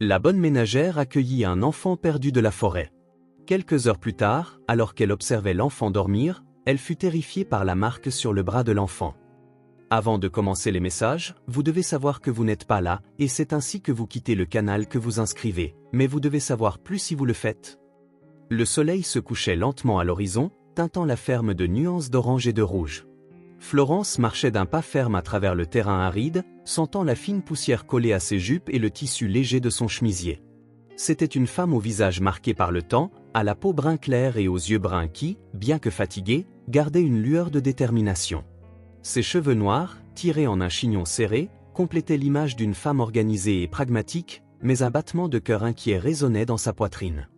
La bonne ménagère accueillit un enfant perdu de la forêt. Quelques heures plus tard, alors qu'elle observait l'enfant dormir, elle fut terrifiée par la marque sur le bras de l'enfant. Avant de commencer les messages, vous devez savoir que vous n'êtes pas là, et c'est ainsi que vous quittez le canal que vous inscrivez, mais vous devez savoir plus si vous le faites. Le soleil se couchait lentement à l'horizon, teintant la ferme de nuances d'orange et de rouge. Florence marchait d'un pas ferme à travers le terrain aride, sentant la fine poussière collée à ses jupes et le tissu léger de son chemisier. C'était une femme au visage marqué par le temps, à la peau brun clair et aux yeux bruns qui, bien que fatigués, gardaient une lueur de détermination. Ses cheveux noirs, tirés en un chignon serré, complétaient l'image d'une femme organisée et pragmatique, mais un battement de cœur inquiet résonnait dans sa poitrine.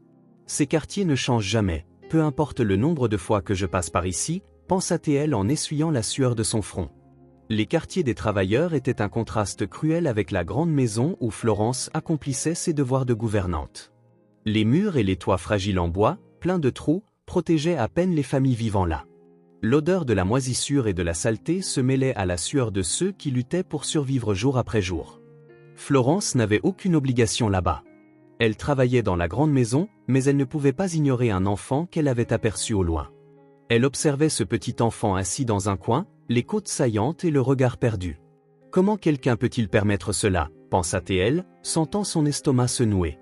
Ces quartiers ne changent jamais, peu importe le nombre de fois que je passe par ici, pensa-t-elle en essuyant la sueur de son front. Les quartiers des travailleurs étaient un contraste cruel avec la grande maison où Florence accomplissait ses devoirs de gouvernante. Les murs et les toits fragiles en bois, pleins de trous, protégeaient à peine les familles vivant là. L'odeur de la moisissure et de la saleté se mêlait à la sueur de ceux qui luttaient pour survivre jour après jour. Florence n'avait aucune obligation là-bas. Elle travaillait dans la grande maison, mais elle ne pouvait pas ignorer un enfant qu'elle avait aperçu au loin. Elle observait ce petit enfant assis dans un coin, les côtes saillantes et le regard perdu. Comment quelqu'un peut-il permettre cela, pensa-t-elle, sentant son estomac se nouer.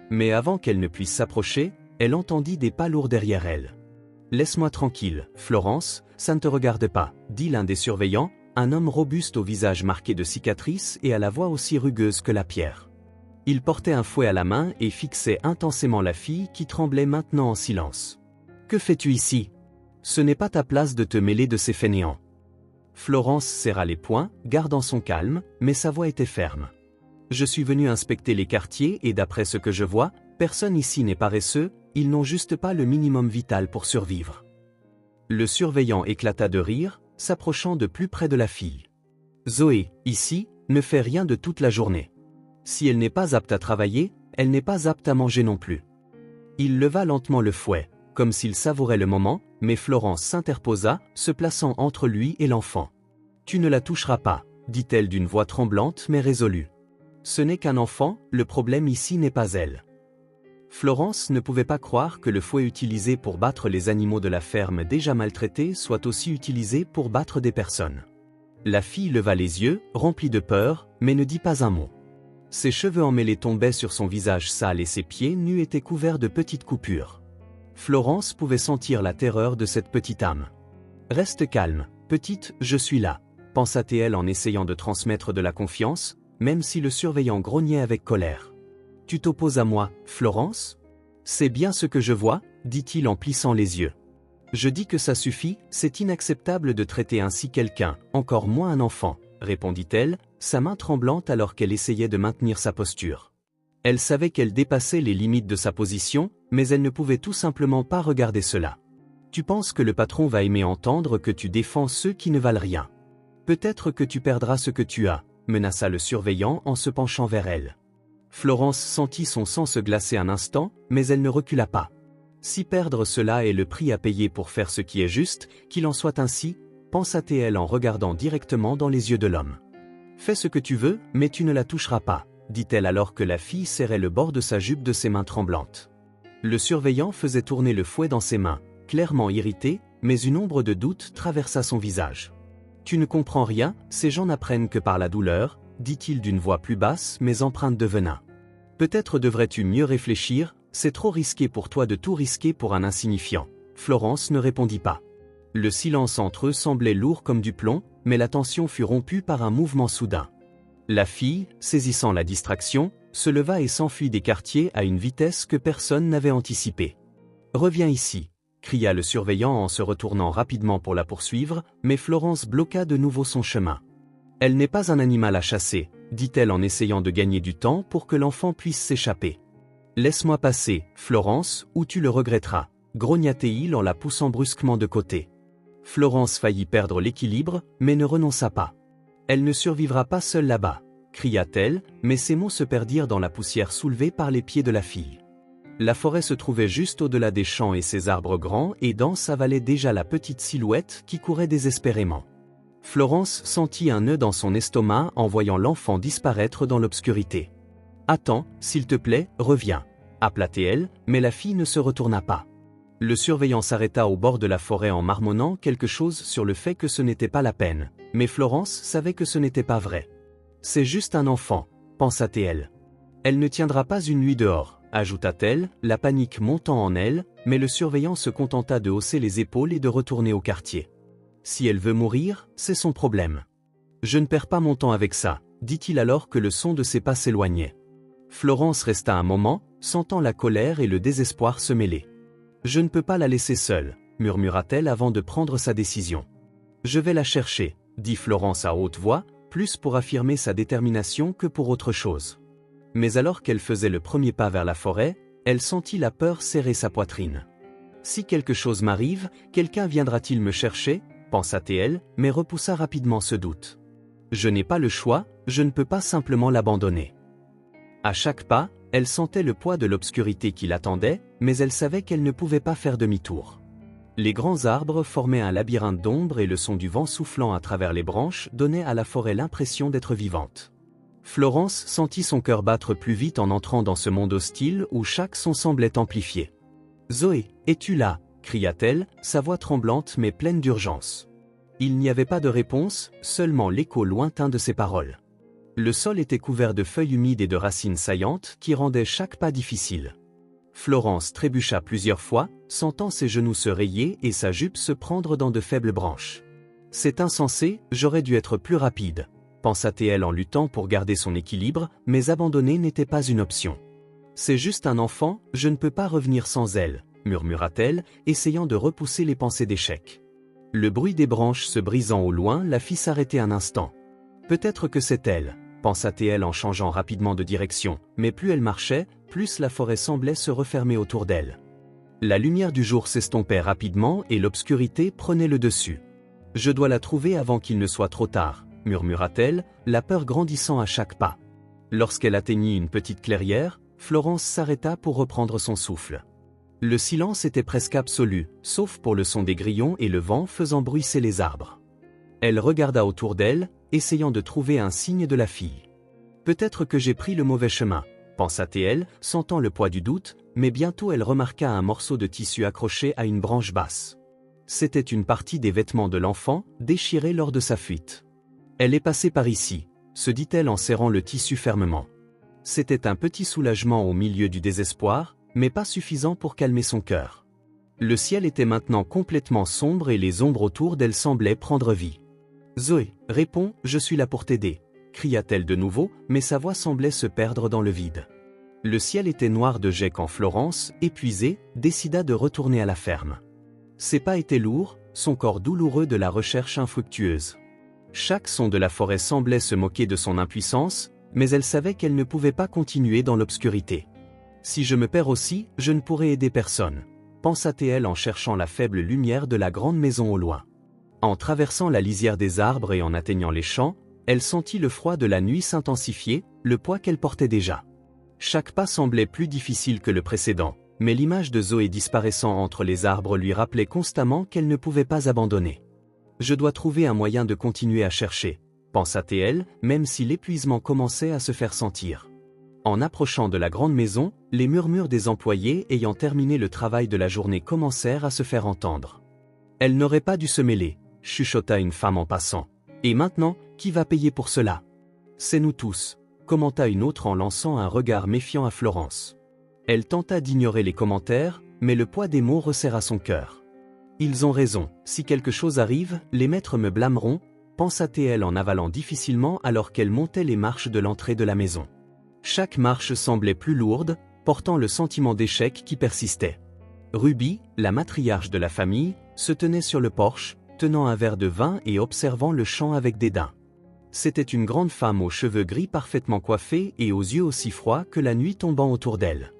Mais avant qu'elle ne puisse s'approcher, elle entendit des pas lourds derrière elle. « Laisse-moi tranquille, Florence, ça ne te regarde pas », dit l'un des surveillants, un homme robuste au visage marqué de cicatrices et à la voix aussi rugueuse que la pierre. Il portait un fouet à la main et fixait intensément la fille qui tremblait maintenant en silence. « Que fais-tu ici ? Ce n'est pas ta place de te mêler de ces fainéants. » Florence serra les poings, gardant son calme, mais sa voix était ferme. « Je suis venu inspecter les quartiers et d'après ce que je vois, personne ici n'est paresseux, ils n'ont juste pas le minimum vital pour survivre. » Le surveillant éclata de rire, s'approchant de plus près de la fille. « Zoé, ici, ne fait rien de toute la journée. Si elle n'est pas apte à travailler, elle n'est pas apte à manger non plus. » Il leva lentement le fouet, comme s'il savourait le moment, mais Florence s'interposa, se plaçant entre lui et l'enfant. « Tu ne la toucheras pas, » dit-elle d'une voix tremblante mais résolue. « Ce n'est qu'un enfant, le problème ici n'est pas elle. » Florence ne pouvait pas croire que le fouet utilisé pour battre les animaux de la ferme déjà maltraités soit aussi utilisé pour battre des personnes. La fille leva les yeux, remplie de peur, mais ne dit pas un mot. Ses cheveux emmêlés tombaient sur son visage sale et ses pieds nus étaient couverts de petites coupures. Florence pouvait sentir la terreur de cette petite âme. « Reste calme, petite, je suis là », pensa-t-elle en essayant de transmettre de la confiance, même si le surveillant grognait avec colère. « Tu t'opposes à moi, Florence ? C'est bien ce que je vois, dit-il en plissant les yeux. Je dis que ça suffit, c'est inacceptable de traiter ainsi quelqu'un, encore moins un enfant, répondit-elle, sa main tremblante alors qu'elle essayait de maintenir sa posture. Elle savait qu'elle dépassait les limites de sa position, mais elle ne pouvait tout simplement pas regarder cela. Tu penses que le patron va aimer entendre que tu défends ceux qui ne valent rien. Peut-être que tu perdras ce que tu as, menaça le surveillant en se penchant vers elle. Florence sentit son sang se glacer un instant, mais elle ne recula pas. Si perdre cela est le prix à payer pour faire ce qui est juste, qu'il en soit ainsi, pensa-t-elle en regardant directement dans les yeux de l'homme. Fais ce que tu veux, mais tu ne la toucheras pas, dit-elle alors que la fille serrait le bord de sa jupe de ses mains tremblantes. Le surveillant faisait tourner le fouet dans ses mains, clairement irrité, mais une ombre de doute traversa son visage. Tu ne comprends rien, ces gens n'apprennent que par la douleur, dit-il d'une voix plus basse mais empreinte de venin. Peut-être devrais-tu mieux réfléchir, c'est trop risqué pour toi de tout risquer pour un insignifiant. Florence ne répondit pas. Le silence entre eux semblait lourd comme du plomb, mais la tension fut rompue par un mouvement soudain. La fille, saisissant la distraction, se leva et s'enfuit des quartiers à une vitesse que personne n'avait anticipée. « Reviens ici », cria le surveillant en se retournant rapidement pour la poursuivre, mais Florence bloqua de nouveau son chemin. « Elle n'est pas un animal à chasser », dit-elle en essayant de gagner du temps pour que l'enfant puisse s'échapper. « Laisse-moi passer, Florence, ou tu le regretteras », grogna-t-il en la poussant brusquement de côté. Florence faillit perdre l'équilibre, mais ne renonça pas. « Elle ne survivra pas seule là-bas », cria-t-elle, mais ses mots se perdirent dans la poussière soulevée par les pieds de la fille. La forêt se trouvait juste au-delà des champs et ses arbres grands et denses avalaient déjà la petite silhouette qui courait désespérément. Florence sentit un nœud dans son estomac en voyant l'enfant disparaître dans l'obscurité. Attends, s'il te plaît, reviens. Appela-t-elle, mais la fille ne se retourna pas. Le surveillant s'arrêta au bord de la forêt en marmonnant quelque chose sur le fait que ce n'était pas la peine, mais Florence savait que ce n'était pas vrai. C'est juste un enfant, pensa-t-elle. Elle ne tiendra pas une nuit dehors, ajouta-t-elle, la panique montant en elle, mais le surveillant se contenta de hausser les épaules et de retourner au quartier. Si elle veut mourir, c'est son problème. Je ne perds pas mon temps avec ça, dit-il alors que le son de ses pas s'éloignait. Florence resta un moment, sentant la colère et le désespoir se mêler. Je ne peux pas la laisser seule, murmura-t-elle avant de prendre sa décision. Je vais la chercher, dit Florence à haute voix, plus pour affirmer sa détermination que pour autre chose. Mais alors qu'elle faisait le premier pas vers la forêt, elle sentit la peur serrer sa poitrine. Si quelque chose m'arrive, quelqu'un viendra-t-il me chercher, pensa-t-elle, mais repoussa rapidement ce doute. Je n'ai pas le choix, je ne peux pas simplement l'abandonner. À chaque pas, elle sentait le poids de l'obscurité qui l'attendait, mais elle savait qu'elle ne pouvait pas faire demi-tour. Les grands arbres formaient un labyrinthe d'ombre et le son du vent soufflant à travers les branches donnait à la forêt l'impression d'être vivante. Florence sentit son cœur battre plus vite en entrant dans ce monde hostile où chaque son semblait amplifié. « Zoé, es-tu là » cria-t-elle, sa voix tremblante mais pleine d'urgence. Il n'y avait pas de réponse, seulement l'écho lointain de ses paroles. Le sol était couvert de feuilles humides et de racines saillantes qui rendaient chaque pas difficile. Florence trébucha plusieurs fois, sentant ses genoux se rayer et sa jupe se prendre dans de faibles branches. « C'est insensé, j'aurais dû être plus rapide », pensa-t-elle en luttant pour garder son équilibre, mais abandonner n'était pas une option. « C'est juste un enfant, je ne peux pas revenir sans elle », murmura-t-elle, essayant de repousser les pensées d'échec. Le bruit des branches se brisant au loin la fit s'arrêter un instant. « Peut-être que c'est elle », pensa-t-elle en changeant rapidement de direction, mais plus elle marchait, plus la forêt semblait se refermer autour d'elle. La lumière du jour s'estompait rapidement et l'obscurité prenait le dessus. « Je dois la trouver avant qu'il ne soit trop tard », murmura-t-elle, la peur grandissant à chaque pas. Lorsqu'elle atteignit une petite clairière, Florence s'arrêta pour reprendre son souffle. Le silence était presque absolu, sauf pour le son des grillons et le vent faisant bruisser les arbres. Elle regarda autour d'elle, essayant de trouver un signe de la fille. « Peut-être que j'ai pris le mauvais chemin », pensa-t-elle, sentant le poids du doute, mais bientôt elle remarqua un morceau de tissu accroché à une branche basse. C'était une partie des vêtements de l'enfant, déchirés lors de sa fuite. « Elle est passée par ici », se dit-elle en serrant le tissu fermement. C'était un petit soulagement au milieu du désespoir, mais pas suffisant pour calmer son cœur. Le ciel était maintenant complètement sombre et les ombres autour d'elle semblaient prendre vie. « Zoé, réponds, je suis là pour t'aider », cria-t-elle de nouveau, mais sa voix semblait se perdre dans le vide. Le ciel était noir de jet quand Florence, épuisée, décida de retourner à la ferme. Ses pas étaient lourds, son corps douloureux de la recherche infructueuse. Chaque son de la forêt semblait se moquer de son impuissance, mais elle savait qu'elle ne pouvait pas continuer dans l'obscurité. « Si je me perds aussi, je ne pourrai aider personne », pensa-t-elle en cherchant la faible lumière de la grande maison au loin. En traversant la lisière des arbres et en atteignant les champs, elle sentit le froid de la nuit s'intensifier, le poids qu'elle portait déjà. Chaque pas semblait plus difficile que le précédent, mais l'image de Zoé disparaissant entre les arbres lui rappelait constamment qu'elle ne pouvait pas abandonner. « Je dois trouver un moyen de continuer à chercher », pensa-t-elle, même si l'épuisement commençait à se faire sentir. En approchant de la grande maison, les murmures des employés ayant terminé le travail de la journée commencèrent à se faire entendre. « Elle n'aurait pas dû se mêler », chuchota une femme en passant. « Et maintenant, qui va payer pour cela ?»« C'est nous tous », commenta une autre en lançant un regard méfiant à Florence. Elle tenta d'ignorer les commentaires, mais le poids des mots resserra son cœur. « Ils ont raison, si quelque chose arrive, les maîtres me blâmeront », pensa-t-elle en avalant difficilement alors qu'elle montait les marches de l'entrée de la maison. Chaque marche semblait plus lourde, portant le sentiment d'échec qui persistait. Ruby, la matriarche de la famille, se tenait sur le porche, tenant un verre de vin et observant le champ avec dédain. C'était une grande femme aux cheveux gris parfaitement coiffés et aux yeux aussi froids que la nuit tombant autour d'elle.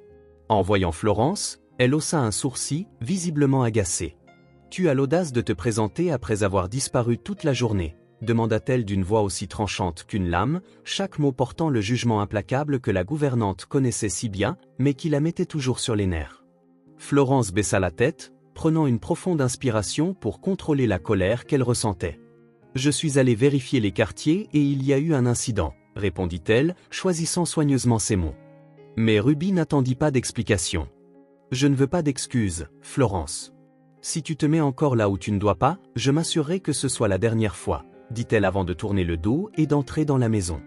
En voyant Florence, elle haussa un sourcil, visiblement agacée. « Tu as l'audace de te présenter après avoir disparu toute la journée », demanda-t-elle d'une voix aussi tranchante qu'une lame, chaque mot portant le jugement implacable que la gouvernante connaissait si bien, mais qui la mettait toujours sur les nerfs. Florence baissa la tête, prenant une profonde inspiration pour contrôler la colère qu'elle ressentait. « Je suis allée vérifier les quartiers et il y a eu un incident », répondit-elle, choisissant soigneusement ses mots. Mais Ruby n'attendit pas d'explication. Je ne veux pas d'excuses, Florence. Si tu te mets encore là où tu ne dois pas, je m'assurerai que ce soit la dernière fois, dit-elle avant de tourner le dos et d'entrer dans la maison.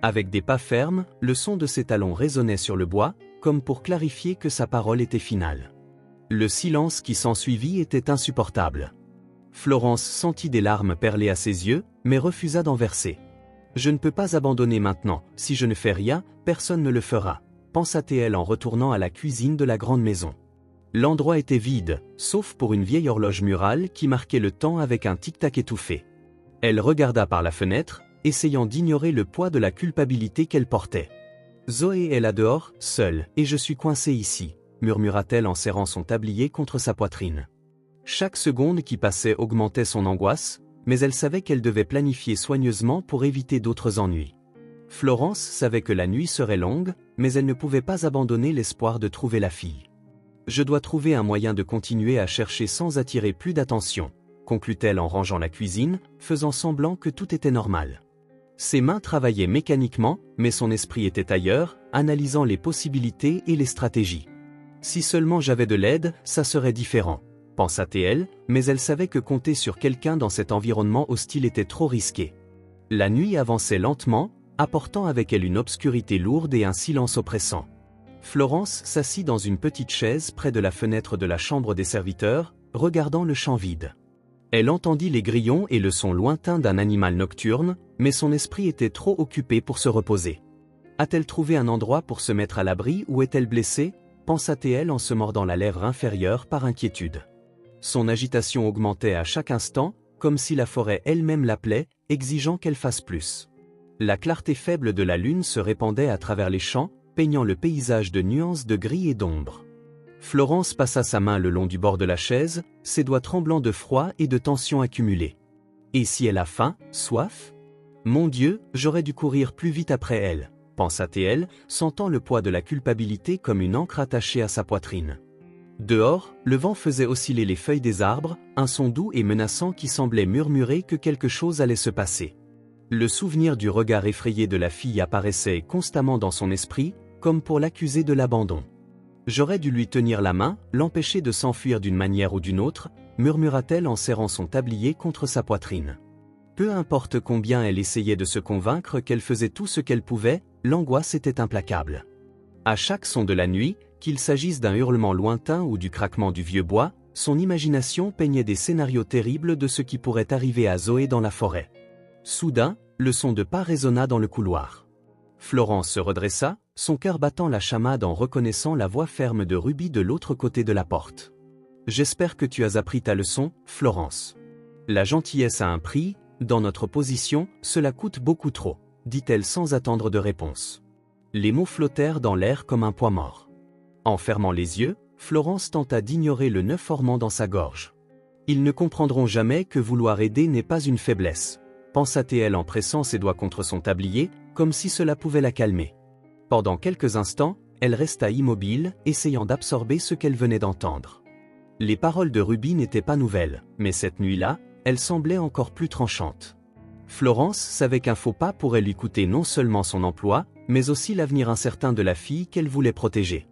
Avec des pas fermes, le son de ses talons résonnait sur le bois, comme pour clarifier que sa parole était finale. Le silence qui s'ensuivit était insupportable. Florence sentit des larmes perler à ses yeux, mais refusa d'en verser. Je ne peux pas abandonner maintenant, si je ne fais rien, personne ne le fera, pensa-t-elle en retournant à la cuisine de la grande maison. L'endroit était vide, sauf pour une vieille horloge murale qui marquait le temps avec un tic-tac étouffé. Elle regarda par la fenêtre, essayant d'ignorer le poids de la culpabilité qu'elle portait. Zoé est là dehors, seule, et je suis coincée ici, murmura-t-elle en serrant son tablier contre sa poitrine. Chaque seconde qui passait augmentait son angoisse, mais elle savait qu'elle devait planifier soigneusement pour éviter d'autres ennuis. Florence savait que la nuit serait longue, mais elle ne pouvait pas abandonner l'espoir de trouver la fille. Je dois trouver un moyen de continuer à chercher sans attirer plus d'attention, conclut-elle en rangeant la cuisine, faisant semblant que tout était normal. Ses mains travaillaient mécaniquement, mais son esprit était ailleurs, analysant les possibilités et les stratégies. Si seulement j'avais de l'aide, ça serait différent, pensa-t-elle, mais elle savait que compter sur quelqu'un dans cet environnement hostile était trop risqué. La nuit avançait lentement, apportant avec elle une obscurité lourde et un silence oppressant. Florence s'assit dans une petite chaise près de la fenêtre de la chambre des serviteurs, regardant le champ vide. Elle entendit les grillons et le son lointain d'un animal nocturne, mais son esprit était trop occupé pour se reposer. A-t-elle trouvé un endroit pour se mettre à l'abri ou est-elle blessée, pensa-t-elle en se mordant la lèvre inférieure par inquiétude. Son agitation augmentait à chaque instant, comme si la forêt elle-même l'appelait, exigeant qu'elle fasse plus. La clarté faible de la lune se répandait à travers les champs, peignant le paysage de nuances de gris et d'ombre. Florence passa sa main le long du bord de la chaise, ses doigts tremblants de froid et de tension accumulée. Et si elle a faim, soif ? Mon Dieu, j'aurais dû courir plus vite après elle, pensa-t-elle, sentant le poids de la culpabilité comme une encre attachée à sa poitrine. Dehors, le vent faisait osciller les feuilles des arbres, un son doux et menaçant qui semblait murmurer que quelque chose allait se passer. Le souvenir du regard effrayé de la fille apparaissait constamment dans son esprit, comme pour l'accuser de l'abandon. J'aurais dû lui tenir la main, l'empêcher de s'enfuir d'une manière ou d'une autre, murmura-t-elle en serrant son tablier contre sa poitrine. Peu importe combien elle essayait de se convaincre qu'elle faisait tout ce qu'elle pouvait, l'angoisse était implacable. À chaque son de la nuit, qu'il s'agisse d'un hurlement lointain ou du craquement du vieux bois, son imagination peignait des scénarios terribles de ce qui pourrait arriver à Zoé dans la forêt. Soudain, le son de pas résonna dans le couloir. Florence se redressa, son cœur battant la chamade en reconnaissant la voix ferme de Ruby de l'autre côté de la porte. « J'espère que tu as appris ta leçon, Florence. La gentillesse a un prix, dans notre position, cela coûte beaucoup trop, dit-elle sans attendre de réponse. Les mots flottèrent dans l'air comme un poids mort. En fermant les yeux, Florence tenta d'ignorer le nœud formant dans sa gorge. Ils ne comprendront jamais que vouloir aider n'est pas une faiblesse, pensa-t-elle en pressant ses doigts contre son tablier, comme si cela pouvait la calmer. Pendant quelques instants, elle resta immobile, essayant d'absorber ce qu'elle venait d'entendre. Les paroles de Ruby n'étaient pas nouvelles, mais cette nuit-là, elles semblaient encore plus tranchantes. Florence savait qu'un faux pas pourrait lui coûter non seulement son emploi, mais aussi l'avenir incertain de la fille qu'elle voulait protéger.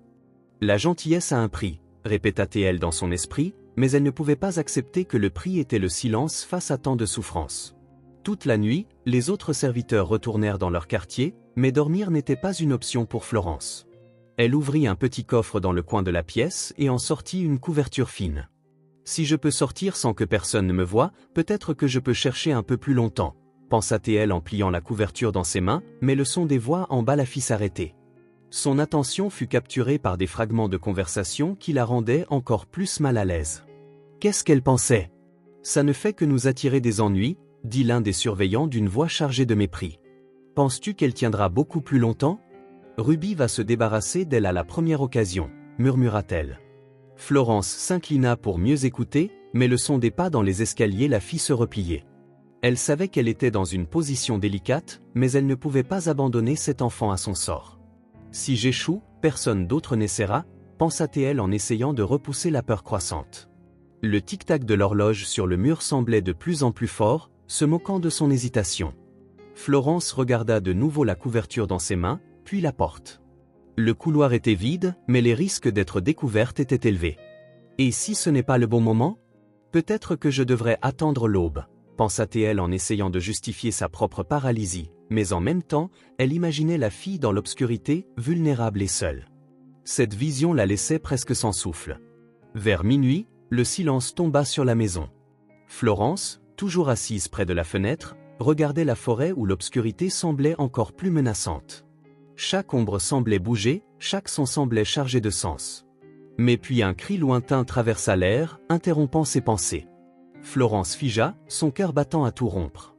La gentillesse a un prix, répéta-t-elle dans son esprit, mais elle ne pouvait pas accepter que le prix était le silence face à tant de souffrance. Toute la nuit, les autres serviteurs retournèrent dans leur quartier, mais dormir n'était pas une option pour Florence. Elle ouvrit un petit coffre dans le coin de la pièce et en sortit une couverture fine. « Si je peux sortir sans que personne ne me voie, peut-être que je peux chercher un peu plus longtemps, » pensa-t-elle en pliant la couverture dans ses mains, mais le son des voix en bas la fit s'arrêter. Son attention fut capturée par des fragments de conversation qui la rendaient encore plus mal à l'aise. Qu'est-ce qu'elle pensait ? Ça ne fait que nous attirer des ennuis, dit l'un des surveillants d'une voix chargée de mépris. Penses-tu qu'elle tiendra beaucoup plus longtemps ? Ruby va se débarrasser d'elle à la première occasion, murmura-t-elle. Florence s'inclina pour mieux écouter, mais le son des pas dans les escaliers la fit se replier. Elle savait qu'elle était dans une position délicate, mais elle ne pouvait pas abandonner cet enfant à son sort. Si j'échoue, personne d'autre n'essaiera, pensa-t-elle en essayant de repousser la peur croissante. Le tic-tac de l'horloge sur le mur semblait de plus en plus fort, se moquant de son hésitation. Florence regarda de nouveau la couverture dans ses mains, puis la porte. Le couloir était vide, mais les risques d'être découverte étaient élevés. Et si ce n'est pas le bon moment? Peut-être que je devrais attendre l'aube, pensa-t-elle en essayant de justifier sa propre paralysie, mais en même temps, elle imaginait la fille dans l'obscurité, vulnérable et seule. Cette vision la laissait presque sans souffle. Vers minuit, le silence tomba sur la maison. Florence, toujours assise près de la fenêtre, regardait la forêt où l'obscurité semblait encore plus menaçante. Chaque ombre semblait bouger, chaque son semblait chargé de sens. Mais puis un cri lointain traversa l'air, interrompant ses pensées. Florence figea, son cœur battant à tout rompre.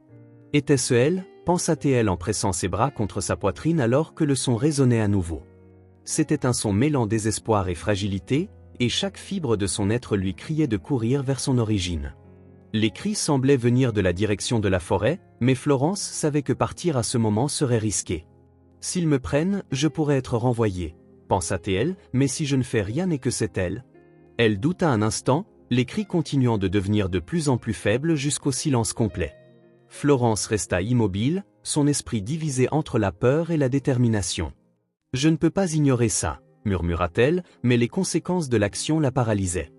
Était-ce elle, pensa-t-elle en pressant ses bras contre sa poitrine alors que le son résonnait à nouveau. C'était un son mêlant désespoir et fragilité, et chaque fibre de son être lui criait de courir vers son origine. Les cris semblaient venir de la direction de la forêt, mais Florence savait que partir à ce moment serait risqué. S'ils me prennent, je pourrais être renvoyée, pensa-t-elle, mais si je ne fais rien et que c'est elle? Elle douta un instant, les cris continuant de devenir de plus en plus faibles jusqu'au silence complet. Florence resta immobile, son esprit divisé entre la peur et la détermination. « Je ne peux pas ignorer ça », murmura-t-elle, mais les conséquences de l'action la paralysaient.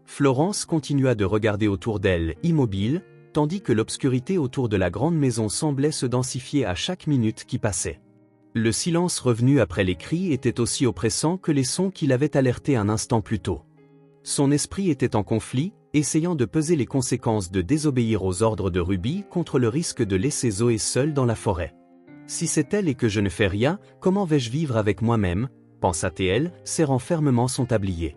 Florence continua de regarder autour d'elle, immobile, tandis que l'obscurité autour de la grande maison semblait se densifier à chaque minute qui passait. Le silence revenu après les cris était aussi oppressant que les sons qui l'avaient alerté un instant plus tôt. Son esprit était en conflit, essayant de peser les conséquences de désobéir aux ordres de Ruby contre le risque de laisser Zoé seule dans la forêt. Si c'est elle et que je ne fais rien, comment vais-je vivre avec moi-même, pensa-t-elle, serrant fermement son tablier.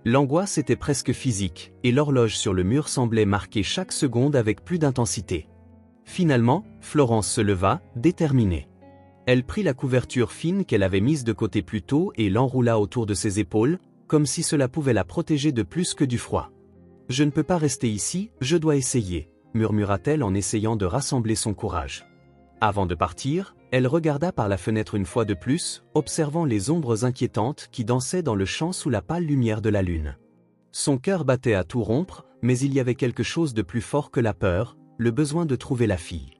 L'angoisse était presque physique, et l'horloge sur le mur semblait marquer chaque seconde avec plus d'intensité. Finalement, Florence se leva, déterminée. Elle prit la couverture fine qu'elle avait mise de côté plus tôt et l'enroula autour de ses épaules, comme si cela pouvait la protéger de plus que du froid. « Je ne peux pas rester ici, je dois essayer », murmura-t-elle en essayant de rassembler son courage. Avant de partir, elle regarda par la fenêtre une fois de plus, observant les ombres inquiétantes qui dansaient dans le champ sous la pâle lumière de la lune. Son cœur battait à tout rompre, mais il y avait quelque chose de plus fort que la peur, le besoin de trouver la fille.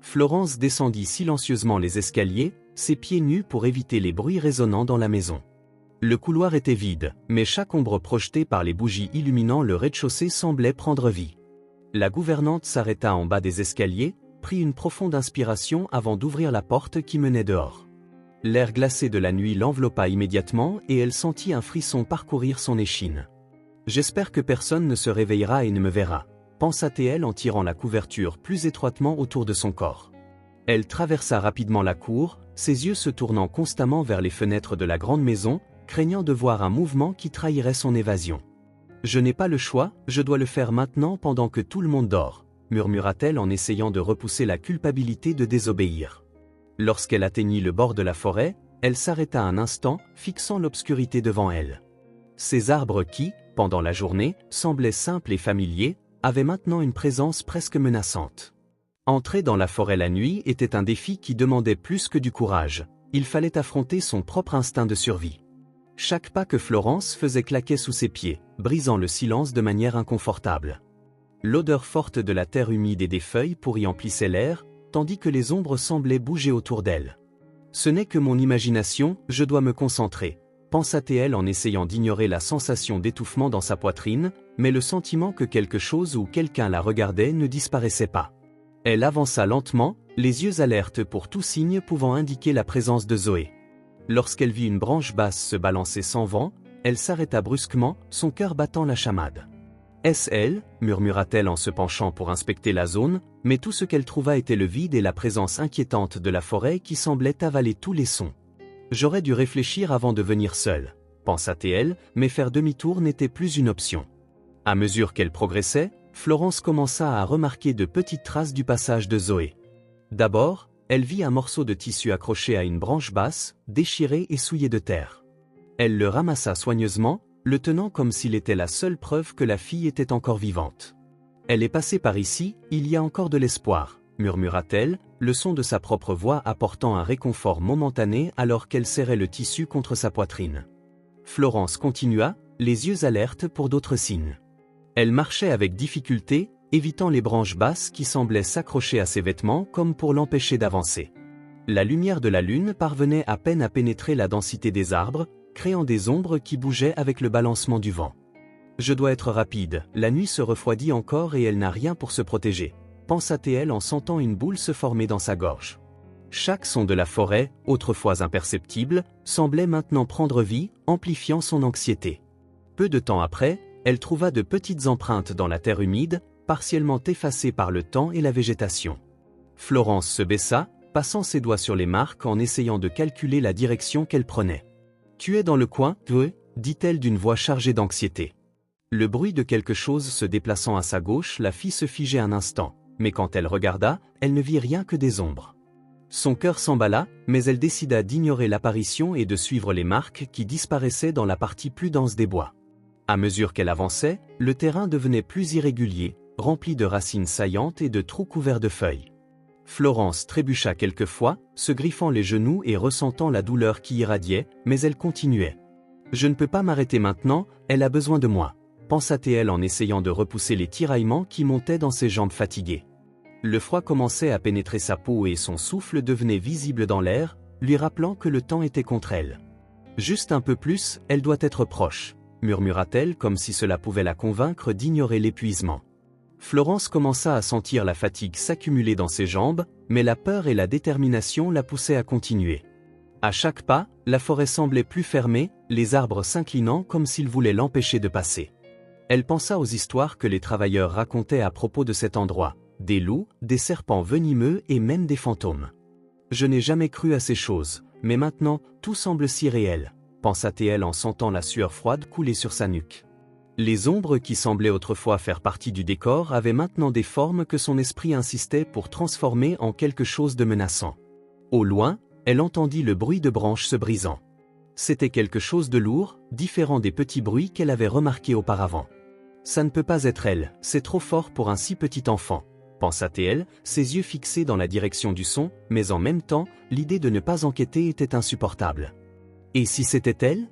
Florence descendit silencieusement les escaliers, ses pieds nus pour éviter les bruits résonnants dans la maison. Le couloir était vide, mais chaque ombre projetée par les bougies illuminant le rez-de-chaussée semblait prendre vie. La gouvernante s'arrêta en bas des escaliers, prit une profonde inspiration avant d'ouvrir la porte qui menait dehors. L'air glacé de la nuit l'enveloppa immédiatement et elle sentit un frisson parcourir son échine. « J'espère que personne ne se réveillera et ne me verra », pensa-t-elle en tirant la couverture plus étroitement autour de son corps. Elle traversa rapidement la cour, ses yeux se tournant constamment vers les fenêtres de la grande maison, craignant de voir un mouvement qui trahirait son évasion. « Je n'ai pas le choix, je dois le faire maintenant pendant que tout le monde dort », murmura-t-elle en essayant de repousser la culpabilité de désobéir. Lorsqu'elle atteignit le bord de la forêt, elle s'arrêta un instant, fixant l'obscurité devant elle. Ces arbres qui, pendant la journée, semblaient simples et familiers, avaient maintenant une présence presque menaçante. Entrer dans la forêt la nuit était un défi qui demandait plus que du courage, il fallait affronter son propre instinct de survie. Chaque pas que Florence faisait claquait sous ses pieds, brisant le silence de manière inconfortable. L'odeur forte de la terre humide et des feuilles pourries emplissait l'air, tandis que les ombres semblaient bouger autour d'elle. « Ce n'est que mon imagination, je dois me concentrer », pensa-t-elle en essayant d'ignorer la sensation d'étouffement dans sa poitrine, mais le sentiment que quelque chose ou quelqu'un la regardait ne disparaissait pas. Elle avança lentement, les yeux alertes pour tout signe pouvant indiquer la présence de Zoé. Lorsqu'elle vit une branche basse se balancer sans vent, elle s'arrêta brusquement, son cœur battant la chamade. « Est-ce elle » murmura-t-elle en se penchant pour inspecter la zone, mais tout ce qu'elle trouva était le vide et la présence inquiétante de la forêt qui semblait avaler tous les sons. « J'aurais dû réfléchir avant de venir seule », pensa-t-elle, mais faire demi-tour n'était plus une option. À mesure qu'elle progressait, Florence commença à remarquer de petites traces du passage de Zoé. D'abord, elle vit un morceau de tissu accroché à une branche basse, déchiré et souillé de terre. Elle le ramassa soigneusement, le tenant comme s'il était la seule preuve que la fille était encore vivante. « Elle est passée par ici, il y a encore de l'espoir », murmura-t-elle, le son de sa propre voix apportant un réconfort momentané alors qu'elle serrait le tissu contre sa poitrine. Florence continua, les yeux alertes pour d'autres signes. Elle marchait avec difficulté, évitant les branches basses qui semblaient s'accrocher à ses vêtements comme pour l'empêcher d'avancer. La lumière de la lune parvenait à peine à pénétrer la densité des arbres, créant des ombres qui bougeaient avec le balancement du vent. Je dois être rapide, la nuit se refroidit encore et elle n'a rien pour se protéger, pensa-t-elle en sentant une boule se former dans sa gorge. Chaque son de la forêt, autrefois imperceptible, semblait maintenant prendre vie, amplifiant son anxiété. Peu de temps après, elle trouva de petites empreintes dans la terre humide, partiellement effacées par le temps et la végétation. Florence se baissa, passant ses doigts sur les marques en essayant de calculer la direction qu'elle prenait. « Tu es dans le coin, dit-elle d'une voix chargée d'anxiété. Le bruit de quelque chose se déplaçant à sa gauche la fit se figer un instant, mais quand elle regarda, elle ne vit rien que des ombres. Son cœur s'emballa, mais elle décida d'ignorer l'apparition et de suivre les marques qui disparaissaient dans la partie plus dense des bois. À mesure qu'elle avançait, le terrain devenait plus irrégulier, rempli de racines saillantes et de trous couverts de feuilles. Florence trébucha quelquefois, se griffant les genoux et ressentant la douleur qui irradiait, mais elle continuait. « Je ne peux pas m'arrêter maintenant, elle a besoin de moi », pensa-t-elle en essayant de repousser les tiraillements qui montaient dans ses jambes fatiguées. Le froid commençait à pénétrer sa peau et son souffle devenait visible dans l'air, lui rappelant que le temps était contre elle. « Juste un peu plus, elle doit être proche », murmura-t-elle comme si cela pouvait la convaincre d'ignorer l'épuisement. Florence commença à sentir la fatigue s'accumuler dans ses jambes, mais la peur et la détermination la poussaient à continuer. À chaque pas, la forêt semblait plus fermée, les arbres s'inclinant comme s'ils voulaient l'empêcher de passer. Elle pensa aux histoires que les travailleurs racontaient à propos de cet endroit, des loups, des serpents venimeux et même des fantômes. « Je n'ai jamais cru à ces choses, mais maintenant, tout semble si réel », pensa-t-elle en sentant la sueur froide couler sur sa nuque. Les ombres qui semblaient autrefois faire partie du décor avaient maintenant des formes que son esprit insistait pour transformer en quelque chose de menaçant. Au loin, elle entendit le bruit de branches se brisant. C'était quelque chose de lourd, différent des petits bruits qu'elle avait remarqués auparavant. « Ça ne peut pas être elle, c'est trop fort pour un si petit enfant », pensa-t-elle, ses yeux fixés dans la direction du son, mais en même temps, l'idée de ne pas enquêter était insupportable. « Et si c'était elle ?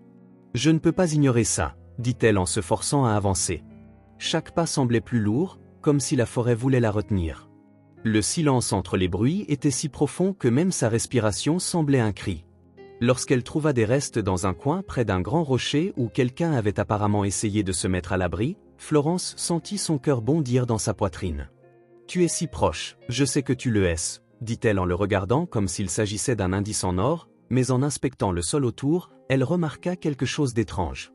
Je ne peux pas ignorer ça, » dit-elle en se forçant à avancer. Chaque pas semblait plus lourd, comme si la forêt voulait la retenir. Le silence entre les bruits était si profond que même sa respiration semblait un cri. Lorsqu'elle trouva des restes dans un coin près d'un grand rocher où quelqu'un avait apparemment essayé de se mettre à l'abri, Florence sentit son cœur bondir dans sa poitrine. « Tu es si proche, je sais que tu le es », dit-elle en le regardant comme s'il s'agissait d'un indice en or, mais en inspectant le sol autour, elle remarqua quelque chose d'étrange.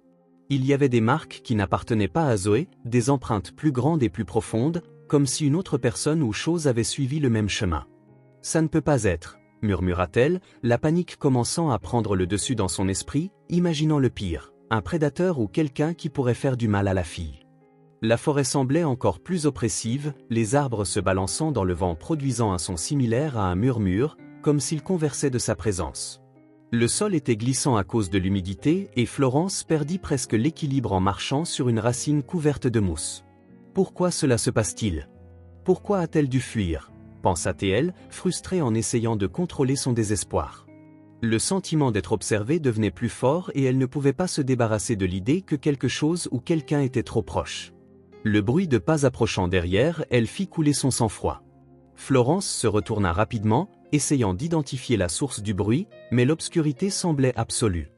Il y avait des marques qui n'appartenaient pas à Zoé, des empreintes plus grandes et plus profondes, comme si une autre personne ou chose avait suivi le même chemin. « Ça ne peut pas être », murmura-t-elle, la panique commençant à prendre le dessus dans son esprit, imaginant le pire, un prédateur ou quelqu'un qui pourrait faire du mal à la fille. La forêt semblait encore plus oppressive, les arbres se balançant dans le vent produisant un son similaire à un murmure, comme s'ils conversaient de sa présence. Le sol était glissant à cause de l'humidité et Florence perdit presque l'équilibre en marchant sur une racine couverte de mousse. Pourquoi cela se passe-t-il ? Pourquoi a-t-elle dû fuir ? Pensa-t-elle, frustrée en essayant de contrôler son désespoir. Le sentiment d'être observée devenait plus fort et elle ne pouvait pas se débarrasser de l'idée que quelque chose ou quelqu'un était trop proche. Le bruit de pas approchant derrière, elle fit couler son sang-froid. Florence se retourna rapidement, essayant d'identifier la source du bruit, mais l'obscurité semblait absolue.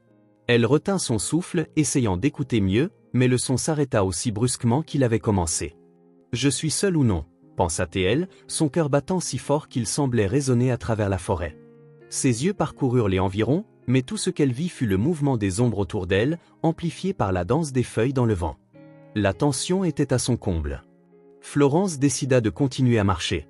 Elle retint son souffle, essayant d'écouter mieux, mais le son s'arrêta aussi brusquement qu'il avait commencé. « Je suis seule ou non ?» pensa-t-elle, son cœur battant si fort qu'il semblait résonner à travers la forêt. Ses yeux parcoururent les environs, mais tout ce qu'elle vit fut le mouvement des ombres autour d'elle, amplifié par la danse des feuilles dans le vent. La tension était à son comble. Florence décida de continuer à marcher.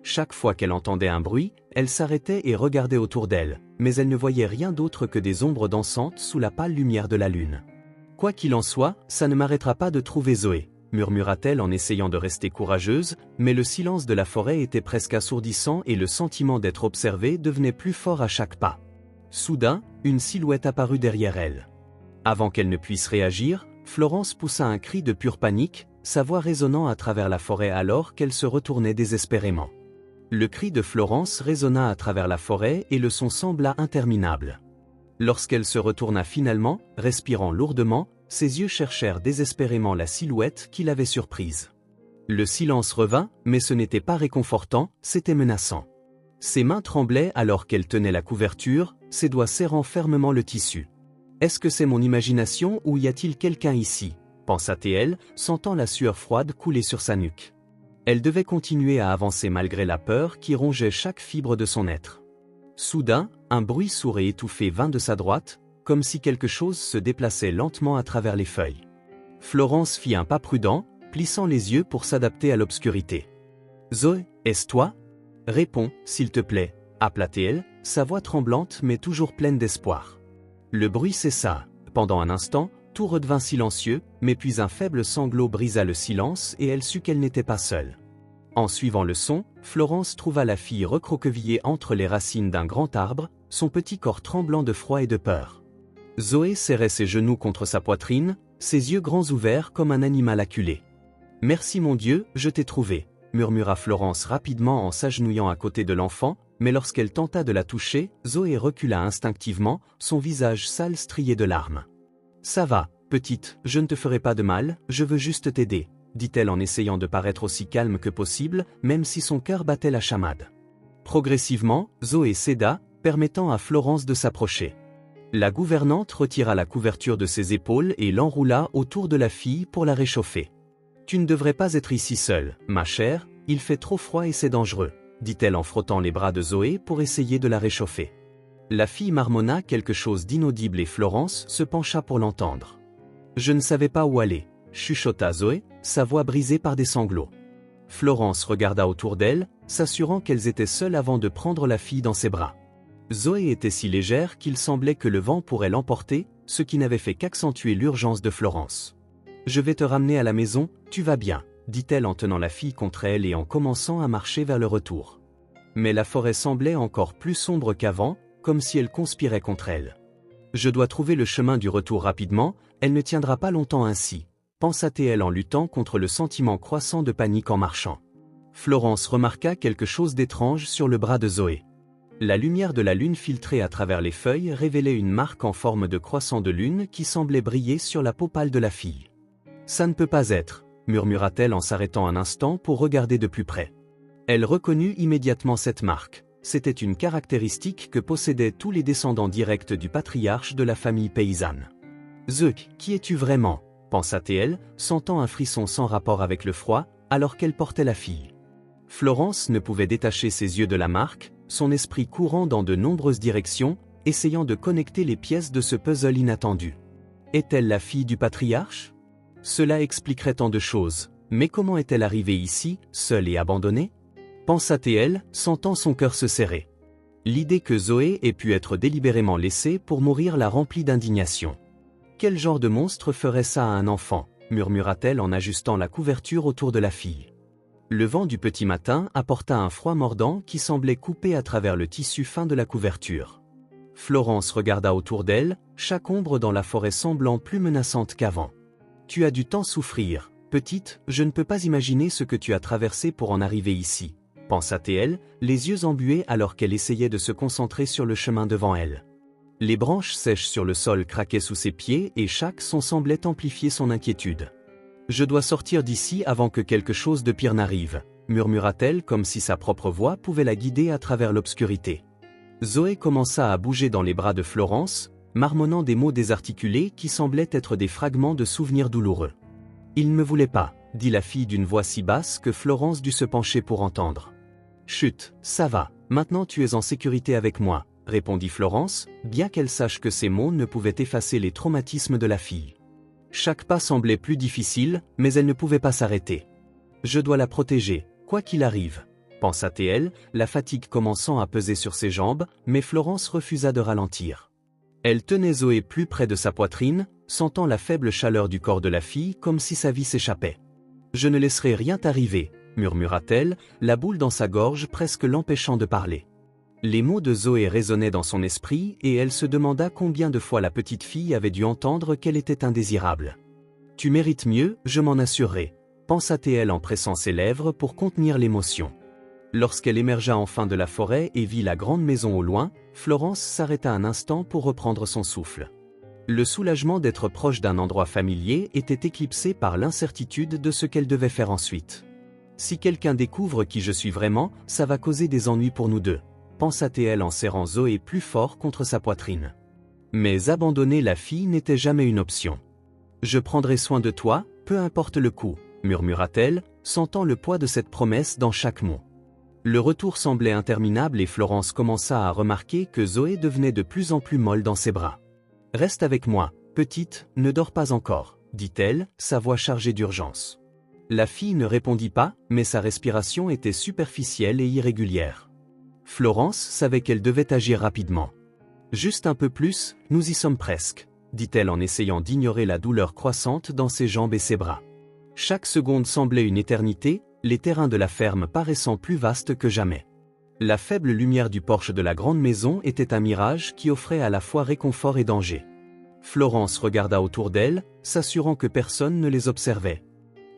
Chaque fois qu'elle entendait un bruit, elle s'arrêtait et regardait autour d'elle, mais elle ne voyait rien d'autre que des ombres dansantes sous la pâle lumière de la lune. « Quoi qu'il en soit, ça ne m'arrêtera pas de trouver Zoé », murmura-t-elle en essayant de rester courageuse, mais le silence de la forêt était presque assourdissant et le sentiment d'être observée devenait plus fort à chaque pas. Soudain, une silhouette apparut derrière elle. Avant qu'elle ne puisse réagir, Florence poussa un cri de pure panique, sa voix résonnant à travers la forêt alors qu'elle se retournait désespérément. Le cri de Florence résonna à travers la forêt et le son sembla interminable. Lorsqu'elle se retourna finalement, respirant lourdement, ses yeux cherchèrent désespérément la silhouette qui l'avait surprise. Le silence revint, mais ce n'était pas réconfortant, c'était menaçant. Ses mains tremblaient alors qu'elle tenait la couverture, ses doigts serrant fermement le tissu. Est-ce que c'est mon imagination ou y a-t-il quelqu'un ici? Pensa-t-elle, sentant la sueur froide couler sur sa nuque. Elle devait continuer à avancer malgré la peur qui rongeait chaque fibre de son être. Soudain, un bruit sourd et étouffé vint de sa droite, comme si quelque chose se déplaçait lentement à travers les feuilles. Florence fit un pas prudent, plissant les yeux pour s'adapter à l'obscurité. « Zoé, est-ce toi? Réponds, s'il te plaît » appela-t-elle, sa voix tremblante mais toujours pleine d'espoir. Le bruit cessa. Pendant un instant, tout redevint silencieux, mais puis un faible sanglot brisa le silence et elle sut qu'elle n'était pas seule. En suivant le son, Florence trouva la fille recroquevillée entre les racines d'un grand arbre, son petit corps tremblant de froid et de peur. Zoé serrait ses genoux contre sa poitrine, ses yeux grands ouverts comme un animal acculé. « Merci mon Dieu, je t'ai trouvé » murmura Florence rapidement en s'agenouillant à côté de l'enfant, mais lorsqu'elle tenta de la toucher, Zoé recula instinctivement, son visage sale strié de larmes. « Ça va, petite, je ne te ferai pas de mal, je veux juste t'aider » dit-elle en essayant de paraître aussi calme que possible, même si son cœur battait la chamade. Progressivement, Zoé céda, permettant à Florence de s'approcher. La gouvernante retira la couverture de ses épaules et l'enroula autour de la fille pour la réchauffer. « Tu ne devrais pas être ici seule, ma chère, il fait trop froid et c'est dangereux » dit-elle en frottant les bras de Zoé pour essayer de la réchauffer. La fille marmonna quelque chose d'inaudible et Florence se pencha pour l'entendre. « Je ne savais pas où aller » chuchota Zoé, sa voix brisée par des sanglots. Florence regarda autour d'elle, s'assurant qu'elles étaient seules avant de prendre la fille dans ses bras. Zoé était si légère qu'il semblait que le vent pourrait l'emporter, ce qui n'avait fait qu'accentuer l'urgence de Florence. « Je vais te ramener à la maison, tu vas bien » dit-elle en tenant la fille contre elle et en commençant à marcher vers le retour. Mais la forêt semblait encore plus sombre qu'avant, comme si elle conspirait contre elle. « Je dois trouver le chemin du retour rapidement, elle ne tiendra pas longtemps ainsi » pensa-t-elle en luttant contre le sentiment croissant de panique en marchant. Florence remarqua quelque chose d'étrange sur le bras de Zoé. La lumière de la lune filtrée à travers les feuilles révélait une marque en forme de croissant de lune qui semblait briller sur la peau pâle de la fille. « Ça ne peut pas être » murmura-t-elle en s'arrêtant un instant pour regarder de plus près. Elle reconnut immédiatement cette marque. C'était une caractéristique que possédaient tous les descendants directs du patriarche de la famille paysanne. « Zoé, qui es-tu vraiment » pensa-t-elle, sentant un frisson sans rapport avec le froid, alors qu'elle portait la fille. Florence ne pouvait détacher ses yeux de la marque, son esprit courant dans de nombreuses directions, essayant de connecter les pièces de ce puzzle inattendu. Est-elle la fille du patriarche? Cela expliquerait tant de choses, mais comment est-elle arrivée ici, seule et abandonnée? Pensa-t-elle, sentant son cœur se serrer. L'idée que Zoé ait pu être délibérément laissée pour mourir la remplit d'indignation. Quel genre de monstre ferait ça à un enfant, murmura-t-elle en ajustant la couverture autour de la fille. Le vent du petit matin apporta un froid mordant qui semblait couper à travers le tissu fin de la couverture. Florence regarda autour d'elle, chaque ombre dans la forêt semblant plus menaçante qu'avant. « Tu as dû tant souffrir, petite, je ne peux pas imaginer ce que tu as traversé pour en arriver ici » pensa-t-elle, les yeux embués alors qu'elle essayait de se concentrer sur le chemin devant elle. Les branches sèches sur le sol craquaient sous ses pieds et chaque son semblait amplifier son inquiétude. « Je dois sortir d'ici avant que quelque chose de pire n'arrive » murmura-t-elle comme si sa propre voix pouvait la guider à travers l'obscurité. Zoé commença à bouger dans les bras de Florence, marmonnant des mots désarticulés qui semblaient être des fragments de souvenirs douloureux. « Il ne me voulait pas » dit la fille d'une voix si basse que Florence dut se pencher pour entendre. « Chut, ça va, maintenant tu es en sécurité avec moi » répondit Florence, bien qu'elle sache que ces mots ne pouvaient effacer les traumatismes de la fille. Chaque pas semblait plus difficile, mais elle ne pouvait pas s'arrêter. « Je dois la protéger, quoi qu'il arrive » pensa-t-elle, la fatigue commençant à peser sur ses jambes, mais Florence refusa de ralentir. Elle tenait Zoé plus près de sa poitrine, sentant la faible chaleur du corps de la fille comme si sa vie s'échappait. « Je ne laisserai rien t'arriver » murmura-t-elle, la boule dans sa gorge presque l'empêchant de parler. Les mots de Zoé résonnaient dans son esprit et elle se demanda combien de fois la petite fille avait dû entendre qu'elle était indésirable. « Tu mérites mieux, je m'en assurerai » pensa-t-elle en pressant ses lèvres pour contenir l'émotion. Lorsqu'elle émergea enfin de la forêt et vit la grande maison au loin, Florence s'arrêta un instant pour reprendre son souffle. Le soulagement d'être proche d'un endroit familier était éclipsé par l'incertitude de ce qu'elle devait faire ensuite. « Si quelqu'un découvre qui je suis vraiment, ça va causer des ennuis pour nous deux » pensa-t-elle en serrant Zoé plus fort contre sa poitrine. Mais abandonner la fille n'était jamais une option. Je prendrai soin de toi, peu importe le coût, murmura-t-elle, sentant le poids de cette promesse dans chaque mot. Le retour semblait interminable et Florence commença à remarquer que Zoé devenait de plus en plus molle dans ses bras. « Reste avec moi, petite, ne dors pas encore, » dit-elle, sa voix chargée d'urgence. La fille ne répondit pas, mais sa respiration était superficielle et irrégulière. Florence savait qu'elle devait agir rapidement. « Juste un peu plus, nous y sommes presque, » dit-elle en essayant d'ignorer la douleur croissante dans ses jambes et ses bras. Chaque seconde semblait une éternité, les terrains de la ferme paraissant plus vastes que jamais. La faible lumière du porche de la grande maison était un mirage qui offrait à la fois réconfort et danger. Florence regarda autour d'elle, s'assurant que personne ne les observait.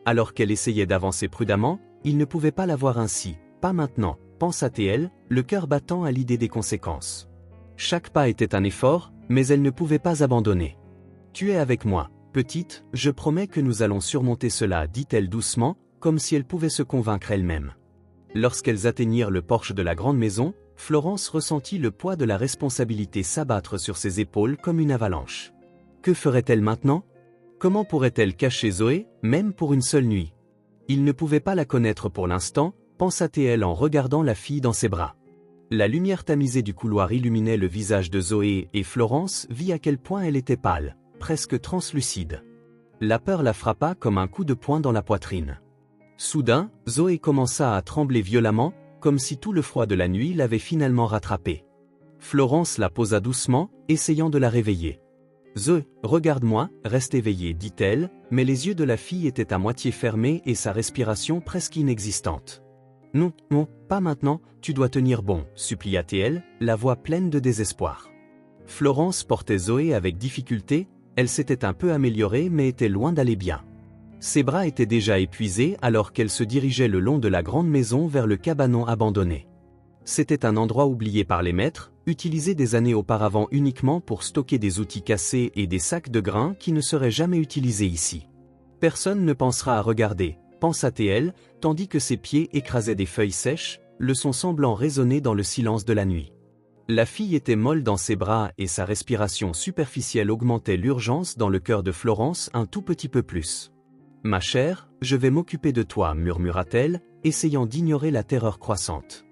Alors qu'elle essayait d'avancer prudemment, il ne pouvait pas la voir ainsi, pas maintenant, pensa-t-elle, le cœur battant à l'idée des conséquences. Chaque pas était un effort, mais elle ne pouvait pas abandonner. « Tu es avec moi, petite, je promets que nous allons surmonter cela, » dit-elle doucement, comme si elle pouvait se convaincre elle-même. Lorsqu'elles atteignirent le porche de la grande maison, Florence ressentit le poids de la responsabilité s'abattre sur ses épaules comme une avalanche. Que ferait-elle maintenant? Comment pourrait-elle cacher Zoé, même pour une seule nuit? Il ne pouvait pas la connaître pour l'instant, pensa-t-elle en regardant la fille dans ses bras. La lumière tamisée du couloir illuminait le visage de Zoé et Florence vit à quel point elle était pâle, presque translucide. La peur la frappa comme un coup de poing dans la poitrine. Soudain, Zoé commença à trembler violemment, comme si tout le froid de la nuit l'avait finalement rattrapée. Florence la posa doucement, essayant de la réveiller. « Zoé, regarde-moi, reste éveillée, » dit-elle, mais les yeux de la fille étaient à moitié fermés et sa respiration presque inexistante. « Non, non, pas maintenant, tu dois tenir bon, » supplia-t-elle, la voix pleine de désespoir. Florence portait Zoé avec difficulté, elle s'était un peu améliorée mais était loin d'aller bien. Ses bras étaient déjà épuisés alors qu'elle se dirigeait le long de la grande maison vers le cabanon abandonné. C'était un endroit oublié par les maîtres, utilisé des années auparavant uniquement pour stocker des outils cassés et des sacs de grains qui ne seraient jamais utilisés ici. Personne ne pensera à regarder, pensa-t-elle, tandis que ses pieds écrasaient des feuilles sèches, le son semblant résonner dans le silence de la nuit. La fille était molle dans ses bras et sa respiration superficielle augmentait l'urgence dans le cœur de Florence un tout petit peu plus. « Ma chère, je vais m'occuper de toi, » murmura-t-elle, essayant d'ignorer la terreur croissante.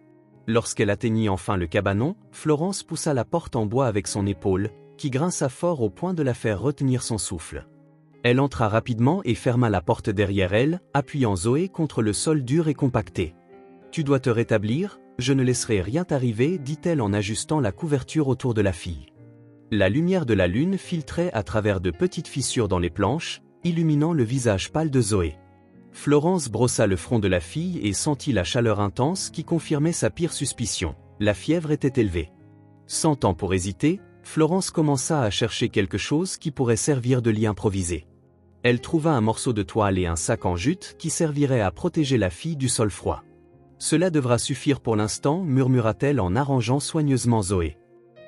Lorsqu'elle atteignit enfin le cabanon, Florence poussa la porte en bois avec son épaule, qui grinça fort au point de la faire retenir son souffle. Elle entra rapidement et ferma la porte derrière elle, appuyant Zoé contre le sol dur et compacté. « Tu dois te rétablir, je ne laisserai rien t'arriver, » dit-elle en ajustant la couverture autour de la fille. La lumière de la lune filtrait à travers de petites fissures dans les planches, illuminant le visage pâle de Zoé. Florence brossa le front de la fille et sentit la chaleur intense qui confirmait sa pire suspicion. La fièvre était élevée. Sans temps pour hésiter, Florence commença à chercher quelque chose qui pourrait servir de lit improvisé. Elle trouva un morceau de toile et un sac en jute qui servirait à protéger la fille du sol froid. « Cela devra suffire pour l'instant, » murmura-t-elle en arrangeant soigneusement Zoé.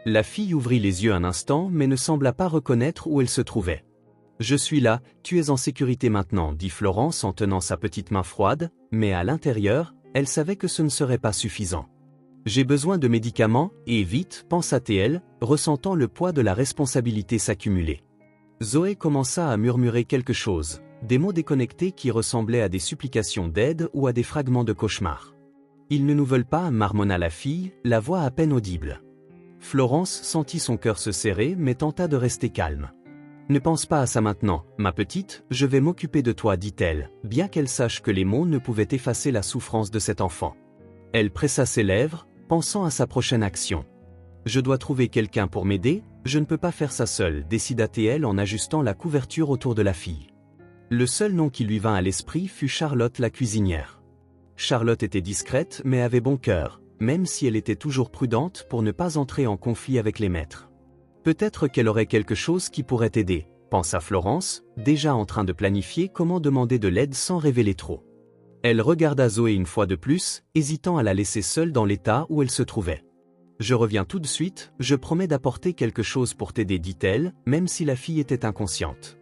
La fille ouvrit les yeux un instant mais ne sembla pas reconnaître où elle se trouvait. « Je suis là, tu es en sécurité maintenant, » dit Florence en tenant sa petite main froide, mais à l'intérieur, elle savait que ce ne serait pas suffisant. « J'ai besoin de médicaments, et vite, » pensa-t-elle, ressentant le poids de la responsabilité s'accumuler. Zoé commença à murmurer quelque chose, des mots déconnectés qui ressemblaient à des supplications d'aide ou à des fragments de cauchemar. « Ils ne nous veulent pas, » marmonna la fille, la voix à peine audible. Florence sentit son cœur se serrer mais tenta de rester calme. « Ne pense pas à ça maintenant, ma petite, je vais m'occuper de toi, » dit-elle, bien qu'elle sache que les mots ne pouvaient effacer la souffrance de cet enfant. Elle pressa ses lèvres, pensant à sa prochaine action. « Je dois trouver quelqu'un pour m'aider, je ne peux pas faire ça seule, » décida-t-elle en ajustant la couverture autour de la fille. Le seul nom qui lui vint à l'esprit fut Charlotte la cuisinière. Charlotte était discrète mais avait bon cœur, même si elle était toujours prudente pour ne pas entrer en conflit avec les maîtres. Peut-être qu'elle aurait quelque chose qui pourrait aider, pensa Florence, déjà en train de planifier comment demander de l'aide sans révéler trop. Elle regarda Zoé une fois de plus, hésitant à la laisser seule dans l'état où elle se trouvait. « Je reviens tout de suite, je promets d'apporter quelque chose pour t'aider, » dit-elle, même si la fille était inconsciente.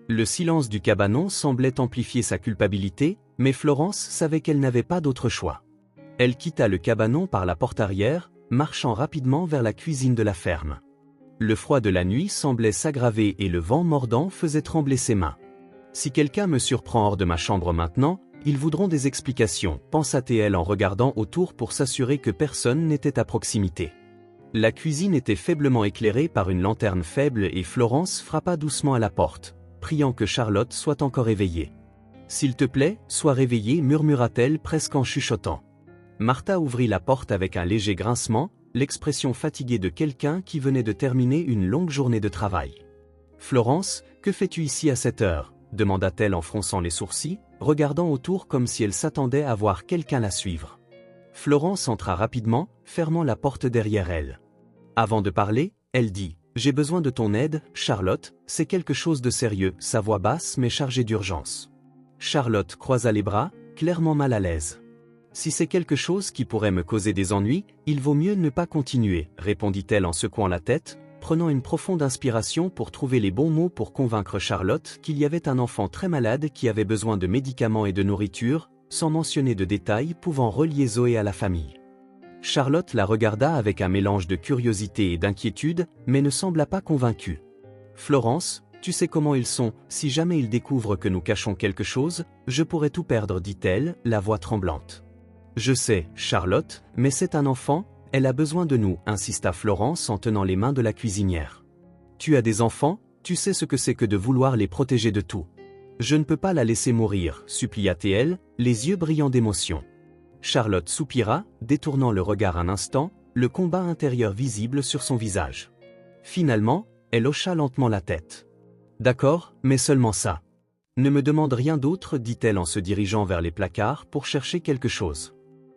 Le silence du cabanon semblait amplifier sa culpabilité, mais Florence savait qu'elle n'avait pas d'autre choix. Elle quitta le cabanon par la porte arrière, marchant rapidement vers la cuisine de la ferme. Le froid de la nuit semblait s'aggraver et le vent mordant faisait trembler ses mains. Si quelqu'un me surprend hors de ma chambre maintenant, ils voudront des explications, pensa-t-elle en regardant autour pour s'assurer que personne n'était à proximité. La cuisine était faiblement éclairée par une lanterne faible et Florence frappa doucement à la porte, priant que Charlotte soit encore éveillée. « S'il te plaît, sois réveillée » murmura-t-elle presque en chuchotant. Martha ouvrit la porte avec un léger grincement, l'expression fatiguée de quelqu'un qui venait de terminer une longue journée de travail. « Florence, que fais-tu ici à cette heure » demanda-t-elle en fronçant les sourcils, regardant autour comme si elle s'attendait à voir quelqu'un la suivre. Florence entra rapidement, fermant la porte derrière elle. Avant de parler, elle dit « J'ai besoin de ton aide, Charlotte, c'est quelque chose de sérieux », sa voix basse mais chargée d'urgence. Charlotte croisa les bras, clairement mal à l'aise. « Si c'est quelque chose qui pourrait me causer des ennuis, il vaut mieux ne pas continuer », répondit-elle en secouant la tête, prenant une profonde inspiration pour trouver les bons mots pour convaincre Charlotte qu'il y avait un enfant très malade qui avait besoin de médicaments et de nourriture, sans mentionner de détails pouvant relier Zoé à la famille. Charlotte la regarda avec un mélange de curiosité et d'inquiétude, mais ne sembla pas convaincue. « Florence, tu sais comment ils sont, si jamais ils découvrent que nous cachons quelque chose, je pourrais tout perdre » dit-elle, la voix tremblante. « Je sais, Charlotte, mais c'est un enfant, elle a besoin de nous » insista Florence en tenant les mains de la cuisinière. « Tu as des enfants, tu sais ce que c'est que de vouloir les protéger de tout. Je ne peux pas la laisser mourir » supplia-t-elle, les yeux brillants d'émotion. Charlotte soupira, détournant le regard un instant, le combat intérieur visible sur son visage. Finalement, elle hocha lentement la tête. « D'accord, mais seulement ça. Ne me demande rien d'autre » dit-elle en se dirigeant vers les placards pour chercher quelque chose.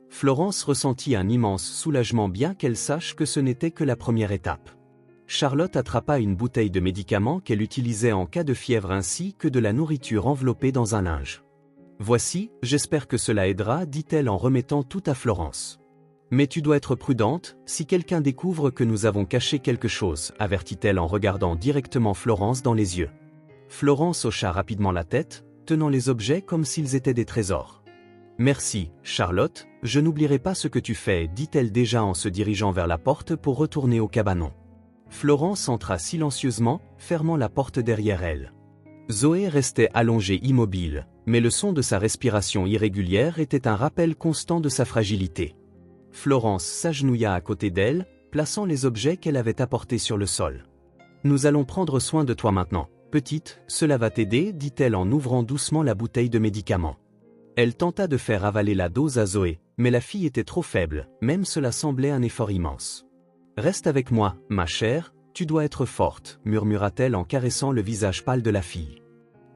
Florence ressentit un immense soulagement bien qu'elle sache que ce n'était que la première étape. Charlotte attrapa une bouteille de médicaments qu'elle utilisait en cas de fièvre ainsi que de la nourriture enveloppée dans un linge. « Voici, j'espère que cela aidera » dit-elle en remettant tout à Florence. « Mais tu dois être prudente, si quelqu'un découvre que nous avons caché quelque chose » avertit-elle en regardant directement Florence dans les yeux. Florence hocha rapidement la tête, tenant les objets comme s'ils étaient des trésors. « Merci, Charlotte, je n'oublierai pas ce que tu fais » dit-elle déjà en se dirigeant vers la porte pour retourner au cabanon. Florence entra silencieusement, fermant la porte derrière elle. Zoé restait allongée immobile, mais le son de sa respiration irrégulière était un rappel constant de sa fragilité. Florence s'agenouilla à côté d'elle, plaçant les objets qu'elle avait apportés sur le sol. « Nous allons prendre soin de toi maintenant, petite, cela va t'aider » dit-elle en ouvrant doucement la bouteille de médicaments. Elle tenta de faire avaler la dose à Zoé, mais la fille était trop faible, même cela semblait un effort immense. « Reste avec moi, ma chère, tu dois être forte » murmura-t-elle en caressant le visage pâle de la fille.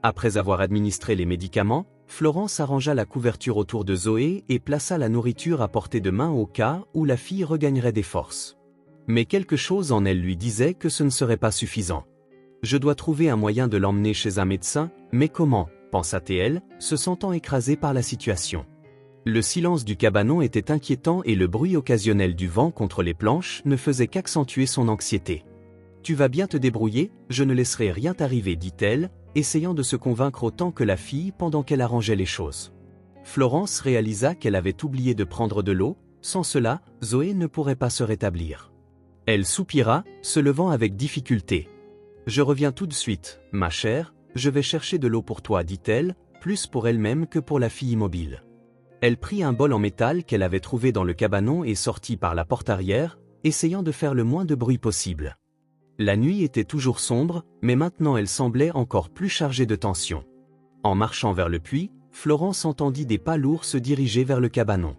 Après avoir administré les médicaments, Florence arrangea la couverture autour de Zoé et plaça la nourriture à portée de main au cas où la fille regagnerait des forces. Mais quelque chose en elle lui disait que ce ne serait pas suffisant. « Je dois trouver un moyen de l'emmener chez un médecin, mais comment ?» pensa-t-elle, se sentant écrasée par la situation. Le silence du cabanon était inquiétant et le bruit occasionnel du vent contre les planches ne faisait qu'accentuer son anxiété. « Tu vas bien te débrouiller, je ne laisserai rien t'arriver » dit-elle, essayant de se convaincre autant que la fille pendant qu'elle arrangeait les choses. Florence réalisa qu'elle avait oublié de prendre de l'eau, sans cela, Zoé ne pourrait pas se rétablir. Elle soupira, se levant avec difficulté. « Je reviens tout de suite, ma chère, je vais chercher de l'eau pour toi » dit-elle, plus pour elle-même que pour la fille immobile. Elle prit un bol en métal qu'elle avait trouvé dans le cabanon et sortit par la porte arrière, essayant de faire le moins de bruit possible. La nuit était toujours sombre, mais maintenant elle semblait encore plus chargée de tension. En marchant vers le puits, Florence entendit des pas lourds se diriger vers le cabanon.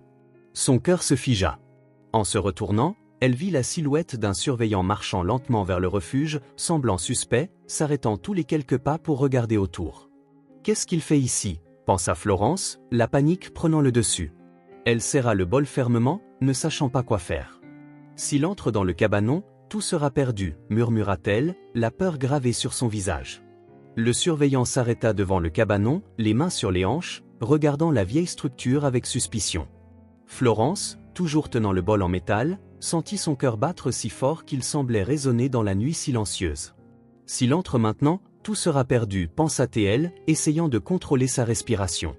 Son cœur se figea. En se retournant, elle vit la silhouette d'un surveillant marchant lentement vers le refuge, semblant suspect, s'arrêtant tous les quelques pas pour regarder autour. « Qu'est-ce qu'il fait ici ?» pensa Florence, la panique prenant le dessus. Elle serra le bol fermement, ne sachant pas quoi faire. « S'il entre dans le cabanon, tout sera perdu » murmura-t-elle, la peur gravée sur son visage. Le surveillant s'arrêta devant le cabanon, les mains sur les hanches, regardant la vieille structure avec suspicion. Florence, toujours tenant le bol en métal, sentit son cœur battre si fort qu'il semblait résonner dans la nuit silencieuse. « S'il entre maintenant, tout sera perdu » pensa-t-elle, essayant de contrôler sa respiration.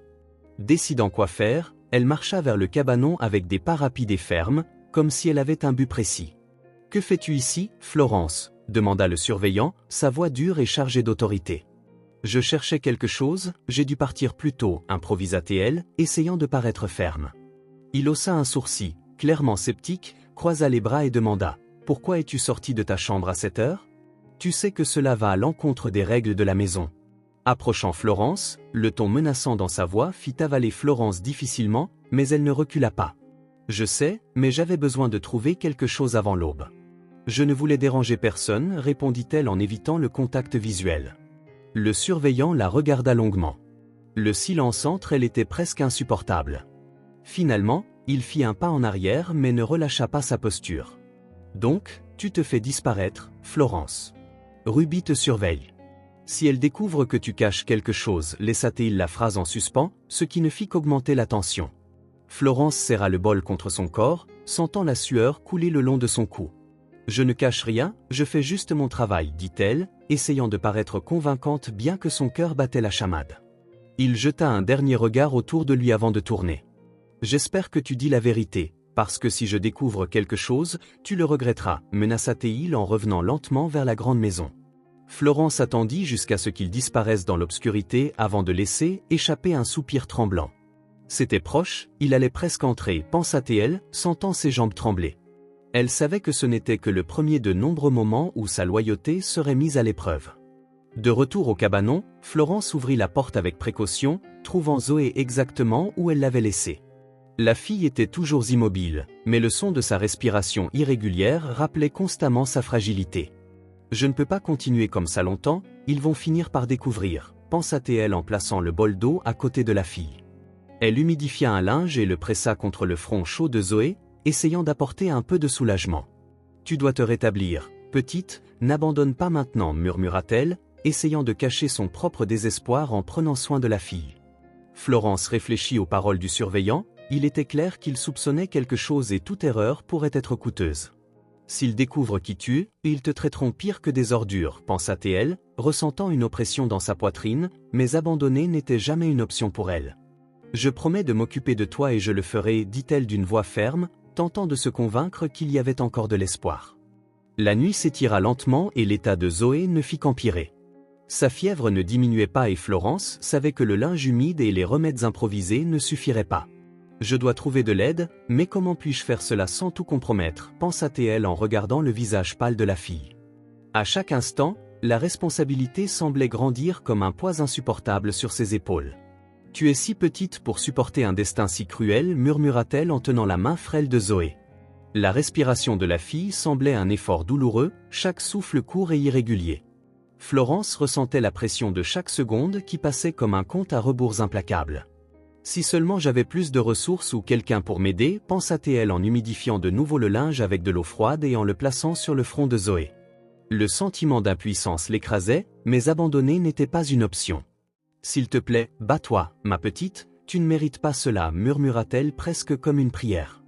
Décidant quoi faire, elle marcha vers le cabanon avec des pas rapides et fermes, comme si elle avait un but précis. « Que fais-tu ici, Florence » demanda le surveillant, sa voix dure et chargée d'autorité. « Je cherchais quelque chose, j'ai dû partir plus tôt » improvisa-t-elle, essayant de paraître ferme. Il haussa un sourcil, clairement sceptique, croisa les bras et demanda « Pourquoi es-tu sorti de ta chambre à cette heure ? Tu sais que cela va à l'encontre des règles de la maison. » Approchant Florence, le ton menaçant dans sa voix fit avaler Florence difficilement, mais elle ne recula pas. « Je sais, mais j'avais besoin de trouver quelque chose avant l'aube. »« Je ne voulais déranger personne » répondit-elle en évitant le contact visuel. Le surveillant la regarda longuement. Le silence entre elles était presque insupportable. Finalement, il fit un pas en arrière mais ne relâcha pas sa posture. « Donc, tu te fais disparaître, Florence. Ruby te surveille. Si elle découvre que tu caches quelque chose » laissa-t-il la phrase en suspens, ce qui ne fit qu'augmenter la tension. Florence serra le bol contre son corps, sentant la sueur couler le long de son cou. « Je ne cache rien, je fais juste mon travail » dit-elle, essayant de paraître convaincante bien que son cœur battait la chamade. Il jeta un dernier regard autour de lui avant de tourner. « J'espère que tu dis la vérité, parce que si je découvre quelque chose, tu le regretteras » menaça-t-il en revenant lentement vers la grande maison. Florence attendit jusqu'à ce qu'il disparaisse dans l'obscurité avant de laisser échapper un soupir tremblant. C'était proche, il allait presque entrer, pensa-t-elle, sentant ses jambes trembler. Elle savait que ce n'était que le premier de nombreux moments où sa loyauté serait mise à l'épreuve. De retour au cabanon, Florence ouvrit la porte avec précaution, trouvant Zoé exactement où elle l'avait laissée. La fille était toujours immobile, mais le son de sa respiration irrégulière rappelait constamment sa fragilité. « Je ne peux pas continuer comme ça longtemps, ils vont finir par découvrir » pensa-t-elle en plaçant le bol d'eau à côté de la fille. Elle humidifia un linge et le pressa contre le front chaud de Zoé, essayant d'apporter un peu de soulagement. « Tu dois te rétablir, petite, n'abandonne pas maintenant » murmura-t-elle, essayant de cacher son propre désespoir en prenant soin de la fille. Florence réfléchit aux paroles du surveillant, il était clair qu'il soupçonnait quelque chose et toute erreur pourrait être coûteuse. « S'ils découvrent qui tu es, ils te traiteront pire que des ordures » pensa-t-elle, ressentant une oppression dans sa poitrine, mais abandonner n'était jamais une option pour elle. « Je promets de m'occuper de toi et je le ferai » dit-elle d'une voix ferme, tentant de se convaincre qu'il y avait encore de l'espoir. La nuit s'étira lentement et l'état de Zoé ne fit qu'empirer. Sa fièvre ne diminuait pas et Florence savait que le linge humide et les remèdes improvisés ne suffiraient pas. « Je dois trouver de l'aide, mais comment puis-je faire cela sans tout compromettre » pensa-t-elle en regardant le visage pâle de la fille. À chaque instant, la responsabilité semblait grandir comme un poids insupportable sur ses épaules. « Tu es si petite pour supporter un destin si cruel » murmura-t-elle en tenant la main frêle de Zoé. La respiration de la fille semblait un effort douloureux, chaque souffle court et irrégulier. Florence ressentait la pression de chaque seconde qui passait comme un compte à rebours implacable. « Si seulement j'avais plus de ressources ou quelqu'un pour m'aider » pensa-t-elle en humidifiant de nouveau le linge avec de l'eau froide et en le plaçant sur le front de Zoé. Le sentiment d'impuissance l'écrasait, mais abandonner n'était pas une option. « S'il te plaît, bats-toi, ma petite, tu ne mérites pas cela » murmura-t-elle presque comme une prière.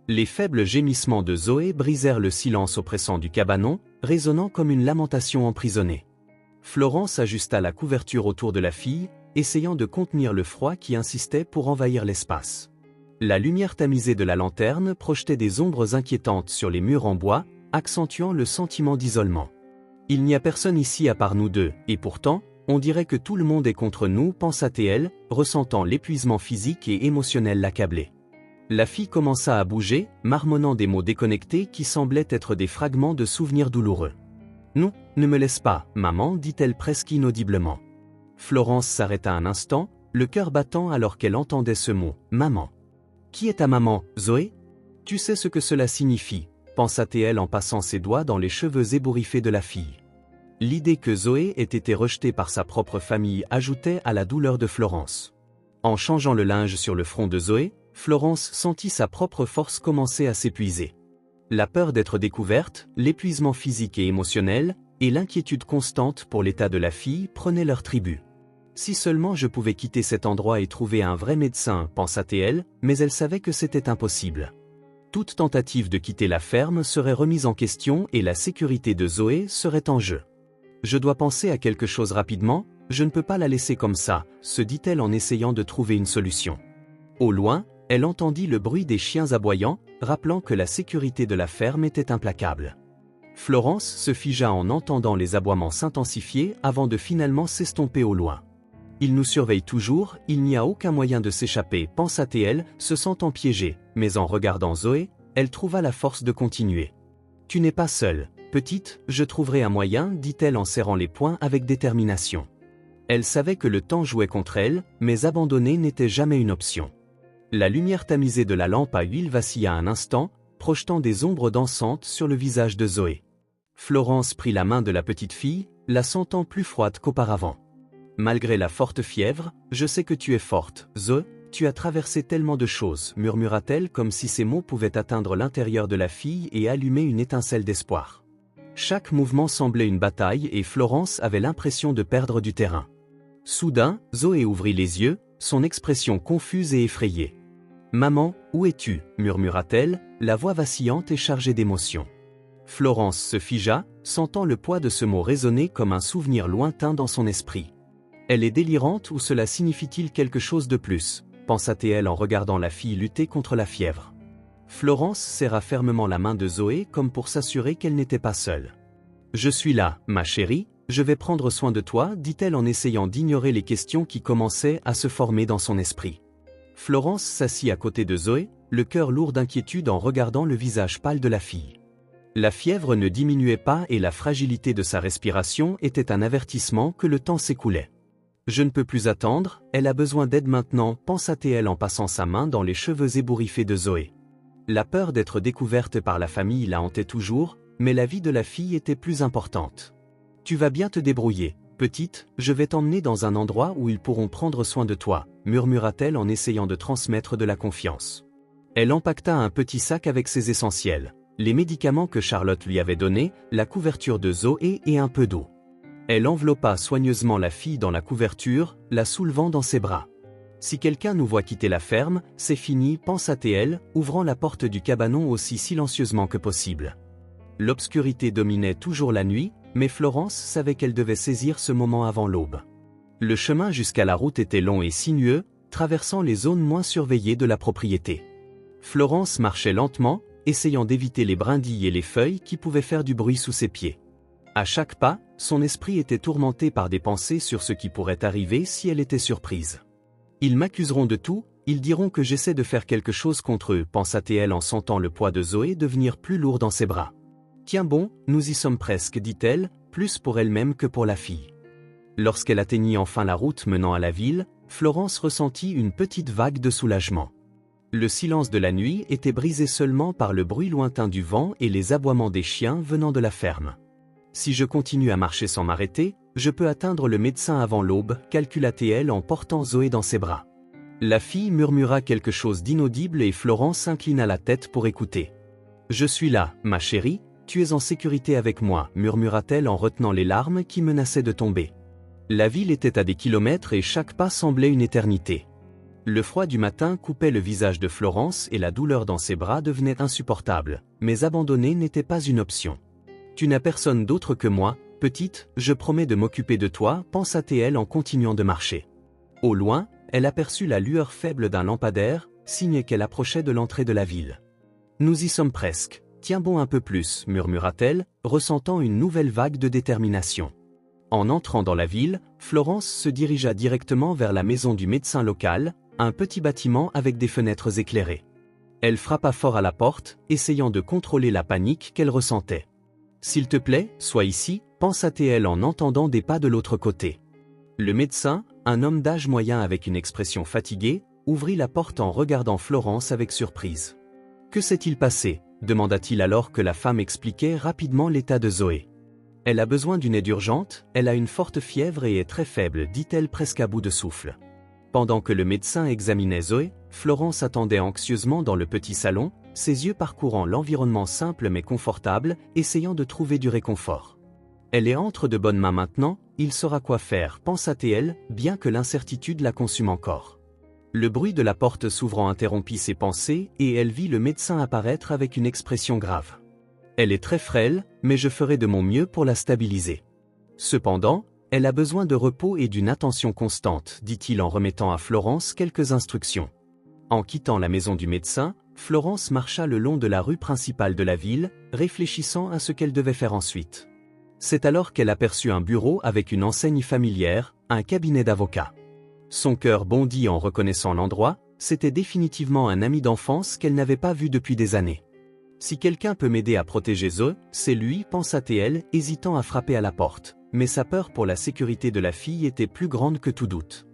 Les faibles gémissements de Zoé brisèrent le silence oppressant du cabanon, résonnant comme une lamentation emprisonnée. Florence ajusta la couverture autour de la fille, essayant de contenir le froid qui insistait pour envahir l'espace. La lumière tamisée de la lanterne projetait des ombres inquiétantes sur les murs en bois, accentuant le sentiment d'isolement. « Il n'y a personne ici à part nous deux, et pourtant, on dirait que tout le monde est contre nous » pensa-t-elle, ressentant l'épuisement physique et émotionnel l'accabler. La fille commença à bouger, marmonnant des mots déconnectés qui semblaient être des fragments de souvenirs douloureux. « Non, ne me laisse pas, maman » dit-elle presque inaudiblement. Florence s'arrêta un instant, le cœur battant alors qu'elle entendait ce mot, « maman ». « Qui est ta maman, Zoé ? Tu sais ce que cela signifie » pensa-t-elle en passant ses doigts dans les cheveux ébouriffés de la fille. L'idée que Zoé ait été rejetée par sa propre famille ajoutait à la douleur de Florence. En changeant le linge sur le front de Zoé, Florence sentit sa propre force commencer à s'épuiser. La peur d'être découverte, l'épuisement physique et émotionnel, et l'inquiétude constante pour l'état de la fille prenaient leur tribut. Si seulement je pouvais quitter cet endroit et trouver un vrai médecin, pensa-t-elle, mais elle savait que c'était impossible. Toute tentative de quitter la ferme serait remise en question et la sécurité de Zoé serait en jeu. Je dois penser à quelque chose rapidement, je ne peux pas la laisser comme ça, se dit-elle en essayant de trouver une solution. Au loin, Elle entendit le bruit des chiens aboyant, rappelant que la sécurité de la ferme était implacable. Florence se figea en entendant les aboiements s'intensifier avant de finalement s'estomper au loin. Il nous surveille toujours, il n'y a aucun moyen de s'échapper, pensa-t-elle, se sentant piégée, mais en regardant Zoé, elle trouva la force de continuer. Tu n'es pas seule, petite, je trouverai un moyen, dit-elle en serrant les poings avec détermination. Elle savait que le temps jouait contre elle, mais abandonner n'était jamais une option. La lumière tamisée de la lampe à huile vacilla un instant, projetant des ombres dansantes sur le visage de Zoé. Florence prit la main de la petite fille, la sentant plus froide qu'auparavant. Malgré la forte fièvre, je sais que tu es forte, Zoé, tu as traversé tellement de choses, murmura-t-elle comme si ces mots pouvaient atteindre l'intérieur de la fille et allumer une étincelle d'espoir. Chaque mouvement semblait une bataille et Florence avait l'impression de perdre du terrain. Soudain, Zoé ouvrit les yeux, son expression confuse et effrayée. « Maman, où es-tu » murmura-t-elle, la voix vacillante et chargée d'émotion. Florence se figea, sentant le poids de ce mot résonner comme un souvenir lointain dans son esprit. Elle est délirante ou cela signifie-t-il quelque chose de plus, pensa-t-elle en regardant la fille lutter contre la fièvre. Florence serra fermement la main de Zoé comme pour s'assurer qu'elle n'était pas seule. « Je suis là, ma chérie, je vais prendre soin de toi, dit-elle en essayant d'ignorer les questions qui commençaient à se former dans son esprit. Florence s'assit à côté de Zoé, le cœur lourd d'inquiétude en regardant le visage pâle de la fille. La fièvre ne diminuait pas et la fragilité de sa respiration était un avertissement que le temps s'écoulait. « Je ne peux plus attendre, elle a besoin d'aide maintenant, pensa-t-elle en passant sa main dans les cheveux ébouriffés de Zoé. La peur d'être découverte par la famille la hantait toujours, mais la vie de la fille était plus importante. « Tu vas bien te débrouiller, petite, je vais t'emmener dans un endroit où ils pourront prendre soin de toi, murmura-t-elle en essayant de transmettre de la confiance. Elle empaqueta un petit sac avec ses essentiels, les médicaments que Charlotte lui avait donnés, la couverture de Zoé et un peu d'eau. Elle enveloppa soigneusement la fille dans la couverture, la soulevant dans ses bras. Si quelqu'un nous voit quitter la ferme, c'est fini, pensa-t-elle, ouvrant la porte du cabanon aussi silencieusement que possible. L'obscurité dominait toujours la nuit, mais Florence savait qu'elle devait saisir ce moment avant l'aube. Le chemin jusqu'à la route était long et sinueux, traversant les zones moins surveillées de la propriété. Florence marchait lentement, essayant d'éviter les brindilles et les feuilles qui pouvaient faire du bruit sous ses pieds. À chaque pas, son esprit était tourmenté par des pensées sur ce qui pourrait arriver si elle était surprise. Ils m'accuseront de tout, ils diront que j'essaie de faire quelque chose contre eux, pensa-t-elle en sentant le poids de Zoé devenir plus lourd dans ses bras. Tiens bon, nous y sommes presque, dit-elle, plus pour elle-même que pour la fille. Lorsqu'elle atteignit enfin la route menant à la ville, Florence ressentit une petite vague de soulagement. Le silence de la nuit était brisé seulement par le bruit lointain du vent et les aboiements des chiens venant de la ferme. Si je continue à marcher sans m'arrêter, je peux atteindre le médecin avant l'aube, calcula-t-elle en portant Zoé dans ses bras. La fille murmura quelque chose d'inaudible et Florence inclina la tête pour écouter. « Je suis là, ma chérie, tu es en sécurité avec moi, murmura-t-elle en retenant les larmes qui menaçaient de tomber. La ville était à des kilomètres et chaque pas semblait une éternité. Le froid du matin coupait le visage de Florence et la douleur dans ses bras devenait insupportable, mais abandonner n'était pas une option. « Tu n'as personne d'autre que moi, petite, je promets de m'occuper de toi, pensa-t-elle en continuant de marcher. Au loin, elle aperçut la lueur faible d'un lampadaire, signe qu'elle approchait de l'entrée de la ville. « Nous y sommes presque, tiens bon un peu plus, murmura-t-elle, ressentant une nouvelle vague de détermination. En entrant dans la ville, Florence se dirigea directement vers la maison du médecin local, un petit bâtiment avec des fenêtres éclairées. Elle frappa fort à la porte, essayant de contrôler la panique qu'elle ressentait. « S'il te plaît, sois ici, pensa-t-elle en entendant des pas de l'autre côté. Le médecin, un homme d'âge moyen avec une expression fatiguée, ouvrit la porte en regardant Florence avec surprise. « Que s'est-il passé ?» demanda-t-il alors que la femme expliquait rapidement l'état de Zoé. « Elle a besoin d'une aide urgente, elle a une forte fièvre et est très faible, dit-elle presque à bout de souffle. » Pendant que le médecin examinait Zoé, Florence attendait anxieusement dans le petit salon, ses yeux parcourant l'environnement simple mais confortable, essayant de trouver du réconfort. Elle est entre de bonnes mains maintenant, il saura quoi faire, pensa-t-elle, bien que l'incertitude la consume encore. Le bruit de la porte s'ouvrant interrompit ses pensées et elle vit le médecin apparaître avec une expression grave. Elle est très frêle, mais je ferai de mon mieux pour la stabiliser. Cependant, elle a besoin de repos et d'une attention constante, dit-il en remettant à Florence quelques instructions. En quittant la maison du médecin, Florence marcha le long de la rue principale de la ville, réfléchissant à ce qu'elle devait faire ensuite. C'est alors qu'elle aperçut un bureau avec une enseigne familière, un cabinet d'avocat. Son cœur bondit en reconnaissant l'endroit, c'était définitivement un ami d'enfance qu'elle n'avait pas vu depuis des années. Si quelqu'un peut m'aider à protéger Zoé, c'est lui, pensa-t-elle, hésitant à frapper à la porte. Mais sa peur pour la sécurité de la fille était plus grande que tout doute.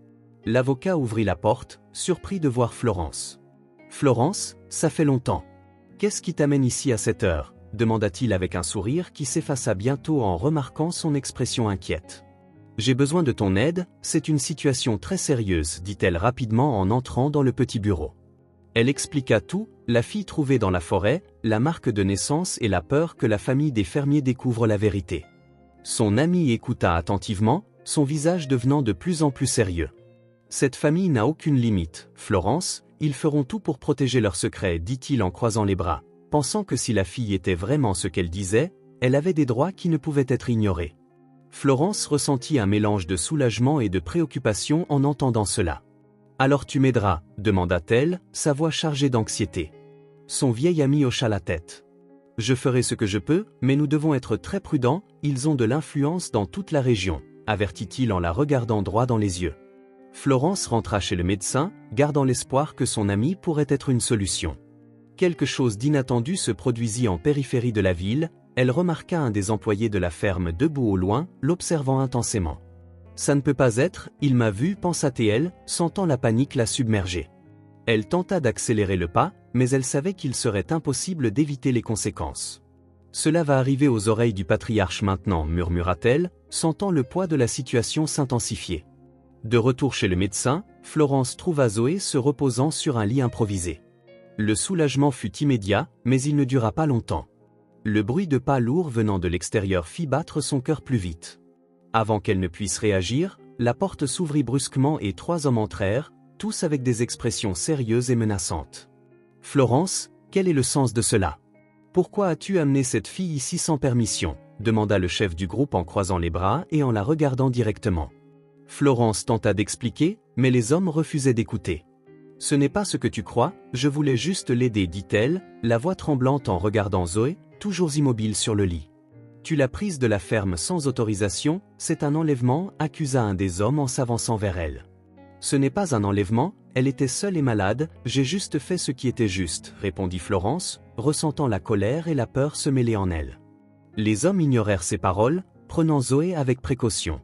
L'avocat ouvrit la porte, surpris de voir Florence. « Florence, ça fait longtemps. Qu'est-ce qui t'amène ici à cette heure ?» demanda-t-il avec un sourire qui s'effaça bientôt en remarquant son expression inquiète. « J'ai besoin de ton aide, c'est une situation très sérieuse, dit-elle rapidement en entrant dans le petit bureau. Elle expliqua tout, la fille trouvée dans la forêt, la marque de naissance et la peur que la famille des fermiers découvre la vérité. Son ami écouta attentivement, son visage devenant de plus en plus sérieux. « Cette famille n'a aucune limite, Florence, ils feront tout pour protéger leur secret, dit-il en croisant les bras, pensant que si la fille était vraiment ce qu'elle disait, elle avait des droits qui ne pouvaient être ignorés. Florence ressentit un mélange de soulagement et de préoccupation en entendant cela. « Alors tu m'aideras » demanda-t-elle, sa voix chargée d'anxiété. Son vieil ami hocha la tête. « Je ferai ce que je peux, mais nous devons être très prudents, ils ont de l'influence dans toute la région, » avertit-il en la regardant droit dans les yeux. Florence rentra chez le médecin, gardant l'espoir que son ami pourrait être une solution. Quelque chose d'inattendu se produisit en périphérie de la ville, elle remarqua un des employés de la ferme debout au loin, l'observant intensément. « Ça ne peut pas être, il m'a vu, pensa-t-elle, sentant la panique la submerger. Elle tenta d'accélérer le pas, mais elle savait qu'il serait impossible d'éviter les conséquences. « Cela va arriver aux oreilles du patriarche maintenant, murmura-t-elle, sentant le poids de la situation s'intensifier. De retour chez le médecin, Florence trouva Zoé se reposant sur un lit improvisé. Le soulagement fut immédiat, mais il ne dura pas longtemps. Le bruit de pas lourds venant de l'extérieur fit battre son cœur plus vite. Avant qu'elle ne puisse réagir, la porte s'ouvrit brusquement et 3 hommes entrèrent, tous avec des expressions sérieuses et menaçantes. « Florence, quel est le sens de cela ? Pourquoi as-tu amené cette fille ici sans permission ?» demanda le chef du groupe en croisant les bras et en la regardant directement. Florence tenta d'expliquer, mais les hommes refusaient d'écouter. « Ce n'est pas ce que tu crois, je voulais juste l'aider, dit-elle, la voix tremblante en regardant Zoé, toujours immobile sur le lit. Tu l'as prise de la ferme sans autorisation, c'est un enlèvement, accusa un des hommes en s'avançant vers elle. Ce n'est pas un enlèvement, elle était seule et malade, j'ai juste fait ce qui était juste, répondit Florence, ressentant la colère et la peur se mêler en elle. Les hommes ignorèrent ces paroles, prenant Zoé avec précaution.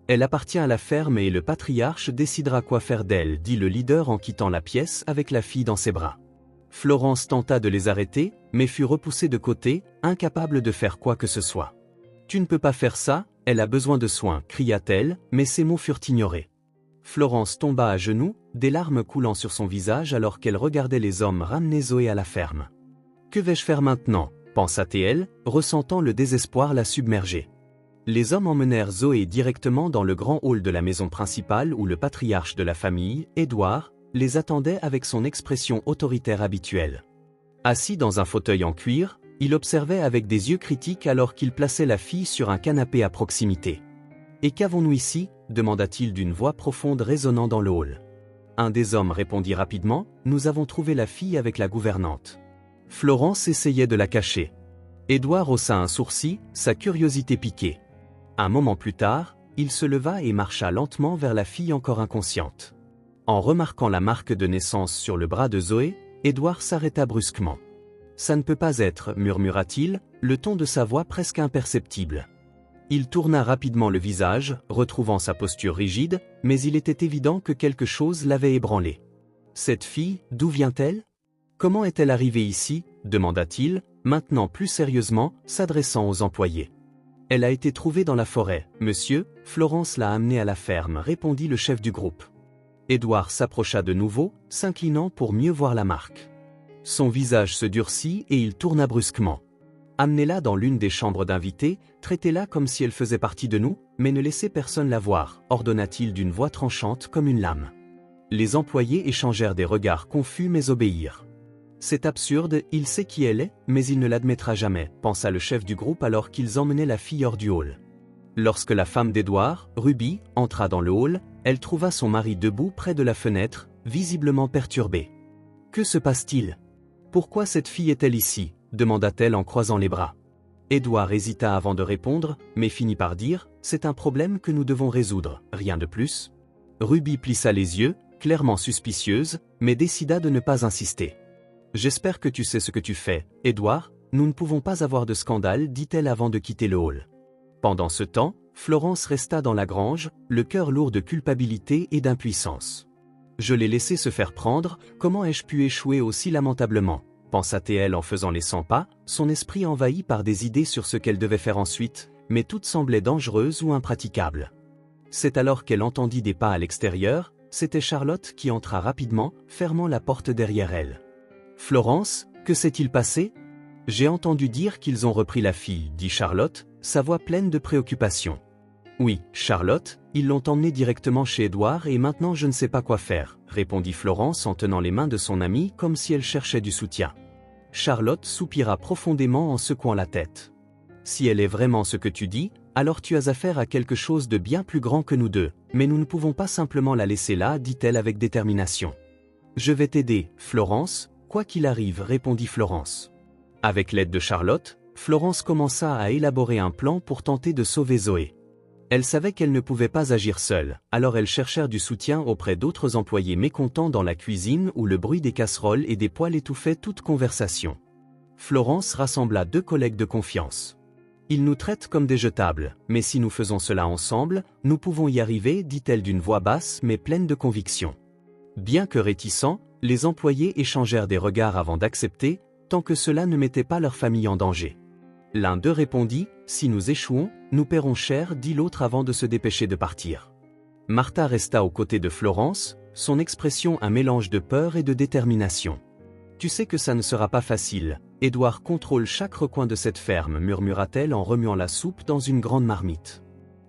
Elle appartient à la ferme et le patriarche décidera quoi faire d'elle, dit le leader en quittant la pièce avec la fille dans ses bras. Florence tenta de les arrêter, mais fut repoussée de côté, incapable de faire quoi que ce soit. « Tu ne peux pas faire ça, elle a besoin de soins, cria-t-elle, mais ses mots furent ignorés. Florence tomba à genoux, des larmes coulant sur son visage alors qu'elle regardait les hommes ramener Zoé à la ferme. « Que vais-je faire maintenant ?» pensa-t-elle, ressentant le désespoir la submerger. Les hommes emmenèrent Zoé directement dans le grand hall de la maison principale où le patriarche de la famille, Édouard, les attendait avec son expression autoritaire habituelle. Assis dans un fauteuil en cuir, il observait avec des yeux critiques alors qu'il plaçait la fille sur un canapé à proximité. « Et qu'avons-nous ici ?» demanda-t-il d'une voix profonde résonnant dans le hall. Un des hommes répondit rapidement, « Nous avons trouvé la fille avec la gouvernante. » Florence essayait de la cacher. Édouard haussa un sourcil, sa curiosité piquée. Un moment plus tard, il se leva et marcha lentement vers la fille encore inconsciente. En remarquant la marque de naissance sur le bras de Zoé, Édouard s'arrêta brusquement. « Ça ne peut pas être, murmura-t-il, le ton de sa voix presque imperceptible. Il tourna rapidement le visage, retrouvant sa posture rigide, mais il était évident que quelque chose l'avait ébranlé. « Cette fille, d'où vient-elle ? Comment est-elle arrivée ici ?» demanda-t-il, maintenant plus sérieusement, s'adressant aux employés. « Elle a été trouvée dans la forêt, monsieur, Florence l'a amenée à la ferme, répondit le chef du groupe. Édouard s'approcha de nouveau, s'inclinant pour mieux voir la marque. Son visage se durcit et il tourna brusquement. « Amenez-la dans l'une des chambres d'invités, traitez-la comme si elle faisait partie de nous, mais ne laissez personne la voir, ordonna-t-il d'une voix tranchante comme une lame. Les employés échangèrent des regards confus mais obéirent. C'est absurde, il sait qui elle est, mais il ne l'admettra jamais, pensa le chef du groupe alors qu'ils emmenaient la fille hors du hall. Lorsque la femme d'Édouard, Ruby, entra dans le hall, elle trouva son mari debout près de la fenêtre, visiblement perturbé. Que se passe-t-il? Pourquoi cette fille est-elle ici? Demanda-t-elle en croisant les bras. Édouard hésita avant de répondre, mais finit par dire, c'est un problème que nous devons résoudre, rien de plus. Ruby plissa les yeux, clairement suspicieuse, mais décida de ne pas insister. J'espère que tu sais ce que tu fais, Édouard, nous ne pouvons pas avoir de scandale, dit-elle avant de quitter le hall. Pendant ce temps, Florence resta dans la grange, le cœur lourd de culpabilité et d'impuissance. Je l'ai laissé se faire prendre, comment ai-je pu échouer aussi lamentablement, pensa-t-elle en faisant les 100 pas, son esprit envahi par des idées sur ce qu'elle devait faire ensuite, mais toutes semblaient dangereuses ou impraticables. C'est alors qu'elle entendit des pas à l'extérieur, c'était Charlotte qui entra rapidement, fermant la porte derrière elle. « Florence, que s'est-il passé ? » « J'ai entendu dire qu'ils ont repris la fille, » dit Charlotte, sa voix pleine de préoccupation. « Oui, Charlotte, ils l'ont emmenée directement chez Édouard et maintenant je ne sais pas quoi faire, » répondit Florence en tenant les mains de son amie comme si elle cherchait du soutien. Charlotte soupira profondément en secouant la tête. « Si elle est vraiment ce que tu dis, alors tu as affaire à quelque chose de bien plus grand que nous deux, mais nous ne pouvons pas simplement la laisser là, dit-elle avec détermination. « Je vais t'aider, Florence, quoi qu'il arrive, répondit Florence. Avec l'aide de Charlotte, Florence commença à élaborer un plan pour tenter de sauver Zoé. Elle savait qu'elle ne pouvait pas agir seule, alors elles cherchèrent du soutien auprès d'autres employés mécontents dans la cuisine où le bruit des casseroles et des poêles étouffait toute conversation. Florence rassembla 2 collègues de confiance. « Ils nous traitent comme des jetables, mais si nous faisons cela ensemble, nous pouvons y arriver, dit-elle d'une voix basse mais pleine de conviction. Bien que réticents, les employés échangèrent des regards avant d'accepter, tant que cela ne mettait pas leur famille en danger. L'un d'eux répondit, « Si nous échouons, nous paierons cher, » dit l'autre avant de se dépêcher de partir. Martha resta aux côtés de Florence, son expression un mélange de peur et de détermination. « Tu sais que ça ne sera pas facile, Édouard contrôle chaque recoin de cette ferme, » murmura-t-elle en remuant la soupe dans une grande marmite.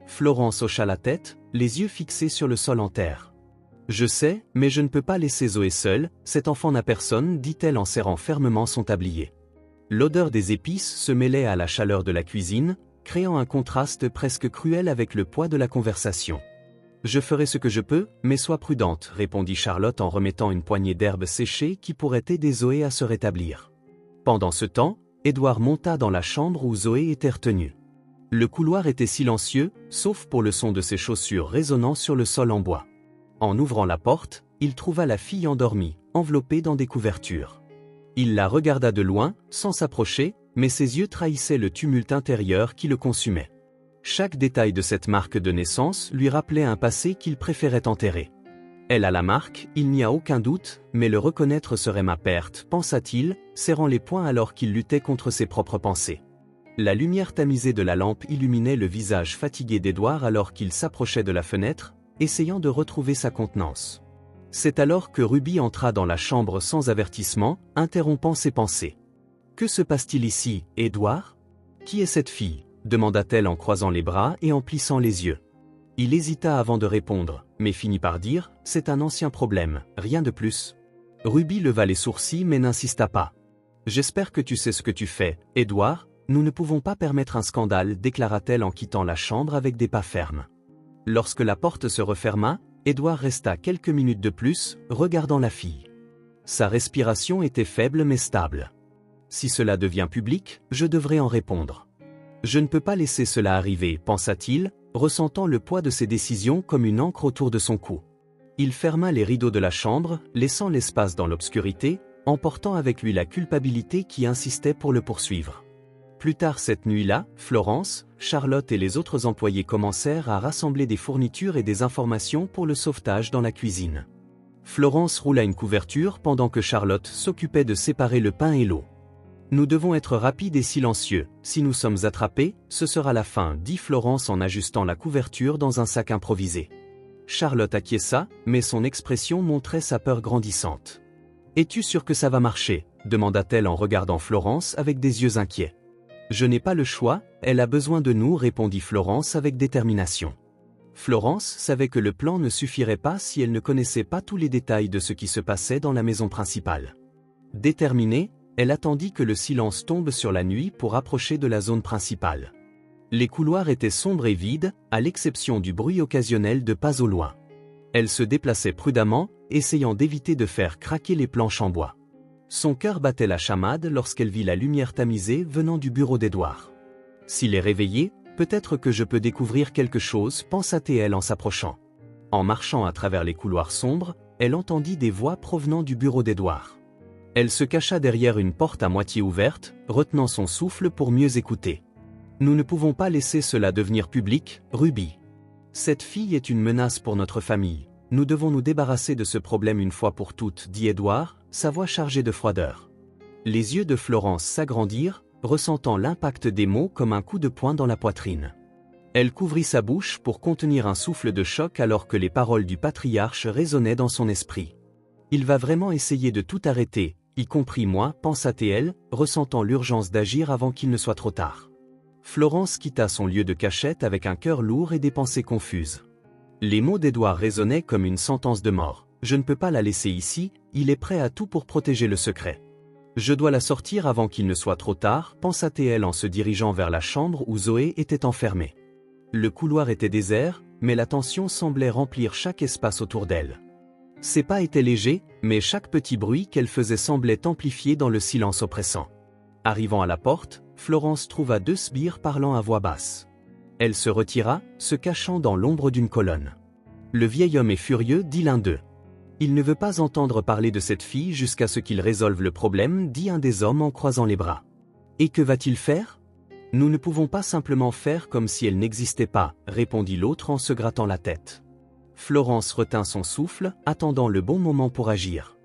Florence hocha la tête, les yeux fixés sur le sol en terre. « Je sais, mais je ne peux pas laisser Zoé seule, cet enfant n'a personne, » dit-elle en serrant fermement son tablier. L'odeur des épices se mêlait à la chaleur de la cuisine, créant un contraste presque cruel avec le poids de la conversation. « Je ferai ce que je peux, mais sois prudente, » répondit Charlotte en remettant une poignée d'herbes séchées qui pourraient aider Zoé à se rétablir. Pendant ce temps, Édouard monta dans la chambre où Zoé était retenue. Le couloir était silencieux, sauf pour le son de ses chaussures résonnant sur le sol en bois. En ouvrant la porte, il trouva la fille endormie, enveloppée dans des couvertures. Il la regarda de loin, sans s'approcher, mais ses yeux trahissaient le tumulte intérieur qui le consumait. Chaque détail de cette marque de naissance lui rappelait un passé qu'il préférait enterrer. Elle a la marque, il n'y a aucun doute, mais le reconnaître serait ma perte, pensa-t-il, serrant les poings alors qu'il luttait contre ses propres pensées. La lumière tamisée de la lampe illuminait le visage fatigué d'Édouard alors qu'il s'approchait de la fenêtre, essayant de retrouver sa contenance. C'est alors que Ruby entra dans la chambre sans avertissement, interrompant ses pensées. « Que se passe-t-il ici, Édouard ? Qui est cette fille ?» demanda-t-elle en croisant les bras et en plissant les yeux. Il hésita avant de répondre, mais finit par dire « C'est un ancien problème, rien de plus. » Ruby leva les sourcils mais n'insista pas. « J'espère que tu sais ce que tu fais, Édouard, nous ne pouvons pas permettre un scandale, déclara-t-elle en quittant la chambre avec des pas fermes. Lorsque la porte se referma, Édouard resta quelques minutes de plus, regardant la fille. Sa respiration était faible mais stable. « Si cela devient public, je devrais en répondre. Je ne peux pas laisser cela arriver, pensa-t-il, ressentant le poids de ses décisions comme une encre autour de son cou. Il ferma les rideaux de la chambre, laissant l'espace dans l'obscurité, emportant avec lui la culpabilité qui insistait pour le poursuivre. Plus tard cette nuit-là, Florence, Charlotte et les autres employés commencèrent à rassembler des fournitures et des informations pour le sauvetage dans la cuisine. Florence roula une couverture pendant que Charlotte s'occupait de séparer le pain et l'eau. « Nous devons être rapides et silencieux, si nous sommes attrapés, ce sera la fin, » dit Florence en ajustant la couverture dans un sac improvisé. Charlotte acquiesça, mais son expression montrait sa peur grandissante. « Es-tu sûr que ça va marcher ?» demanda-t-elle en regardant Florence avec des yeux inquiets. « Je n'ai pas le choix, elle a besoin de nous, » répondit Florence avec détermination. Florence savait que le plan ne suffirait pas si elle ne connaissait pas tous les détails de ce qui se passait dans la maison principale. Déterminée, elle attendit que le silence tombe sur la nuit pour approcher de la zone principale. Les couloirs étaient sombres et vides, à l'exception du bruit occasionnel de pas au loin. Elle se déplaçait prudemment, essayant d'éviter de faire craquer les planches en bois. Son cœur battait la chamade lorsqu'elle vit la lumière tamisée venant du bureau d'Edouard. S'il est réveillé, peut-être que je peux découvrir quelque chose, pensa-t-elle en s'approchant. En marchant à travers les couloirs sombres, elle entendit des voix provenant du bureau d'Edouard. Elle se cacha derrière une porte à moitié ouverte, retenant son souffle pour mieux écouter. Nous ne pouvons pas laisser cela devenir public, Ruby. Cette fille est une menace pour notre famille. Nous devons nous débarrasser de ce problème une fois pour toutes, dit Edouard, sa voix chargée de froideur. Les yeux de Florence s'agrandirent, ressentant l'impact des mots comme un coup de poing dans la poitrine. Elle couvrit sa bouche pour contenir un souffle de choc alors que les paroles du patriarche résonnaient dans son esprit. Il va vraiment essayer de tout arrêter, y compris moi, pensa-t-elle, ressentant l'urgence d'agir avant qu'il ne soit trop tard. Florence quitta son lieu de cachette avec un cœur lourd et des pensées confuses. Les mots d'Edouard résonnaient comme une sentence de mort. Je ne peux pas la laisser ici, il est prêt à tout pour protéger le secret. Je dois la sortir avant qu'il ne soit trop tard, pensa-t-elle en se dirigeant vers la chambre où Zoé était enfermée. Le couloir était désert, mais la tension semblait remplir chaque espace autour d'elle. Ses pas étaient légers, mais chaque petit bruit qu'elle faisait semblait amplifié dans le silence oppressant. Arrivant à la porte, Florence trouva deux sbires parlant à voix basse. Elle se retira, se cachant dans l'ombre d'une colonne. Le vieil homme est furieux, dit l'un d'eux. Il ne veut pas entendre parler de cette fille jusqu'à ce qu'il résolve le problème, dit un des hommes en croisant les bras. Et que va-t-il faire ? Nous ne pouvons pas simplement faire comme si elle n'existait pas, répondit l'autre en se grattant la tête. Florence retint son souffle, attendant le bon moment pour agir.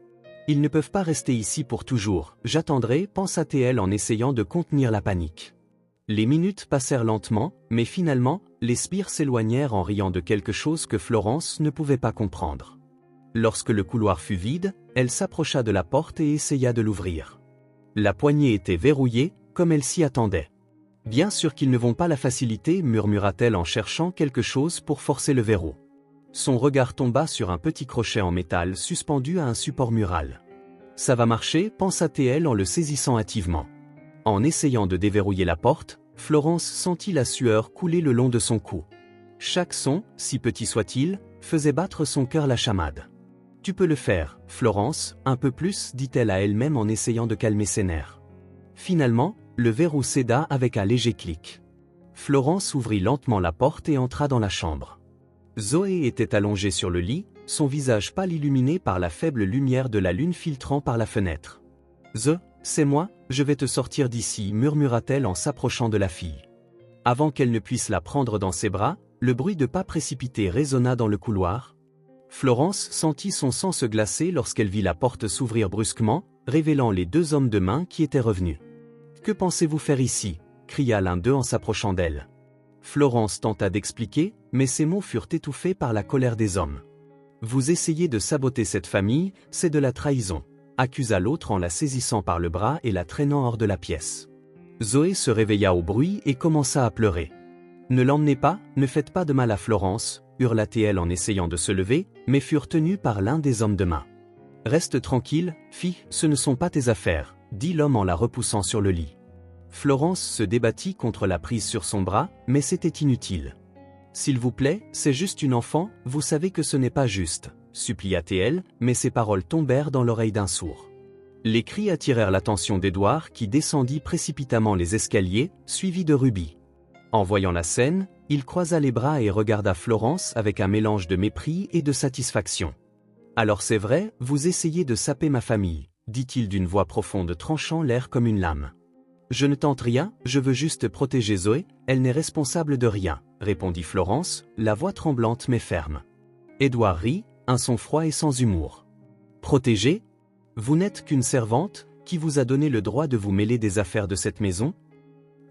Ils ne peuvent pas rester ici pour toujours, j'attendrai, pensa-t-elle en essayant de contenir la panique. Les minutes passèrent lentement, mais finalement, les sbires s'éloignèrent en riant de quelque chose que Florence ne pouvait pas comprendre. Lorsque le couloir fut vide, elle s'approcha de la porte et essaya de l'ouvrir. La poignée était verrouillée, comme elle s'y attendait. Bien sûr qu'ils ne vont pas la faciliter, murmura-t-elle en cherchant quelque chose pour forcer le verrou. Son regard tomba sur un petit crochet en métal suspendu à un support mural. Ça va marcher, pensa-t-elle en le saisissant hâtivement. En essayant de déverrouiller la porte, Florence sentit la sueur couler le long de son cou. Chaque son, si petit soit-il, faisait battre son cœur la chamade. « Tu peux le faire, Florence, un peu plus, dit-elle à elle-même en essayant de calmer ses nerfs. Finalement, le verrou céda avec un léger clic. Florence ouvrit lentement la porte et entra dans la chambre. Zoé était allongée sur le lit, son visage pâle illuminé par la faible lumière de la lune filtrant par la fenêtre. « C'est moi, je vais te sortir d'ici, murmura-t-elle en s'approchant de la fille. Avant qu'elle ne puisse la prendre dans ses bras, le bruit de pas précipités résonna dans le couloir. Florence sentit son sang se glacer lorsqu'elle vit la porte s'ouvrir brusquement, révélant les deux hommes de main qui étaient revenus. « Que pensez-vous faire ici » cria l'un d'eux en s'approchant d'elle. Florence tenta d'expliquer, mais ses mots furent étouffés par la colère des hommes. « Vous essayez de saboter cette famille, c'est de la trahison », accusa l'autre en la saisissant par le bras et la traînant hors de la pièce. Zoé se réveilla au bruit et commença à pleurer. « Ne l'emmenez pas, ne faites pas de mal à Florence », hurla-t-elle en essayant de se lever, mais furent tenus par l'un des hommes de main. « Reste tranquille, fille, ce ne sont pas tes affaires », dit l'homme en la repoussant sur le lit. Florence se débattit contre la prise sur son bras, mais c'était inutile. « S'il vous plaît, c'est juste une enfant, vous savez que ce n'est pas juste », supplia-t-elle, mais ses paroles tombèrent dans l'oreille d'un sourd. Les cris attirèrent l'attention d'Edouard qui descendit précipitamment les escaliers, suivi de Ruby. En voyant la scène, il croisa les bras et regarda Florence avec un mélange de mépris et de satisfaction. « Alors c'est vrai, vous essayez de saper ma famille », dit-il d'une voix profonde tranchant l'air comme une lame. « Je ne tente rien, je veux juste protéger Zoé, elle n'est responsable de rien », répondit Florence, la voix tremblante mais ferme. Edouard rit, un son froid et sans humour. « Protéger ? Vous n'êtes qu'une servante, qui vous a donné le droit de vous mêler des affaires de cette maison ?»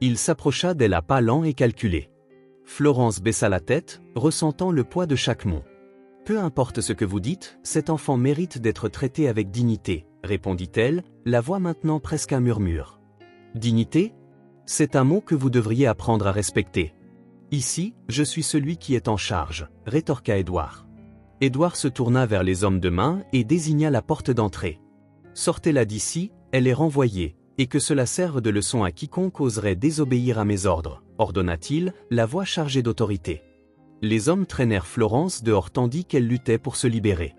Il s'approcha d'elle à pas lents et calculés. Florence baissa la tête, ressentant le poids de chaque mot. « Peu importe ce que vous dites, cet enfant mérite d'être traité avec dignité, » répondit-elle, la voix maintenant presque un murmure. « Dignité ? C'est un mot que vous devriez apprendre à respecter. Ici, je suis celui qui est en charge, » rétorqua Edouard. Edouard se tourna vers les hommes de main et désigna la porte d'entrée. « Sortez-la d'ici, elle est renvoyée, et que cela serve de leçon à quiconque oserait désobéir à mes ordres, » ordonna-t-il, la voix chargée d'autorité. Les hommes traînèrent Florence dehors tandis qu'elle luttait pour se libérer.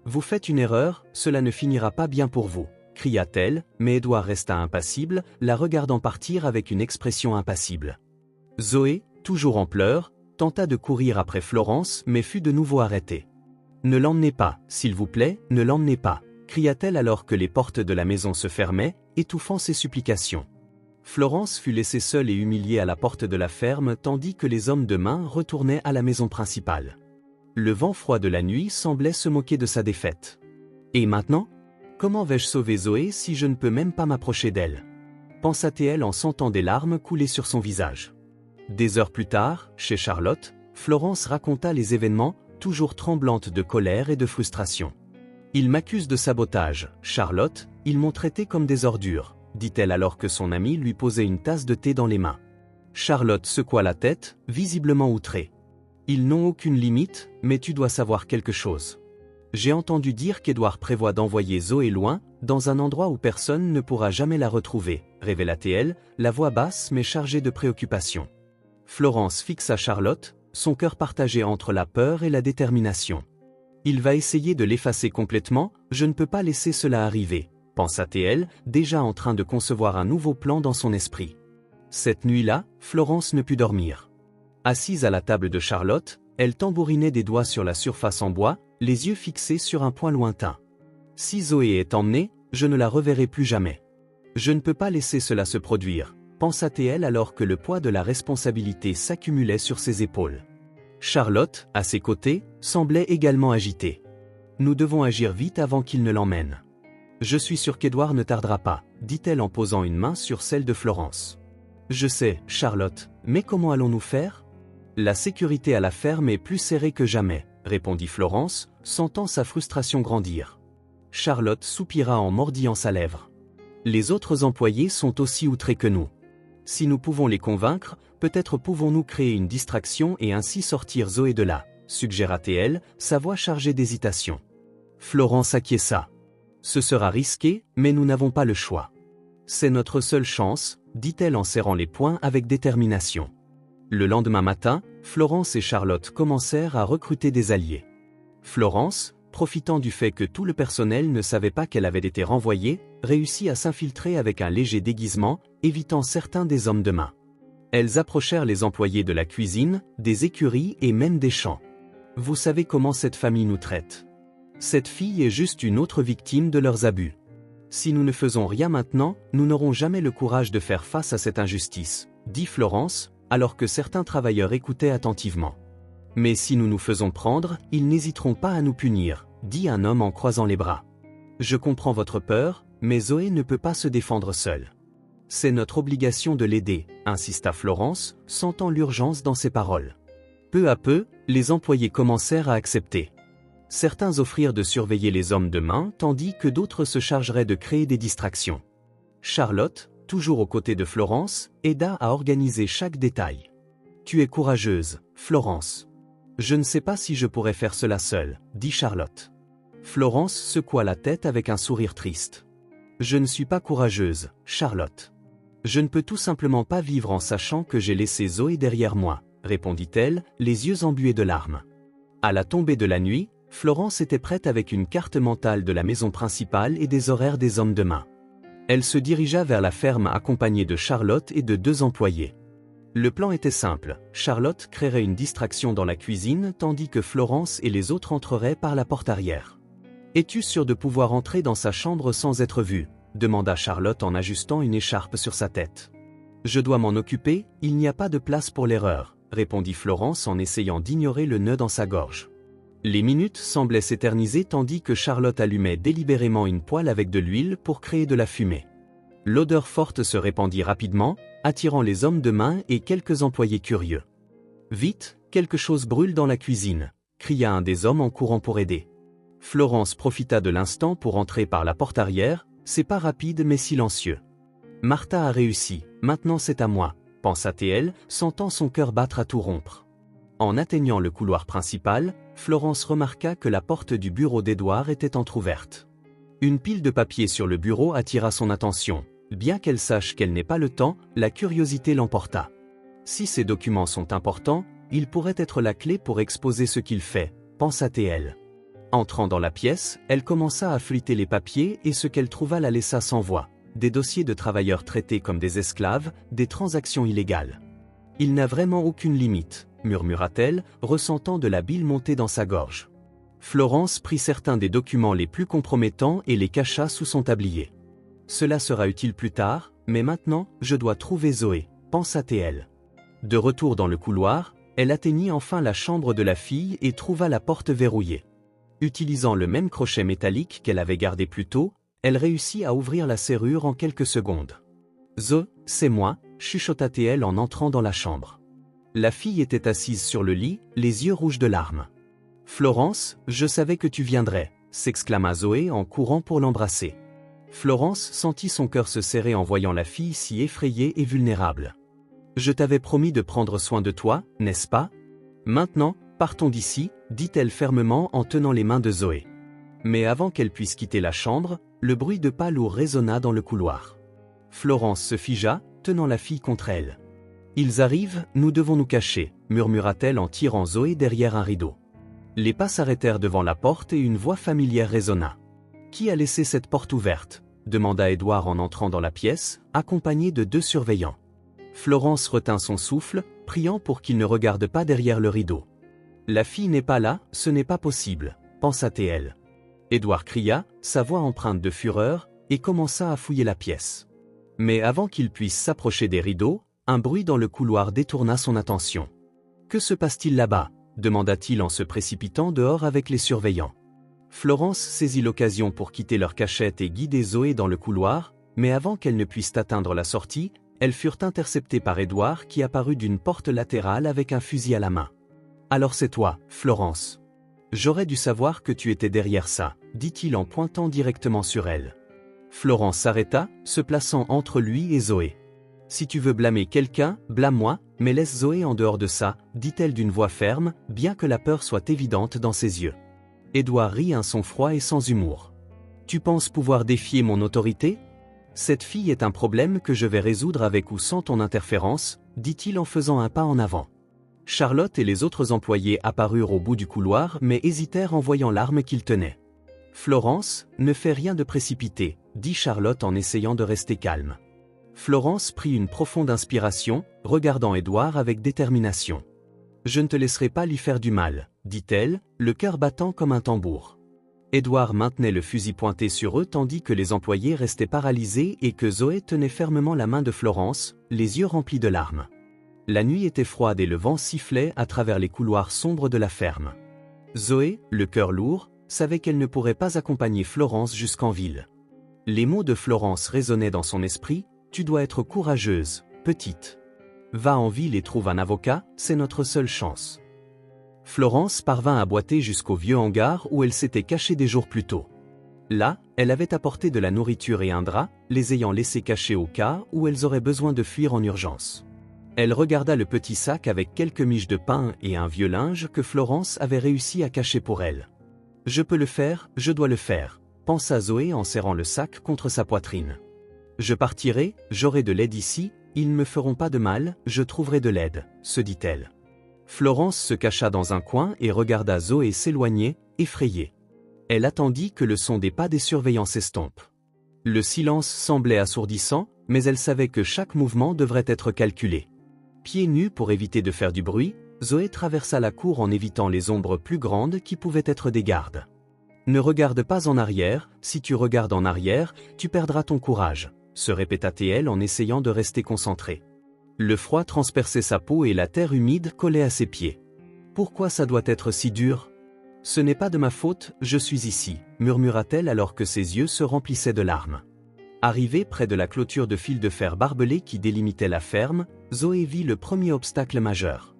Vous faites une erreur, cela ne finira pas bien pour vous, cria-t-elle, mais Édouard resta impassible, la regardant partir avec une expression impassible. Zoé, toujours en pleurs, tenta de courir après Florence mais fut de nouveau arrêtée. Ne l'emmenez pas, s'il vous plaît, ne l'emmenez pas, cria-t-elle alors que les portes de la maison se fermaient, étouffant ses supplications. Florence fut laissée seule et humiliée à la porte de la ferme tandis que les hommes de main retournaient à la maison principale. Le vent froid de la nuit semblait se moquer de sa défaite. Et maintenant ? Comment vais-je sauver Zoé si je ne peux même pas m'approcher d'elle ? Pensa-t-elle en sentant des larmes couler sur son visage. Des heures plus tard, chez Charlotte, Florence raconta les événements, toujours tremblante de colère et de frustration. « Ils m'accusent de sabotage, Charlotte, ils m'ont traité comme des ordures », dit-elle alors que son amie lui posait une tasse de thé dans les mains. Charlotte secoua la tête, visiblement outrée. « Ils n'ont aucune limite, mais tu dois savoir quelque chose. J'ai entendu dire qu'Édouard prévoit d'envoyer Zoé loin, dans un endroit où personne ne pourra jamais la retrouver, révéla-t-elle, la voix basse mais chargée de préoccupation. Florence fixa Charlotte, son cœur partagé entre la peur et la détermination. Il va essayer de l'effacer complètement, je ne peux pas laisser cela arriver, pensa-t-elle, déjà en train de concevoir un nouveau plan dans son esprit. Cette nuit-là, Florence ne put dormir. Assise à la table de Charlotte, elle tambourinait des doigts sur la surface en bois, les yeux fixés sur un point lointain. Si Zoé est emmenée, je ne la reverrai plus jamais. Je ne peux pas laisser cela se produire, pensa-t-elle alors que le poids de la responsabilité s'accumulait sur ses épaules. Charlotte, à ses côtés, semblait également agitée. Nous devons agir vite avant qu'il ne l'emmène. Je suis sûre qu'Édouard ne tardera pas, dit-elle en posant une main sur celle de Florence. Je sais, Charlotte, mais comment allons-nous faire ? La sécurité à la ferme est plus serrée que jamais, répondit Florence, sentant sa frustration grandir. Charlotte soupira en mordillant sa lèvre. Les autres employés sont aussi outrés que nous. Si nous pouvons les convaincre, peut-être pouvons-nous créer une distraction et ainsi sortir Zoé de là, suggéra-t-elle, sa voix chargée d'hésitation. Florence acquiesça. Ce sera risqué, mais nous n'avons pas le choix. C'est notre seule chance, dit-elle en serrant les poings avec détermination. Le lendemain matin, Florence et Charlotte commencèrent à recruter des alliés. Florence, profitant du fait que tout le personnel ne savait pas qu'elle avait été renvoyée, réussit à s'infiltrer avec un léger déguisement, évitant certains des hommes de main. Elles approchèrent les employés de la cuisine, des écuries et même des champs. Vous savez comment cette famille nous traite. Cette fille est juste une autre victime de leurs abus. Si nous ne faisons rien maintenant, nous n'aurons jamais le courage de faire face à cette injustice, dit Florence, alors que certains travailleurs écoutaient attentivement. Mais si nous nous faisons prendre, ils n'hésiteront pas à nous punir, dit un homme en croisant les bras. Je comprends votre peur, mais Zoé ne peut pas se défendre seule. C'est notre obligation de l'aider, insista Florence, sentant l'urgence dans ses paroles. Peu à peu, les employés commencèrent à accepter. Certains offrirent de surveiller les hommes de main tandis que d'autres se chargeraient de créer des distractions. Charlotte, toujours aux côtés de Florence, aida à organiser chaque détail. « Tu es courageuse, Florence. »« Je ne sais pas si je pourrais faire cela seule, » dit Charlotte. Florence secoua la tête avec un sourire triste. « Je ne suis pas courageuse, Charlotte. Je ne peux tout simplement pas vivre en sachant que j'ai laissé Zoé derrière moi, » répondit-elle, les yeux embués de larmes. À la tombée de la nuit, Florence était prête avec une carte mentale de la maison principale et des horaires des hommes de main. Elle se dirigea vers la ferme accompagnée de Charlotte et de 2 employés. Le plan était simple, Charlotte créerait une distraction dans la cuisine tandis que Florence et les autres entreraient par la porte arrière. « Es-tu sûre de pouvoir entrer dans sa chambre sans être vue ?» demanda Charlotte en ajustant une écharpe sur sa tête. « Je dois m'en occuper, il n'y a pas de place pour l'erreur, » répondit Florence en essayant d'ignorer le nœud dans sa gorge. Les minutes semblaient s'éterniser tandis que Charlotte allumait délibérément une poêle avec de l'huile pour créer de la fumée. L'odeur forte se répandit rapidement, attirant les hommes de main et quelques employés curieux. « Vite, quelque chose brûle dans la cuisine !» cria un des hommes en courant pour aider. Florence profita de l'instant pour entrer par la porte arrière, c'est pas rapide mais silencieux. « Martha a réussi, maintenant c'est à moi », pensa-t-elle, sentant son cœur battre à tout rompre. En atteignant le couloir principal, Florence remarqua que la porte du bureau d'Édouard était entr'ouverte. Une pile de papiers sur le bureau attira son attention. Bien qu'elle sache qu'elle n'ait pas le temps, la curiosité l'emporta. Si ces documents sont importants, ils pourraient être la clé pour exposer ce qu'il fait, pensa-t-elle. Entrant dans la pièce, elle commença à feuilleter les papiers et ce qu'elle trouva la laissa sans voix. Des dossiers de travailleurs traités comme des esclaves, des transactions illégales. Il n'a vraiment aucune limite, murmura-t-elle, ressentant de la bile monter dans sa gorge. Florence prit certains des documents les plus compromettants et les cacha sous son tablier. Cela sera utile plus tard, mais maintenant, je dois trouver Zoé, pensa-t-elle. De retour dans le couloir, elle atteignit enfin la chambre de la fille et trouva la porte verrouillée. Utilisant le même crochet métallique qu'elle avait gardé plus tôt, elle réussit à ouvrir la serrure en quelques secondes. « Zo, c'est moi », chuchota-t-elle en entrant dans la chambre. La fille était assise sur le lit, les yeux rouges de larmes. « Florence, je savais que tu viendrais », s'exclama Zoé en courant pour l'embrasser. Florence sentit son cœur se serrer en voyant la fille si effrayée et vulnérable. « Je t'avais promis de prendre soin de toi, n'est-ce pas? Maintenant, partons d'ici, dit-elle fermement en tenant les mains de Zoé. Mais avant qu'elle puisse quitter la chambre, le bruit de pas lourds résonna dans le couloir. Florence se figea, tenant la fille contre elle. « Ils arrivent, nous devons nous cacher », murmura-t-elle en tirant Zoé derrière un rideau. Les pas s'arrêtèrent devant la porte et une voix familière résonna. « Qui a laissé cette porte ouverte ?» demanda Édouard en entrant dans la pièce, accompagné de 2 surveillants. Florence retint son souffle, priant pour qu'il ne regarde pas derrière le rideau. « La fille n'est pas là, ce n'est pas possible », pensa-t-elle. Édouard cria, sa voix empreinte de fureur, et commença à fouiller la pièce. Mais avant qu'il puisse s'approcher des rideaux, un bruit dans le couloir détourna son attention. « Que se passe-t-il là-bas » demanda-t-il en se précipitant dehors avec les surveillants. Florence saisit l'occasion pour quitter leur cachette et guider Zoé dans le couloir, mais avant qu'elles ne puissent atteindre la sortie, elles furent interceptées par Édouard qui apparut d'une porte latérale avec un fusil à la main. « Alors c'est toi, Florence. J'aurais dû savoir que tu étais derrière ça, dit-il en pointant directement sur elle. Florence s'arrêta, se plaçant entre lui et Zoé. Si tu veux blâmer quelqu'un, blâme-moi, mais laisse Zoé en dehors de ça, dit-elle d'une voix ferme, bien que la peur soit évidente dans ses yeux. Édouard rit un son froid et sans humour. Tu penses pouvoir défier mon autorité? Cette fille est un problème que je vais résoudre avec ou sans ton interférence, dit-il en faisant un pas en avant. Charlotte et les autres employés apparurent au bout du couloir mais hésitèrent en voyant l'arme qu'ils tenaient. Florence, ne fais rien de précipité, dit Charlotte en essayant de rester calme. Florence prit une profonde inspiration, regardant Édouard avec détermination. Je ne te laisserai pas lui faire du mal, dit-elle, le cœur battant comme un tambour. Édouard maintenait le fusil pointé sur eux tandis que les employés restaient paralysés et que Zoé tenait fermement la main de Florence, les yeux remplis de larmes. La nuit était froide et le vent sifflait à travers les couloirs sombres de la ferme. Zoé, le cœur lourd, savait qu'elle ne pourrait pas accompagner Florence jusqu'en ville. Les mots de Florence résonnaient dans son esprit, « Tu dois être courageuse, petite. Va en ville et trouve un avocat, c'est notre seule chance. » Florence parvint à boiter jusqu'au vieux hangar où elle s'était cachée des jours plus tôt. Là, elle avait apporté de la nourriture et un drap, les ayant laissés cachés au cas où elles auraient besoin de fuir en urgence. Elle regarda le petit sac avec quelques miches de pain et un vieux linge que Florence avait réussi à cacher pour elle. « Je peux le faire, je dois le faire », pensa Zoé en serrant le sac contre sa poitrine. « Je partirai, j'aurai de l'aide ici, ils ne me feront pas de mal, je trouverai de l'aide, » se dit-elle. Florence se cacha dans un coin et regarda Zoé s'éloigner, effrayée. Elle attendit que le son des pas des surveillants s'estompe. Le silence semblait assourdissant, mais elle savait que chaque mouvement devrait être calculé. Pieds nus pour éviter de faire du bruit, Zoé traversa la cour en évitant les ombres plus grandes qui pouvaient être des gardes. « Ne regarde pas en arrière, si tu regardes en arrière, tu perdras ton courage », se répéta-t-elle en essayant de rester concentrée. Le froid transperçait sa peau et la terre humide collait à ses pieds. « Pourquoi ça doit être si dur ? Ce n'est pas de ma faute, je suis ici, » murmura-t-elle alors que ses yeux se remplissaient de larmes. Arrivée près de la clôture de fil de fer barbelé qui délimitait la ferme, Zoé vit le premier obstacle majeur.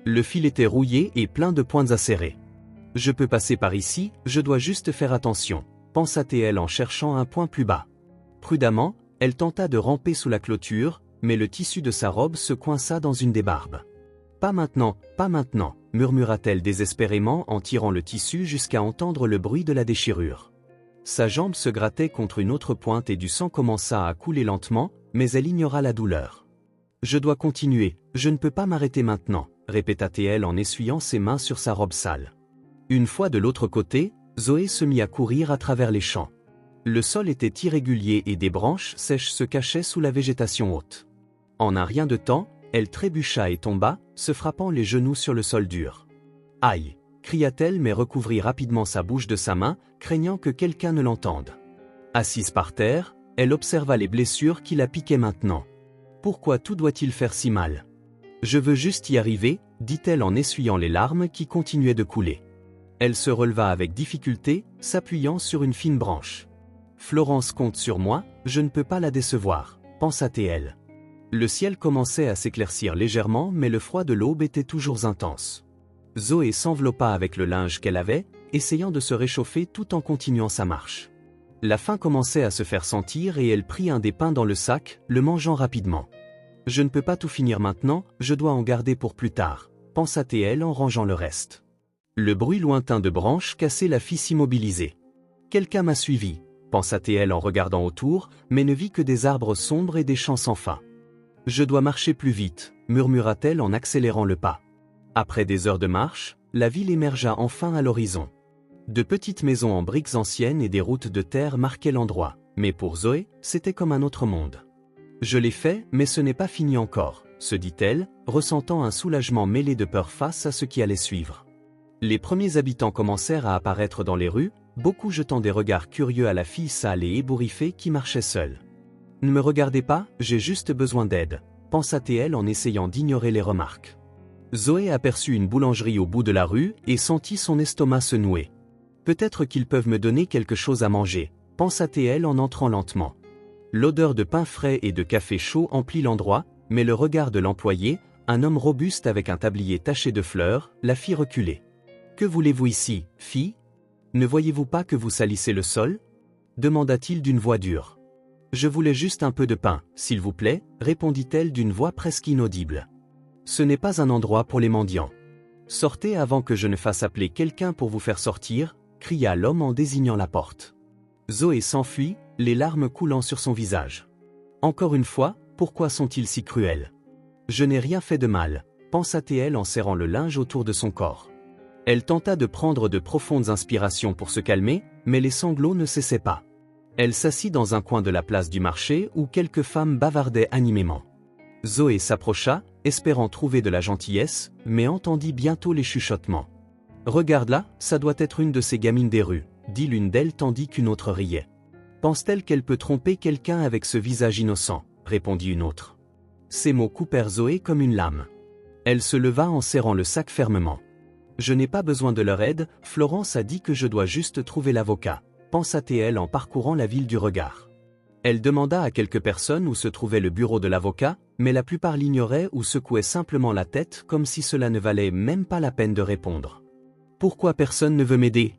Le fil était rouillé et plein de pointes acérées. « Je peux passer par ici, je dois juste faire attention », pensa-t-elle en cherchant un point plus bas. Prudemment, elle tenta de ramper sous la clôture, mais le tissu de sa robe se coinça dans une des barbes. « Pas maintenant, murmura-t-elle désespérément en tirant le tissu jusqu'à entendre le bruit de la déchirure. Sa jambe se grattait contre une autre pointe et du sang commença à couler lentement, mais elle ignora la douleur. « Je dois continuer, je ne peux pas m'arrêter maintenant », répéta-t-elle en essuyant ses mains sur sa robe sale. Une fois de l'autre côté, Zoé se mit à courir à travers les champs. Le sol était irrégulier et des branches sèches se cachaient sous la végétation haute. En un rien de temps, elle trébucha et tomba, se frappant les genoux sur le sol dur. « Aïe !» cria-t-elle mais recouvrit rapidement sa bouche de sa main, craignant que quelqu'un ne l'entende. Assise par terre, elle observa les blessures qui la piquaient maintenant. « Pourquoi tout doit-il faire si mal ? Je veux juste y arriver, dit-elle en essuyant les larmes qui continuaient de couler. Elle se releva avec difficulté, s'appuyant sur une fine branche. « Florence compte sur moi, je ne peux pas la décevoir, pensa-t-elle. Le ciel commençait à s'éclaircir légèrement mais le froid de l'aube était toujours intense. Zoé s'enveloppa avec le linge qu'elle avait, essayant de se réchauffer tout en continuant sa marche. La faim commençait à se faire sentir et elle prit un des pains dans le sac, le mangeant rapidement. « Je ne peux pas tout finir maintenant, je dois en garder pour plus tard, pensa-t-elle en rangeant le reste. Le bruit lointain de branches cassées la fit s'immobiliser. « Quelqu'un m'a suivi, pensa-t-elle en regardant autour, mais ne vit que des arbres sombres et des champs sans fin. « Je dois marcher plus vite, murmura-t-elle en accélérant le pas. Après des heures de marche, la ville émergea enfin à l'horizon. De petites maisons en briques anciennes et des routes de terre marquaient l'endroit, mais pour Zoé, c'était comme un autre monde. « Je l'ai fait, mais ce n'est pas fini encore, » se dit-elle, ressentant un soulagement mêlé de peur face à ce qui allait suivre. Les premiers habitants commencèrent à apparaître dans les rues, beaucoup jetant des regards curieux à la fille sale et ébouriffée qui marchait seule. « Ne me regardez pas, j'ai juste besoin d'aide, » pensa-t-elle en essayant d'ignorer les remarques. Zoé aperçut une boulangerie au bout de la rue et sentit son estomac se nouer. « Peut-être qu'ils peuvent me donner quelque chose à manger, » pensa-t-elle en entrant lentement. L'odeur de pain frais et de café chaud emplit l'endroit, mais le regard de l'employé, un homme robuste avec un tablier taché de fleurs, la fit reculer. « Que voulez-vous ici, fille ? Ne voyez-vous pas que vous salissez le sol ?» demanda-t-il d'une voix dure. « Je voulais juste un peu de pain, s'il vous plaît, » répondit-elle d'une voix presque inaudible. « Ce n'est pas un endroit pour les mendiants. Sortez avant que je ne fasse appeler quelqu'un pour vous faire sortir, » cria l'homme en désignant la porte. Zoé s'enfuit, les larmes coulant sur son visage. Encore une fois, pourquoi sont-ils si cruels ? Je n'ai rien fait de mal, pensa-t-elle en serrant le linge autour de son corps. Elle tenta de prendre de profondes inspirations pour se calmer, mais les sanglots ne cessaient pas. Elle s'assit dans un coin de la place du marché où quelques femmes bavardaient animément. Zoé s'approcha, espérant trouver de la gentillesse, mais entendit bientôt les chuchotements. « Regarde là, ça doit être une de ces gamines des rues, » dit l'une d'elles tandis qu'une autre riait. « Pense-t-elle qu'elle peut tromper quelqu'un avec ce visage innocent ?» répondit une autre. Ces mots coupèrent Zoé comme une lame. Elle se leva en serrant le sac fermement. « Je n'ai pas besoin de leur aide, Florence a dit que je dois juste trouver l'avocat, » pensa-t-elle en parcourant la ville du regard. Elle demanda à quelques personnes où se trouvait le bureau de l'avocat, mais la plupart l'ignoraient ou secouaient simplement la tête comme si cela ne valait même pas la peine de répondre. « Pourquoi personne ne veut m'aider ?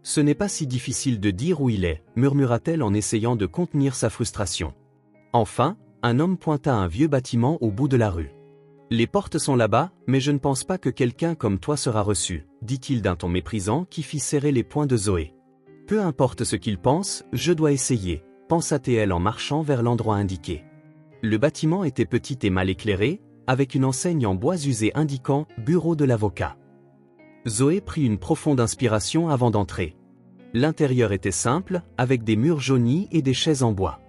Ce n'est pas si difficile de dire où il est, » murmura-t-elle en essayant de contenir sa frustration. Enfin, un homme pointa un vieux bâtiment au bout de la rue. « Les portes sont là-bas, mais je ne pense pas que quelqu'un comme toi sera reçu, » dit-il d'un ton méprisant qui fit serrer les poings de Zoé. « Peu importe ce qu'il pense, je dois essayer, » pensa-t-elle en marchant vers l'endroit indiqué. Le bâtiment était petit et mal éclairé, avec une enseigne en bois usé indiquant « Bureau de l'avocat ». Zoé prit une profonde inspiration avant d'entrer. L'intérieur était simple, avec des murs jaunis et des chaises en bois.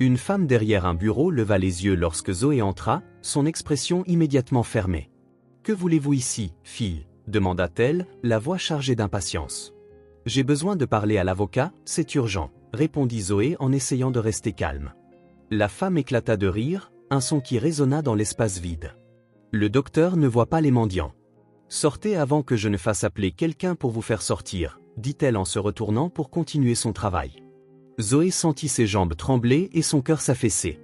Une femme derrière un bureau leva les yeux lorsque Zoé entra, son expression immédiatement fermée. « Que voulez-vous ici, fille ?» demanda-t-elle, la voix chargée d'impatience. « J'ai besoin de parler à l'avocat, c'est urgent, » répondit Zoé en essayant de rester calme. La femme éclata de rire, un son qui résonna dans l'espace vide. « Le docteur ne voit pas les mendiants. Sortez avant que je ne fasse appeler quelqu'un pour vous faire sortir, » dit-elle en se retournant pour continuer son travail. Zoé sentit ses jambes trembler et son cœur s'affaisser.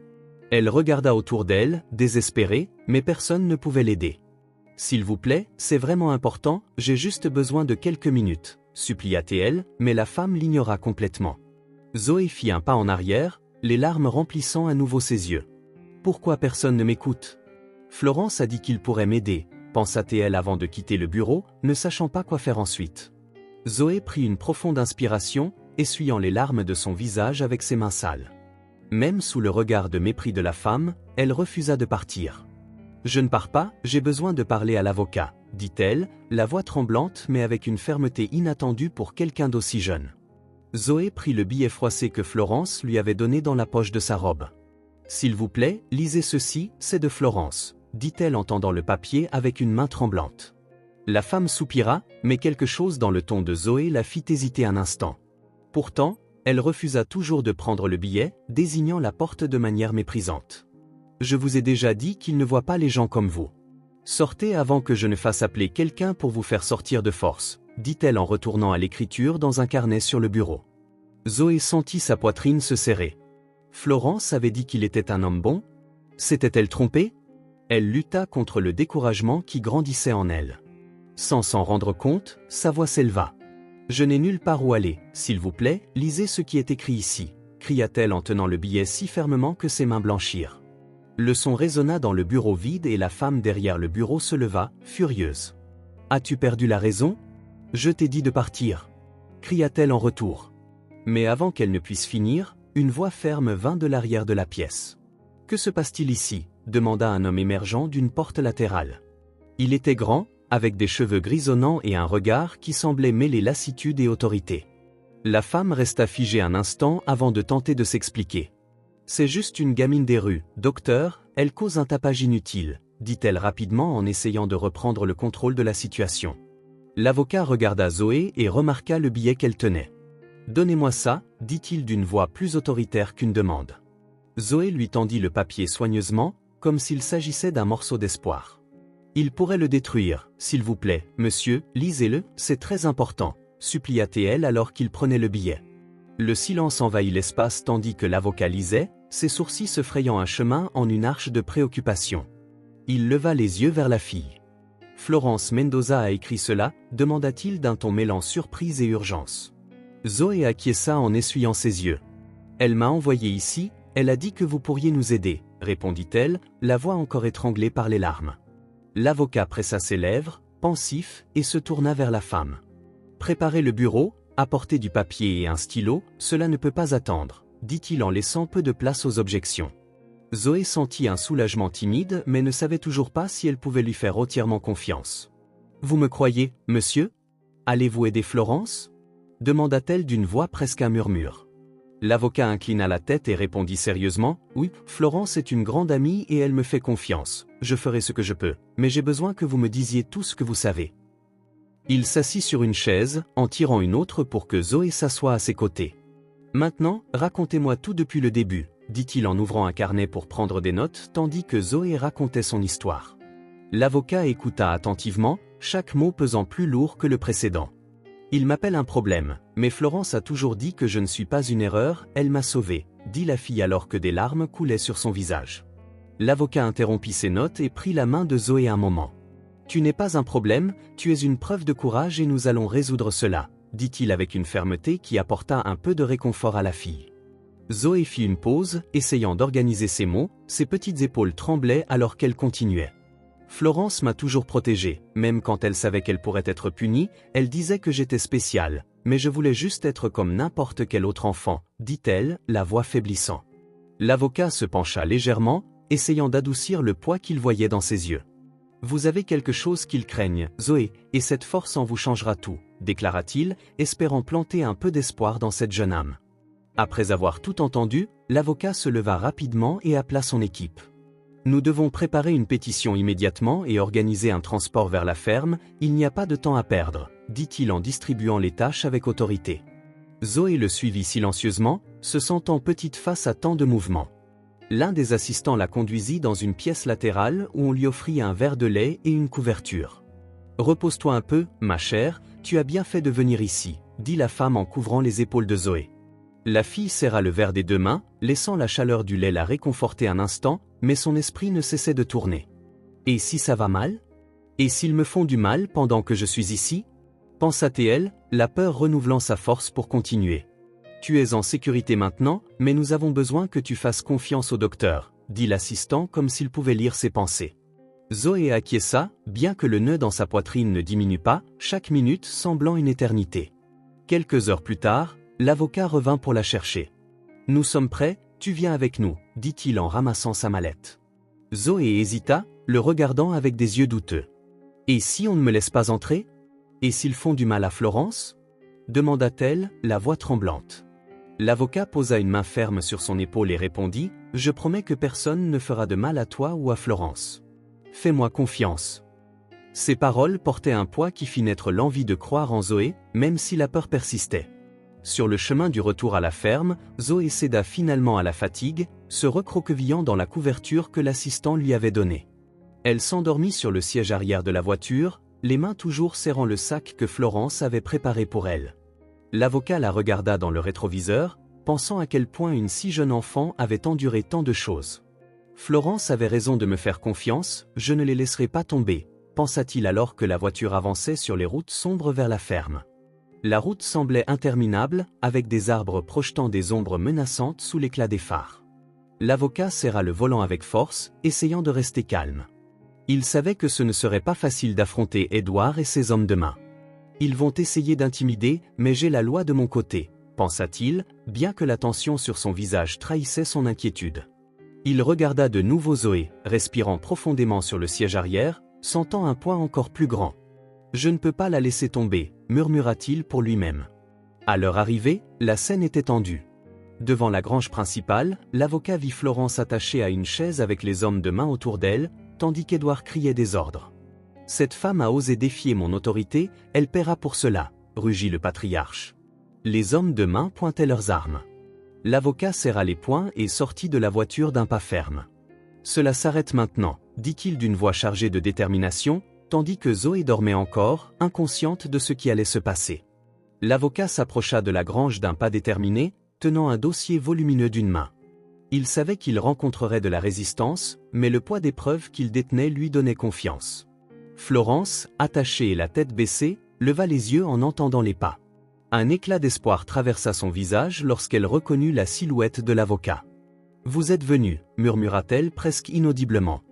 Elle regarda autour d'elle, désespérée, mais personne ne pouvait l'aider. « S'il vous plaît, c'est vraiment important, j'ai juste besoin de quelques minutes, » supplia-t-elle, mais la femme l'ignora complètement. Zoé fit un pas en arrière, les larmes remplissant à nouveau ses yeux. « Pourquoi personne ne m'écoute ? Florence a dit qu'il pourrait m'aider, » pensa-t-elle avant de quitter le bureau, ne sachant pas quoi faire ensuite. Zoé prit une profonde inspiration, essuyant les larmes de son visage avec ses mains sales. Même sous le regard de mépris de la femme, elle refusa de partir. Je ne pars pas, j'ai besoin de parler à l'avocat, dit-elle, la voix tremblante mais avec une fermeté inattendue pour quelqu'un d'aussi jeune. Zoé prit le billet froissé que Florence lui avait donné dans la poche de sa robe. « S'il vous plaît, lisez ceci, c'est de Florence », dit-elle en tendant le papier avec une main tremblante. La femme soupira, mais quelque chose dans le ton de Zoé la fit hésiter un instant. Pourtant, elle refusa toujours de prendre le billet, désignant la porte de manière méprisante. « Je vous ai déjà dit qu'il ne voit pas les gens comme vous. Sortez avant que je ne fasse appeler quelqu'un pour vous faire sortir de force, » dit-elle en retournant à l'écriture dans un carnet sur le bureau. Zoé sentit sa poitrine se serrer. Florence avait dit qu'il était un homme bon? S'était-elle trompée? Elle lutta contre le découragement qui grandissait en elle. Sans s'en rendre compte, sa voix s'éleva. « Je n'ai nulle part où aller, s'il vous plaît, lisez ce qui est écrit ici », cria-t-elle en tenant le billet si fermement que ses mains blanchirent. Le son résonna dans le bureau vide et la femme derrière le bureau se leva, furieuse. « As-tu perdu la raison? Je t'ai dit de partir », cria-t-elle en retour. Mais avant qu'elle ne puisse finir, une voix ferme vint de l'arrière de la pièce. « Que se passe-t-il ici ?» demanda un homme émergeant d'une porte latérale. Il était grand, avec des cheveux grisonnants et un regard qui semblait mêler lassitude et autorité. La femme resta figée un instant avant de tenter de s'expliquer. « C'est juste une gamine des rues, docteur, elle cause un tapage inutile », dit-elle rapidement en essayant de reprendre le contrôle de la situation. L'avocat regarda Zoé et remarqua le billet qu'elle tenait. « Donnez-moi ça », dit-il d'une voix plus autoritaire qu'une demande. Zoé lui tendit le papier soigneusement, comme s'il s'agissait d'un morceau d'espoir. « Il pourrait le détruire, s'il vous plaît, monsieur, lisez-le, c'est très important », supplia-t-elle alors qu'il prenait le billet. Le silence envahit l'espace tandis que l'avocat lisait, ses sourcils se frayant un chemin en une arche de préoccupation. Il leva les yeux vers la fille. « Florence Mendoza a écrit cela ?» demanda-t-il d'un ton mêlant surprise et urgence. Zoé acquiesça en essuyant ses yeux. « Elle m'a envoyé ici, elle a dit que vous pourriez nous aider », répondit-elle, la voix encore étranglée par les larmes. L'avocat pressa ses lèvres, pensif, et se tourna vers la femme. « Préparez le bureau, apportez du papier et un stylo, cela ne peut pas attendre », dit-il en laissant peu de place aux objections. Zoé sentit un soulagement timide mais ne savait toujours pas si elle pouvait lui faire entièrement confiance. « Vous me croyez, monsieur? Allez-vous aider Florence ?» demanda-t-elle d'une voix presque un murmure. L'avocat inclina la tête et répondit sérieusement, « Oui, Florence est une grande amie et elle me fait confiance, je ferai ce que je peux, mais j'ai besoin que vous me disiez tout ce que vous savez. » Il s'assit sur une chaise, en tirant une autre pour que Zoé s'assoie à ses côtés. « Maintenant, racontez-moi tout depuis le début », dit-il en ouvrant un carnet pour prendre des notes tandis que Zoé racontait son histoire. L'avocat écouta attentivement, chaque mot pesant plus lourd que le précédent. « Il m'appelle un problème, mais Florence a toujours dit que je ne suis pas une erreur, elle m'a sauvée », dit la fille alors que des larmes coulaient sur son visage. L'avocat interrompit ses notes et prit la main de Zoé un moment. « Tu n'es pas un problème, tu es une preuve de courage et nous allons résoudre cela », dit-il avec une fermeté qui apporta un peu de réconfort à la fille. Zoé fit une pause, essayant d'organiser ses mots, ses petites épaules tremblaient alors qu'elle continuait. Florence m'a toujours protégée, même quand elle savait qu'elle pourrait être punie, elle disait que j'étais spéciale, mais je voulais juste être comme n'importe quel autre enfant, dit-elle, la voix faiblissant. L'avocat se pencha légèrement, essayant d'adoucir le poids qu'il voyait dans ses yeux. « Vous avez quelque chose qu'ils craignent, Zoé, et cette force en vous changera tout », déclara-t-il, espérant planter un peu d'espoir dans cette jeune âme. Après avoir tout entendu, l'avocat se leva rapidement et appela son équipe. « Nous devons préparer une pétition immédiatement et organiser un transport vers la ferme, il n'y a pas de temps à perdre », dit-il en distribuant les tâches avec autorité. Zoé le suivit silencieusement, se sentant petite face à tant de mouvements. L'un des assistants la conduisit dans une pièce latérale où on lui offrit un verre de lait et une couverture. « Repose-toi un peu, ma chère, tu as bien fait de venir ici », dit la femme en couvrant les épaules de Zoé. La fille serra le verre des deux mains, laissant la chaleur du lait la réconforter un instant, mais son esprit ne cessait de tourner. « Et si ça va mal? Et s'ils me font du mal pendant que je suis ici ?» pensa-t-elle, la peur renouvelant sa force pour continuer. « Tu es en sécurité maintenant, mais nous avons besoin que tu fasses confiance au docteur, » dit l'assistant comme s'il pouvait lire ses pensées. Zoé acquiesça, bien que le nœud dans sa poitrine ne diminue pas, chaque minute semblant une éternité. Quelques heures plus tard, l'avocat revint pour la chercher. « Nous sommes prêts, tu viens avec nous », dit-il en ramassant sa mallette. Zoé hésita, le regardant avec des yeux douteux. « Et si on ne me laisse pas entrer? Et s'ils font du mal à Florence ?» demanda-t-elle, la voix tremblante. L'avocat posa une main ferme sur son épaule et répondit « Je promets que personne ne fera de mal à toi ou à Florence. Fais-moi confiance. » Ces paroles portaient un poids qui fit naître l'envie de croire en Zoé, même si la peur persistait. Sur le chemin du retour à la ferme, Zoé céda finalement à la fatigue, se recroquevillant dans la couverture que l'assistant lui avait donnée. Elle s'endormit sur le siège arrière de la voiture, les mains toujours serrant le sac que Florence avait préparé pour elle. L'avocat la regarda dans le rétroviseur, pensant à quel point une si jeune enfant avait enduré tant de choses. « Florence avait raison de me faire confiance, je ne les laisserai pas tomber », pensa-t-il alors que la voiture avançait sur les routes sombres vers la ferme. La route semblait interminable, avec des arbres projetant des ombres menaçantes sous l'éclat des phares. L'avocat serra le volant avec force, essayant de rester calme. Il savait que ce ne serait pas facile d'affronter Édouard et ses hommes de main. Ils vont essayer d'intimider, mais j'ai la loi de mon côté, pensa-t-il, bien que la tension sur son visage trahissait son inquiétude. Il regarda de nouveau Zoé, respirant profondément sur le siège arrière, sentant un poids encore plus grand. « Je ne peux pas la laisser tomber », murmura-t-il pour lui-même. À leur arrivée, la scène était tendue. Devant la grange principale, l'avocat vit Florence attachée à une chaise avec les hommes de main autour d'elle, tandis qu'Édouard criait des ordres. « Cette femme a osé défier mon autorité, elle paiera pour cela », rugit le patriarche. Les hommes de main pointaient leurs armes. L'avocat serra les poings et sortit de la voiture d'un pas ferme. « Cela s'arrête maintenant », dit-il d'une voix chargée de détermination, tandis que Zoé dormait encore, inconsciente de ce qui allait se passer. L'avocat s'approcha de la grange d'un pas déterminé, tenant un dossier volumineux d'une main. Il savait qu'il rencontrerait de la résistance, mais le poids des preuves qu'il détenait lui donnait confiance. Florence, attachée et la tête baissée, leva les yeux en entendant les pas. Un éclat d'espoir traversa son visage lorsqu'elle reconnut la silhouette de l'avocat. « Vous êtes venu » murmura-t-elle presque inaudiblement.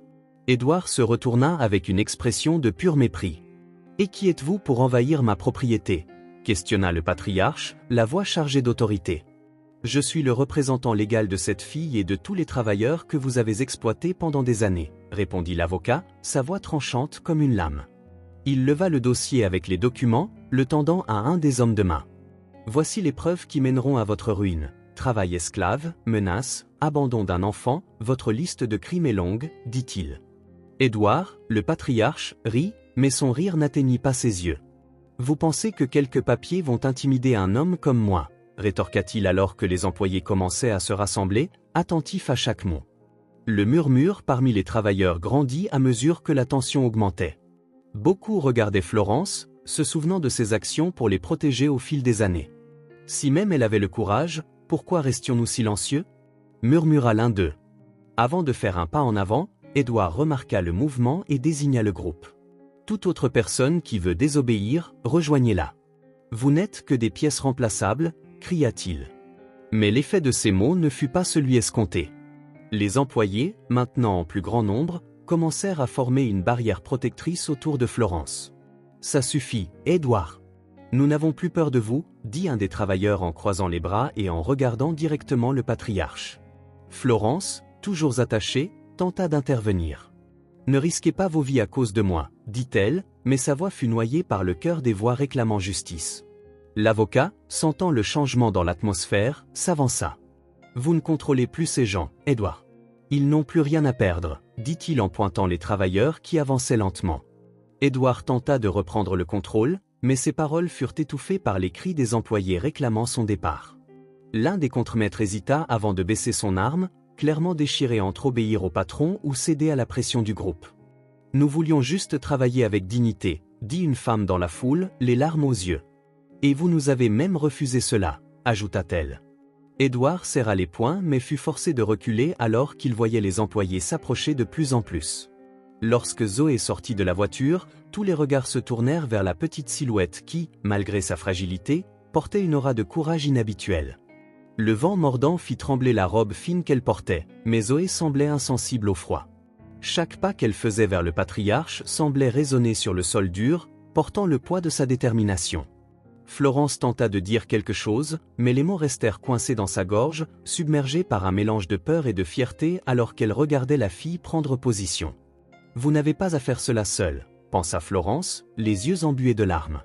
Édouard se retourna avec une expression de pur mépris. « Et qui êtes-vous pour envahir ma propriété » questionna le patriarche, la voix chargée d'autorité. « Je suis le représentant légal de cette fille et de tous les travailleurs que vous avez exploités pendant des années » répondit l'avocat, sa voix tranchante comme une lame. Il leva le dossier avec les documents, le tendant à un des hommes de main. « Voici les preuves qui mèneront à votre ruine. Travail esclave, menaces, abandon d'un enfant, votre liste de crimes est longue, dit-il. » Édouard, le patriarche, rit, mais son rire n'atteignit pas ses yeux. « Vous pensez que quelques papiers vont intimider un homme comme moi » rétorqua-t-il alors que les employés commençaient à se rassembler, attentifs à chaque mot. Le murmure parmi les travailleurs grandit à mesure que la tension augmentait. Beaucoup regardaient Florence, se souvenant de ses actions pour les protéger au fil des années. « Si même elle avait le courage, pourquoi restions-nous silencieux » murmura l'un d'eux. Avant de faire un pas en avant, Édouard remarqua le mouvement et désigna le groupe. « Toute autre personne qui veut désobéir, rejoignez-la. Vous n'êtes que des pièces remplaçables, » cria-t-il. Mais l'effet de ces mots ne fut pas celui escompté. Les employés, maintenant en plus grand nombre, commencèrent à former une barrière protectrice autour de Florence. « Ça suffit, Édouard. Nous n'avons plus peur de vous, » dit un des travailleurs en croisant les bras et en regardant directement le patriarche. Florence, toujours attachée, tenta d'intervenir. « Ne risquez pas vos vies à cause de moi, » dit-elle, mais sa voix fut noyée par le chœur des voix réclamant justice. L'avocat, sentant le changement dans l'atmosphère, s'avança. « Vous ne contrôlez plus ces gens, Édouard. Ils n'ont plus rien à perdre, » dit-il en pointant les travailleurs qui avançaient lentement. Édouard tenta de reprendre le contrôle, mais ses paroles furent étouffées par les cris des employés réclamant son départ. L'un des contremaîtres hésita avant de baisser son arme, clairement déchiré entre obéir au patron ou céder à la pression du groupe. « Nous voulions juste travailler avec dignité, » dit une femme dans la foule, les larmes aux yeux. « Et vous nous avez même refusé cela, » ajouta-t-elle. Édouard serra les poings mais fut forcé de reculer alors qu'il voyait les employés s'approcher de plus en plus. Lorsque Zoé sortit de la voiture, tous les regards se tournèrent vers la petite silhouette qui, malgré sa fragilité, portait une aura de courage inhabituelle. Le vent mordant fit trembler la robe fine qu'elle portait, mais Zoé semblait insensible au froid. Chaque pas qu'elle faisait vers le patriarche semblait résonner sur le sol dur, portant le poids de sa détermination. Florence tenta de dire quelque chose, mais les mots restèrent coincés dans sa gorge, submergés par un mélange de peur et de fierté alors qu'elle regardait la fille prendre position. « Vous n'avez pas à faire cela seul, pensa Florence, les yeux embués de larmes.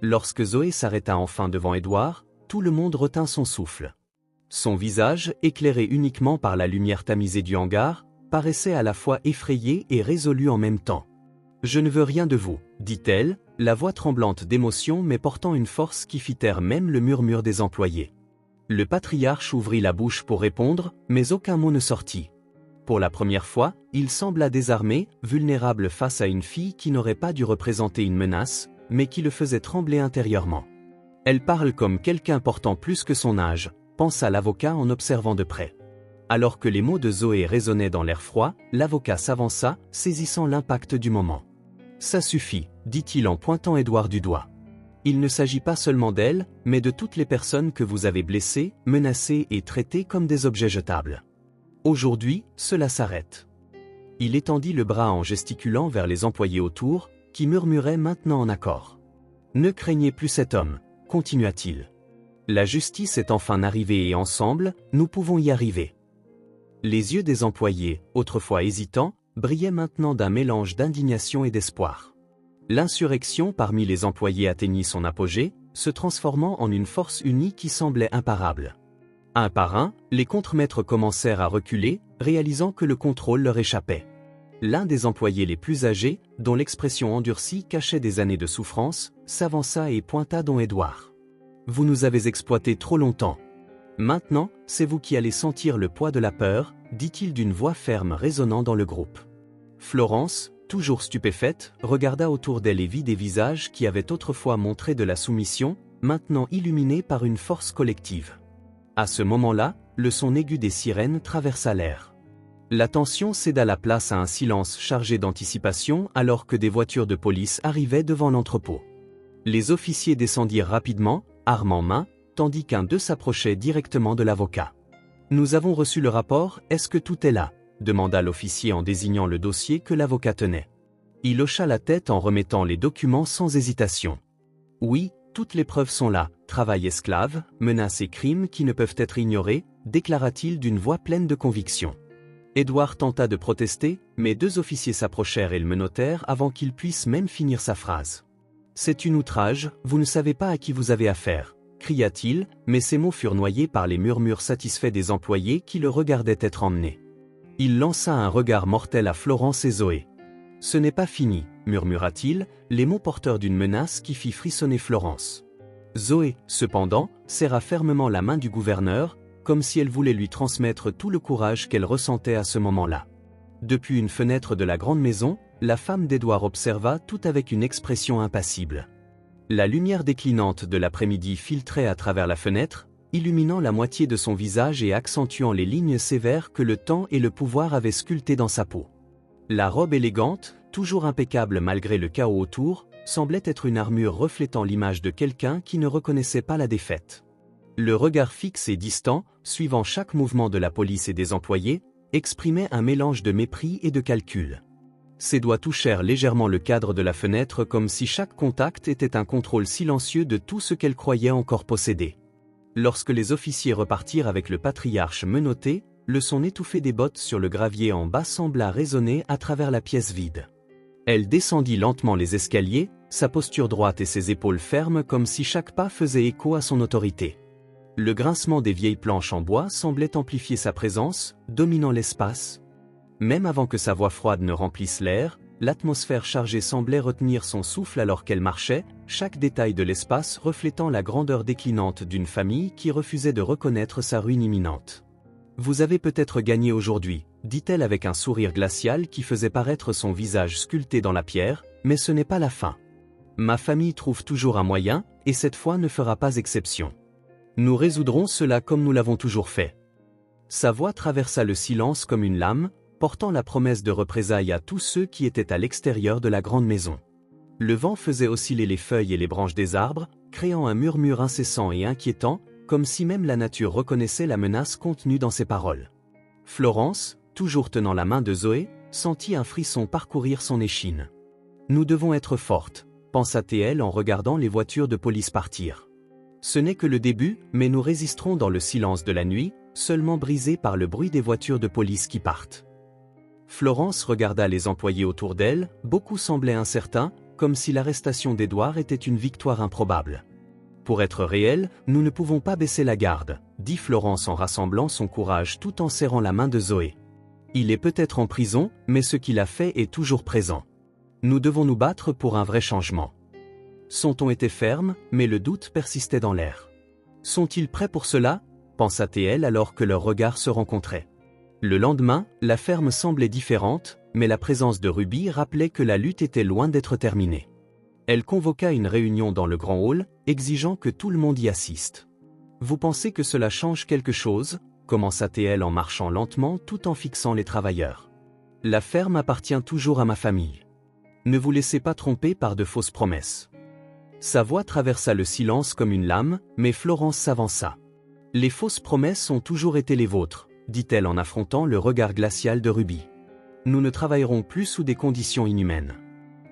Lorsque Zoé s'arrêta enfin devant Édouard, tout le monde retint son souffle. Son visage, éclairé uniquement par la lumière tamisée du hangar, paraissait à la fois effrayé et résolu en même temps. « Je ne veux rien de vous, dit-elle, la voix tremblante d'émotion mais portant une force qui fit taire même le murmure des employés. Le patriarche ouvrit la bouche pour répondre, mais aucun mot ne sortit. Pour la première fois, il sembla désarmé, vulnérable face à une fille qui n'aurait pas dû représenter une menace, mais qui le faisait trembler intérieurement. Elle parle comme quelqu'un portant plus que son âge, pensa l'avocat en observant de près. Alors que les mots de Zoé résonnaient dans l'air froid, l'avocat s'avança, saisissant l'impact du moment. « Ça suffit, dit-il en pointant Édouard du doigt. Il ne s'agit pas seulement d'elle, mais de toutes les personnes que vous avez blessées, menacées et traitées comme des objets jetables. Aujourd'hui, cela s'arrête. » Il étendit le bras en gesticulant vers les employés autour, qui murmuraient maintenant en accord. « Ne craignez plus cet homme, continua-t-il. La justice est enfin arrivée et ensemble, nous pouvons y arriver. » Les yeux des employés, autrefois hésitants, brillaient maintenant d'un mélange d'indignation et d'espoir. L'insurrection parmi les employés atteignit son apogée, se transformant en une force unie qui semblait imparable. Un par un, les contremaîtres commencèrent à reculer, réalisant que le contrôle leur échappait. L'un des employés les plus âgés, dont l'expression endurcie cachait des années de souffrance, s'avança et pointa don Édouard. « Vous nous avez exploités trop longtemps. Maintenant, c'est vous qui allez sentir le poids de la peur, » dit-il d'une voix ferme résonnant dans le groupe. Florence, toujours stupéfaite, regarda autour d'elle et vit des visages qui avaient autrefois montré de la soumission, maintenant illuminés par une force collective. À ce moment-là, le son aigu des sirènes traversa l'air. La tension céda la place à un silence chargé d'anticipation alors que des voitures de police arrivaient devant l'entrepôt. Les officiers descendirent rapidement, armes en main, tandis qu'un d'eux s'approchait directement de l'avocat. « Nous avons reçu le rapport, est-ce que tout est là ?» demanda l'officier en désignant le dossier que l'avocat tenait. Il hocha la tête en remettant les documents sans hésitation. « Oui, toutes les preuves sont là, travail esclave, menaces et crimes qui ne peuvent être ignorés, déclara-t-il d'une voix pleine de conviction. Édouard tenta de protester, mais deux officiers s'approchèrent et le menottèrent avant qu'il puisse même finir sa phrase. « C'est une outrage, vous ne savez pas à qui vous avez affaire. » cria-t-il, mais ses mots furent noyés par les murmures satisfaits des employés qui le regardaient être emmené. Il lança un regard mortel à Florence et Zoé. « Ce n'est pas fini, » murmura-t-il, les mots porteurs d'une menace qui fit frissonner Florence. Zoé, cependant, serra fermement la main du gouverneur, comme si elle voulait lui transmettre tout le courage qu'elle ressentait à ce moment-là. Depuis une fenêtre de la grande maison, la femme d'Édouard observa tout avec une expression impassible. La lumière déclinante de l'après-midi filtrait à travers la fenêtre, illuminant la moitié de son visage et accentuant les lignes sévères que le temps et le pouvoir avaient sculptées dans sa peau. La robe élégante, toujours impeccable malgré le chaos autour, semblait être une armure reflétant l'image de quelqu'un qui ne reconnaissait pas la défaite. Le regard fixe et distant, suivant chaque mouvement de la police et des employés, exprimait un mélange de mépris et de calcul. Ses doigts touchèrent légèrement le cadre de la fenêtre comme si chaque contact était un contrôle silencieux de tout ce qu'elle croyait encore posséder. Lorsque les officiers repartirent avec le patriarche menotté, le son étouffé des bottes sur le gravier en bas sembla résonner à travers la pièce vide. Elle descendit lentement les escaliers, sa posture droite et ses épaules fermes comme si chaque pas faisait écho à son autorité. Le grincement des vieilles planches en bois semblait amplifier sa présence, dominant l'espace. Même avant que sa voix froide ne remplisse l'air, l'atmosphère chargée semblait retenir son souffle alors qu'elle marchait, chaque détail de l'espace reflétant la grandeur déclinante d'une famille qui refusait de reconnaître sa ruine imminente. « Vous avez peut-être gagné aujourd'hui, » dit-elle avec un sourire glacial qui faisait paraître son visage sculpté dans la pierre, « mais ce n'est pas la fin. Ma famille trouve toujours un moyen, et cette fois ne fera pas exception. Nous résoudrons cela comme nous l'avons toujours fait. » Sa voix traversa le silence comme une lame, portant la promesse de représailles à tous ceux qui étaient à l'extérieur de la grande maison. Le vent faisait osciller les feuilles et les branches des arbres, créant un murmure incessant et inquiétant, comme si même la nature reconnaissait la menace contenue dans ses paroles. Florence, toujours tenant la main de Zoé, sentit un frisson parcourir son échine. « Nous devons être fortes, » pensa-t-elle en regardant les voitures de police partir. « Ce n'est que le début, mais nous résisterons dans le silence de la nuit, seulement brisé par le bruit des voitures de police qui partent. » Florence regarda les employés autour d'elle, beaucoup semblaient incertains, comme si l'arrestation d'Édouard était une victoire improbable. Pour être réel, nous ne pouvons pas baisser la garde, dit Florence en rassemblant son courage tout en serrant la main de Zoé. Il est peut-être en prison, mais ce qu'il a fait est toujours présent. Nous devons nous battre pour un vrai changement. Son ton était ferme, mais le doute persistait dans l'air. Sont-ils prêts pour cela ? Pensa-t-elle alors que leurs regards se rencontraient. Le lendemain, la ferme semblait différente, mais la présence de Ruby rappelait que la lutte était loin d'être terminée. Elle convoqua une réunion dans le grand hall, exigeant que tout le monde y assiste. « Vous pensez que cela change quelque chose ?» commença-t-elle en marchant lentement tout en fixant les travailleurs. « La ferme appartient toujours à ma famille. Ne vous laissez pas tromper par de fausses promesses. » Sa voix traversa le silence comme une lame, mais Florence s'avança. « Les fausses promesses ont toujours été les vôtres, » dit-elle en affrontant le regard glacial de Ruby. « Nous ne travaillerons plus sous des conditions inhumaines.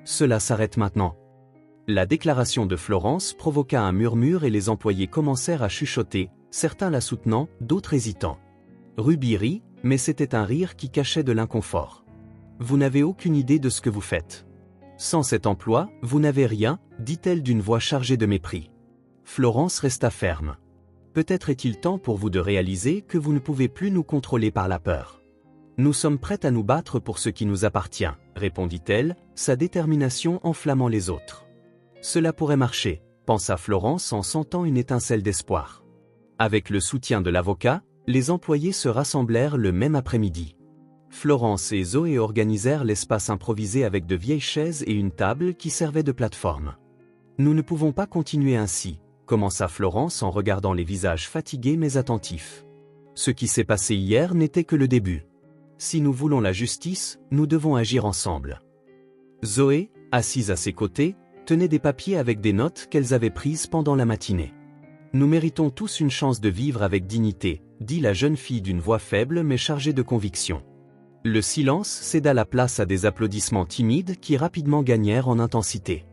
Cela s'arrête maintenant. » La déclaration de Florence provoqua un murmure et les employés commencèrent à chuchoter, certains la soutenant, d'autres hésitant. Ruby rit, mais c'était un rire qui cachait de l'inconfort. « Vous n'avez aucune idée de ce que vous faites. Sans cet emploi, vous n'avez rien, dit-elle d'une voix chargée de mépris. Florence resta ferme. Peut-être est-il temps pour vous de réaliser que vous ne pouvez plus nous contrôler par la peur. Nous sommes prêtes à nous battre pour ce qui nous appartient, répondit-elle, sa détermination enflammant les autres. Cela pourrait marcher, pensa Florence en sentant une étincelle d'espoir. Avec le soutien de l'avocat, les employés se rassemblèrent le même après-midi. Florence et Zoé organisèrent l'espace improvisé avec de vieilles chaises et une table qui servait de plateforme. Nous ne pouvons pas continuer ainsi, commença Florence en regardant les visages fatigués mais attentifs. Ce qui s'est passé hier n'était que le début. Si nous voulons la justice, nous devons agir ensemble. Zoé, assise à ses côtés, tenait des papiers avec des notes qu'elles avaient prises pendant la matinée. Nous méritons tous une chance de vivre avec dignité, dit la jeune fille d'une voix faible mais chargée de conviction. Le silence céda la place à des applaudissements timides qui rapidement gagnèrent en intensité.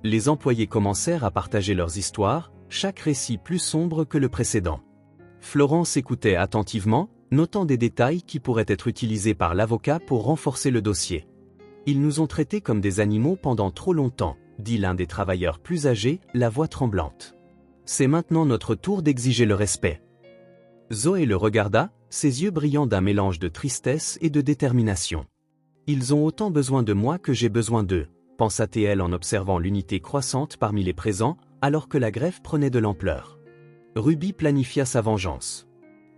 Les employés commencèrent à partager leurs histoires, chaque récit plus sombre que le précédent. Florence écoutait attentivement, notant des détails qui pourraient être utilisés par l'avocat pour renforcer le dossier. « Ils nous ont traités comme des animaux pendant trop longtemps, » dit l'un des travailleurs plus âgés, la voix tremblante. « C'est maintenant notre tour d'exiger le respect. » Zoé le regarda, ses yeux brillant d'un mélange de tristesse et de détermination. « Ils ont autant besoin de moi que j'ai besoin d'eux, » pensa-t-elle en observant l'unité croissante parmi les présents, alors que la grève prenait de l'ampleur. Ruby planifia sa vengeance.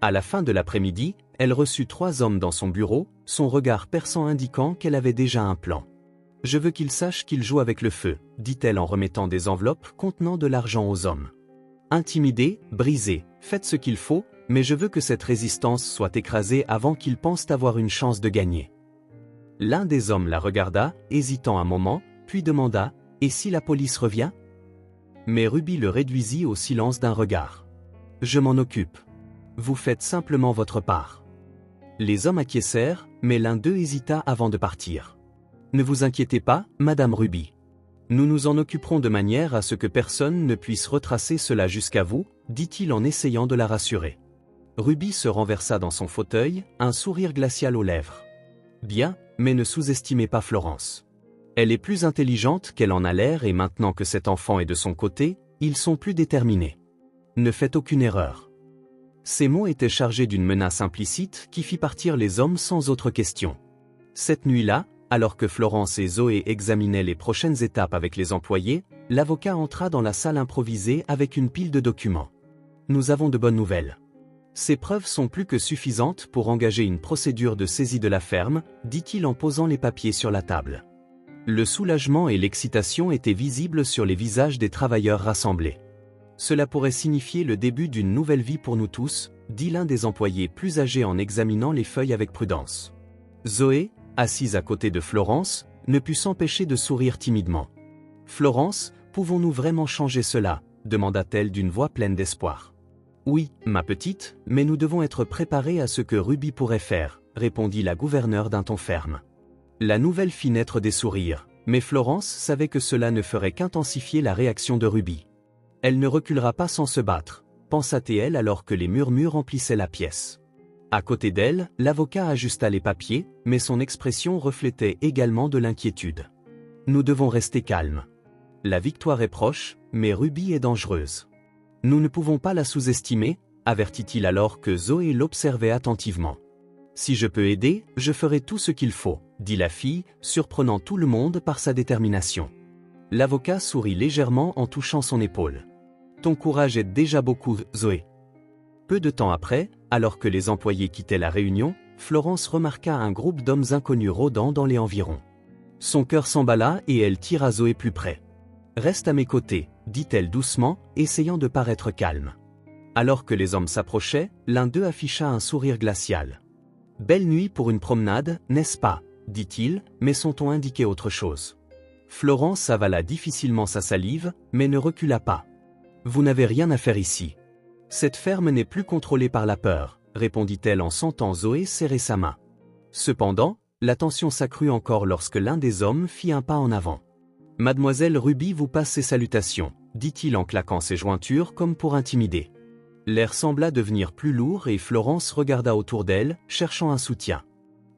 À la fin de l'après-midi, elle reçut 3 hommes dans son bureau, son regard perçant indiquant qu'elle avait déjà un plan. « Je veux qu'ils sachent qu'ils jouent avec le feu, » dit-elle en remettant des enveloppes contenant de l'argent aux hommes. « Intimidés, brisés, faites ce qu'il faut, mais je veux que cette résistance soit écrasée avant qu'ils pensent avoir une chance de gagner. » L'un des hommes la regarda, hésitant un moment, puis demanda « Et si la police revient ?» Mais Ruby le réduisit au silence d'un regard. « Je m'en occupe. Vous faites simplement votre part. » Les hommes acquiescèrent, mais l'un d'eux hésita avant de partir. « Ne vous inquiétez pas, Madame Ruby. Nous nous en occuperons de manière à ce que personne ne puisse retracer cela jusqu'à vous, » dit-il en essayant de la rassurer. Ruby se renversa dans son fauteuil, un sourire glacial aux lèvres. « Bien, mais ne sous-estimez pas Florence. Elle est plus intelligente qu'elle en a l'air et maintenant que cet enfant est de son côté, ils sont plus déterminés. Ne faites aucune erreur. » Ces mots étaient chargés d'une menace implicite qui fit partir les hommes sans autre question. Cette nuit-là, alors que Florence et Zoé examinaient les prochaines étapes avec les employés, l'avocat entra dans la salle improvisée avec une pile de documents. « Nous avons de bonnes nouvelles. Ces preuves sont plus que suffisantes pour engager une procédure de saisie de la ferme, » dit-il en posant les papiers sur la table. Le soulagement et l'excitation étaient visibles sur les visages des travailleurs rassemblés. « Cela pourrait signifier le début d'une nouvelle vie pour nous tous, » dit l'un des employés plus âgés en examinant les feuilles avec prudence. Zoé, assise à côté de Florence, ne put s'empêcher de sourire timidement. « Florence, pouvons-nous vraiment changer cela ?» demanda-t-elle d'une voix pleine d'espoir. « Oui, ma petite, mais nous devons être préparés à ce que Ruby pourrait faire, » répondit la gouverneure d'un ton ferme. La nouvelle fit naître des sourires, mais Florence savait que cela ne ferait qu'intensifier la réaction de Ruby. Elle ne reculera pas sans se battre, pensa-t-elle alors que les murmures remplissaient la pièce. À côté d'elle, l'avocat ajusta les papiers, mais son expression reflétait également de l'inquiétude. Nous devons rester calmes. La victoire est proche, mais Ruby est dangereuse. Nous ne pouvons pas la sous-estimer, avertit-il alors que Zoé l'observait attentivement. Si je peux aider, je ferai tout ce qu'il faut, dit la fille, surprenant tout le monde par sa détermination. L'avocat sourit légèrement en touchant son épaule. Ton courage aide déjà beaucoup, Zoé. Peu de temps après, alors que les employés quittaient la réunion, Florence remarqua un groupe d'hommes inconnus rôdant dans les environs. Son cœur s'emballa et elle tira Zoé plus près. Reste à mes côtés, dit-elle doucement, essayant de paraître calme. Alors que les hommes s'approchaient, l'un d'eux afficha un sourire glacial. Belle nuit pour une promenade, n'est-ce pas, dit-il, mais son ton indiquait autre chose. Florence avala difficilement sa salive, mais ne recula pas. Vous n'avez rien à faire ici. Cette ferme n'est plus contrôlée par la peur, répondit-elle en sentant Zoé serrer sa main. Cependant, la tension s'accrut encore lorsque l'un des hommes fit un pas en avant. Mademoiselle Ruby vous passe ses salutations, dit-il en claquant ses jointures comme pour intimider. L'air sembla devenir plus lourd et Florence regarda autour d'elle, cherchant un soutien.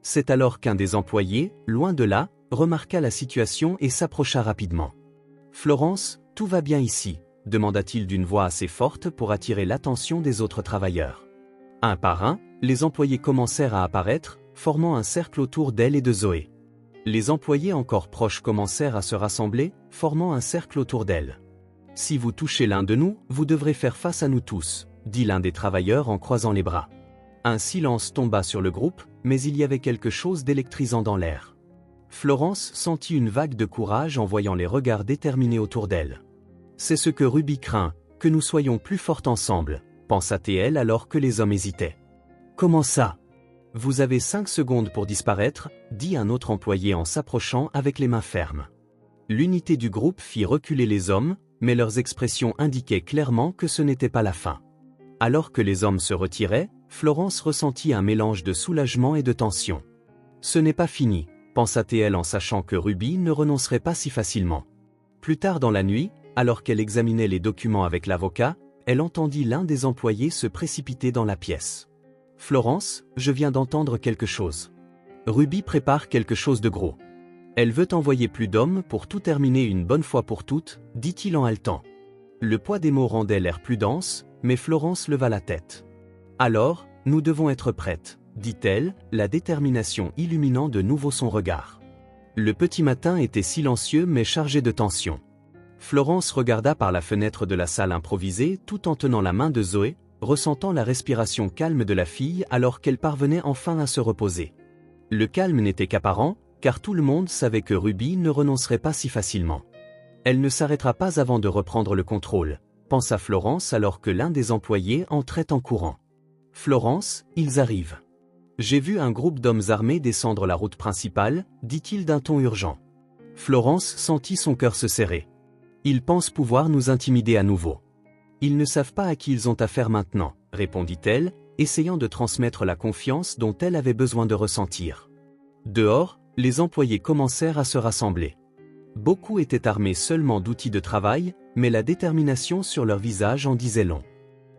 C'est alors qu'un des employés, loin de là, remarqua la situation et s'approcha rapidement. Florence, tout va bien ici, demanda-t-il d'une voix assez forte pour attirer l'attention des autres travailleurs. Un par un, les employés commencèrent à apparaître, formant un cercle autour d'elle et de Zoé. Les employés encore proches commencèrent à se rassembler, formant un cercle autour d'elle. Si vous touchez l'un de nous, vous devrez faire face à nous tous, dit l'un des travailleurs en croisant les bras. Un silence tomba sur le groupe, mais il y avait quelque chose d'électrisant dans l'air. Florence sentit une vague de courage en voyant les regards déterminés autour d'elle. C'est ce que Ruby craint, que nous soyons plus fortes ensemble, pensa-t-elle alors que les hommes hésitaient. Comment ça ? Vous avez 5 secondes pour disparaître, dit un autre employé en s'approchant avec les mains fermes. L'unité du groupe fit reculer les hommes, mais leurs expressions indiquaient clairement que ce n'était pas la fin. Alors que les hommes se retiraient, Florence ressentit un mélange de soulagement et de tension. Ce n'est pas fini, pensa-t-elle en sachant que Ruby ne renoncerait pas si facilement. Plus tard dans la nuit, alors qu'elle examinait les documents avec l'avocat, elle entendit l'un des employés se précipiter dans la pièce. « Florence, je viens d'entendre quelque chose. Ruby prépare quelque chose de gros. Elle veut envoyer plus d'hommes pour tout terminer une bonne fois pour toutes, dit-il en haletant. Le poids des mots rendait l'air plus dense, mais Florence leva la tête. Alors, nous devons être prêtes, dit-elle, la détermination illuminant de nouveau son regard. Le petit matin était silencieux mais chargé de tension. Florence regarda par la fenêtre de la salle improvisée tout en tenant la main de Zoé, ressentant la respiration calme de la fille alors qu'elle parvenait enfin à se reposer. Le calme n'était qu'apparent, car tout le monde savait que Ruby ne renoncerait pas si facilement. Elle ne s'arrêtera pas avant de reprendre le contrôle, pensa Florence alors que l'un des employés entrait en courant. Florence, ils arrivent. J'ai vu un groupe d'hommes armés descendre la route principale, dit-il d'un ton urgent. Florence sentit son cœur se serrer. Ils pensent pouvoir nous intimider à nouveau. Ils ne savent pas à qui ils ont affaire maintenant, répondit-elle, essayant de transmettre la confiance dont elle avait besoin de ressentir. Dehors, les employés commencèrent à se rassembler. Beaucoup étaient armés seulement d'outils de travail, mais la détermination sur leur visage en disait long.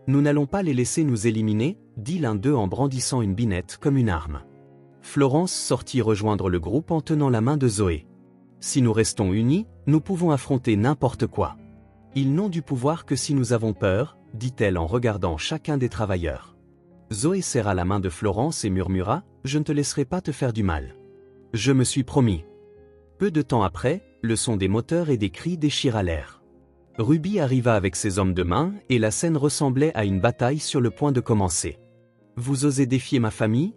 Nous n'allons pas les laisser nous éliminer, dit l'un d'eux en brandissant une binette comme une arme. Florence sortit rejoindre le groupe en tenant la main de Zoé. Si nous restons unis, nous pouvons affronter n'importe quoi. Ils n'ont du pouvoir que si nous avons peur, dit-elle en regardant chacun des travailleurs. Zoé serra la main de Florence et murmura, « Je ne te laisserai pas te faire du mal. Je me suis promis. » Peu de temps après, le son des moteurs et des cris déchira l'air. Ruby arriva avec ses hommes de main et la scène ressemblait à une bataille sur le point de commencer. « Vous osez défier ma famille ?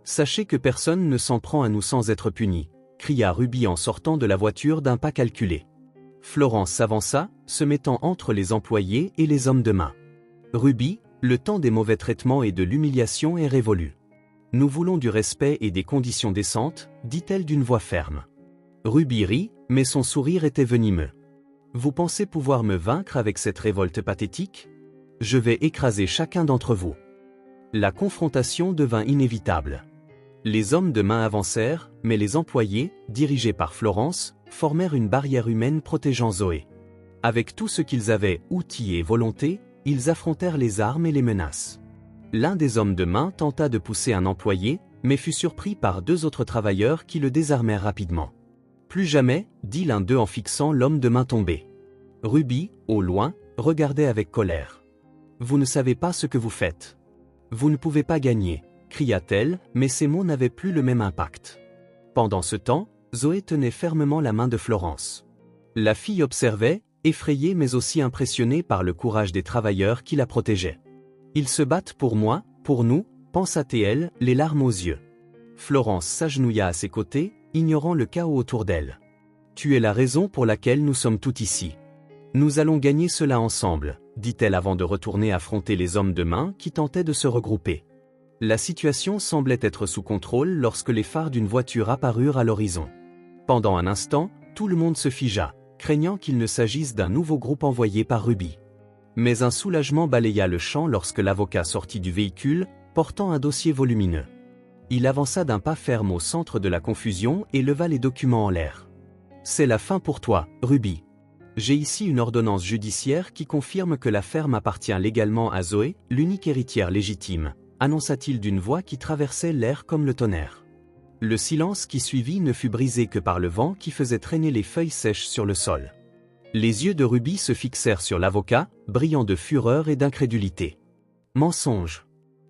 Sachez que personne ne s'en prend à nous sans être puni, » cria Ruby en sortant de la voiture d'un pas calculé. Florence s'avança, se mettant entre les employés et les hommes de main. « Ruby, le temps des mauvais traitements et de l'humiliation est révolu. Nous voulons du respect et des conditions décentes, dit-elle d'une voix ferme. Ruby rit, mais son sourire était venimeux. Vous pensez pouvoir me vaincre avec cette révolte pathétique ? Je vais écraser chacun d'entre vous. La confrontation devint inévitable. Les hommes de main avancèrent, mais les employés, dirigés par Florence, formèrent une barrière humaine protégeant Zoé. Avec tout ce qu'ils avaient, outils et volonté, ils affrontèrent les armes et les menaces. L'un des hommes de main tenta de pousser un employé, mais fut surpris par deux autres travailleurs qui le désarmèrent rapidement. Plus jamais, dit l'un d'eux en fixant l'homme de main tombé. Ruby, au loin, regardait avec colère. Vous ne savez pas ce que vous faites. Vous ne pouvez pas gagner, cria-t-elle, mais ces mots n'avaient plus le même impact. Pendant ce temps, Zoé tenait fermement la main de Florence. La fille observait, effrayée mais aussi impressionnée par le courage des travailleurs qui la protégeaient. Ils se battent pour moi, pour nous, pensa-t-elle, les larmes aux yeux. Florence s'agenouilla à ses côtés, ignorant le chaos autour d'elle. Tu es la raison pour laquelle nous sommes tous ici. Nous allons gagner cela ensemble, dit-elle avant de retourner affronter les hommes de main qui tentaient de se regrouper. La situation semblait être sous contrôle lorsque les phares d'une voiture apparurent à l'horizon. Pendant un instant, tout le monde se figea, craignant qu'il ne s'agisse d'un nouveau groupe envoyé par Ruby. Mais un soulagement balaya le champ lorsque l'avocat sortit du véhicule, portant un dossier volumineux. Il avança d'un pas ferme au centre de la confusion et leva les documents en l'air. « C'est la fin pour toi, Ruby. J'ai ici une ordonnance judiciaire qui confirme que la ferme appartient légalement à Zoé, l'unique héritière légitime, annonça-t-il d'une voix qui traversait l'air comme le tonnerre. Le silence qui suivit ne fut brisé que par le vent qui faisait traîner les feuilles sèches sur le sol. Les yeux de Ruby se fixèrent sur l'avocat, brillant de fureur et d'incrédulité. « Mensonge.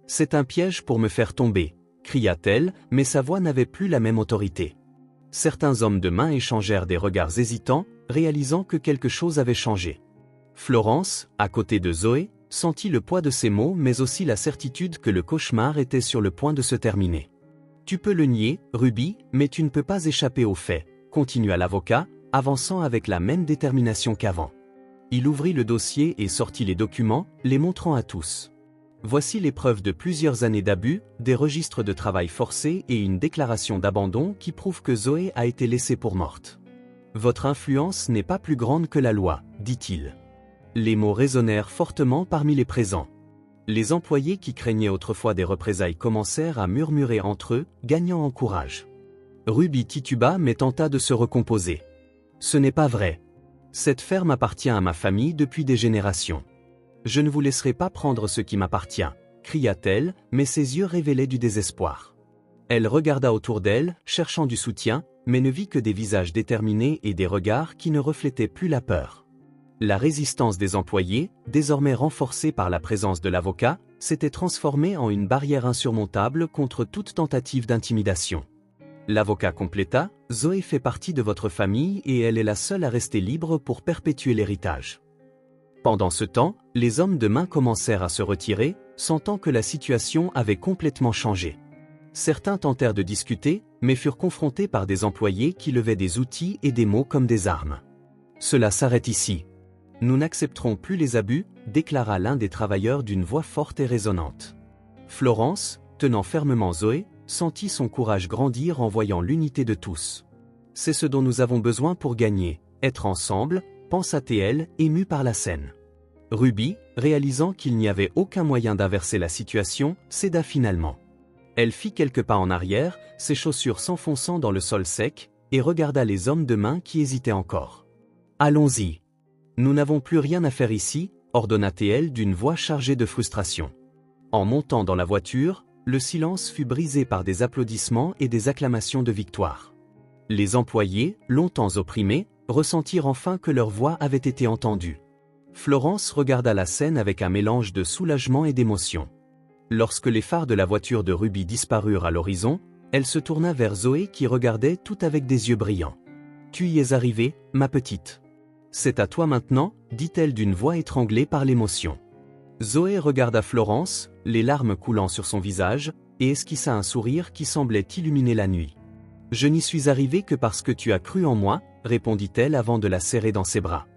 C'est un piège pour me faire tomber, » cria-t-elle, mais sa voix n'avait plus la même autorité. Certains hommes de main échangèrent des regards hésitants, réalisant que quelque chose avait changé. Florence, à côté de Zoé, sentit le poids de ces mots mais aussi la certitude que le cauchemar était sur le point de se terminer. « Tu peux le nier, Ruby, mais tu ne peux pas échapper aux faits, » continua l'avocat, avançant avec la même détermination qu'avant. Il ouvrit le dossier et sortit les documents, les montrant à tous. Voici les preuves de plusieurs années d'abus, des registres de travail forcé et une déclaration d'abandon qui prouvent que Zoé a été laissée pour morte. Votre influence n'est pas plus grande que la loi, dit-il. Les mots résonnèrent fortement parmi les présents. Les employés qui craignaient autrefois des représailles commencèrent à murmurer entre eux, gagnant en courage. Ruby tituba mais tenta de se recomposer. Ce n'est pas vrai. Cette ferme appartient à ma famille depuis des générations. Je ne vous laisserai pas prendre ce qui m'appartient, cria-t-elle, mais ses yeux révélaient du désespoir. Elle regarda autour d'elle, cherchant du soutien, mais ne vit que des visages déterminés et des regards qui ne reflétaient plus la peur. La résistance des employés, désormais renforcée par la présence de l'avocat, s'était transformée en une barrière insurmontable contre toute tentative d'intimidation. L'avocat compléta, « Zoé fait partie de votre famille et elle est la seule à rester libre pour perpétuer l'héritage. » Pendant ce temps, les hommes de main commencèrent à se retirer, sentant que la situation avait complètement changé. Certains tentèrent de discuter, mais furent confrontés par des employés qui levaient des outils et des mots comme des armes. « Cela s'arrête ici. Nous n'accepterons plus les abus, » déclara l'un des travailleurs d'une voix forte et résonnante. Florence, tenant fermement Zoé, sentit son courage grandir en voyant l'unité de tous. « C'est ce dont nous avons besoin pour gagner, être ensemble, » pensa-t-elle, émue par la scène. Ruby, réalisant qu'il n'y avait aucun moyen d'inverser la situation, céda finalement. Elle fit quelques pas en arrière, ses chaussures s'enfonçant dans le sol sec, et regarda les hommes de main qui hésitaient encore. « Allons-y. Nous n'avons plus rien à faire ici, » ordonna-t-elle d'une voix chargée de frustration. En montant dans la voiture, le silence fut brisé par des applaudissements et des acclamations de victoire. Les employés, longtemps opprimés, ressentirent enfin que leur voix avait été entendue. Florence regarda la scène avec un mélange de soulagement et d'émotion. Lorsque les phares de la voiture de Ruby disparurent à l'horizon, elle se tourna vers Zoé qui regardait tout avec des yeux brillants. « Tu y es arrivée, ma petite. C'est à toi maintenant, » dit-elle d'une voix étranglée par l'émotion. Zoé regarda Florence, les larmes coulant sur son visage, et esquissa un sourire qui semblait illuminer la nuit. « Je n'y suis arrivée que parce que tu as cru en moi, » répondit-elle avant de la serrer dans ses bras.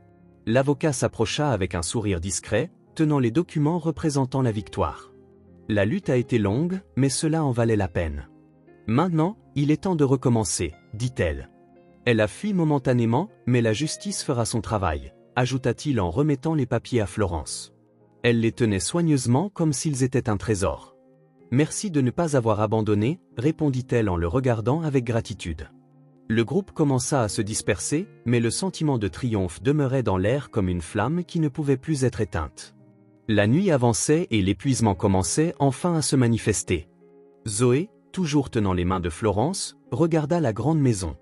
L'avocat s'approcha avec un sourire discret, tenant les documents représentant la victoire. La lutte a été longue, mais cela en valait la peine. Maintenant, il est temps de recommencer, dit-elle. Elle a fui momentanément, mais la justice fera son travail, ajouta-t-il en remettant les papiers à Florence. Elle les tenait soigneusement comme s'ils étaient un trésor. Merci de ne pas avoir abandonné, répondit-elle en le regardant avec gratitude. Le groupe commença à se disperser, mais le sentiment de triomphe demeurait dans l'air comme une flamme qui ne pouvait plus être éteinte. La nuit avançait et l'épuisement commençait enfin à se manifester. Zoé, toujours tenant les mains de Florence, regarda la grande maison.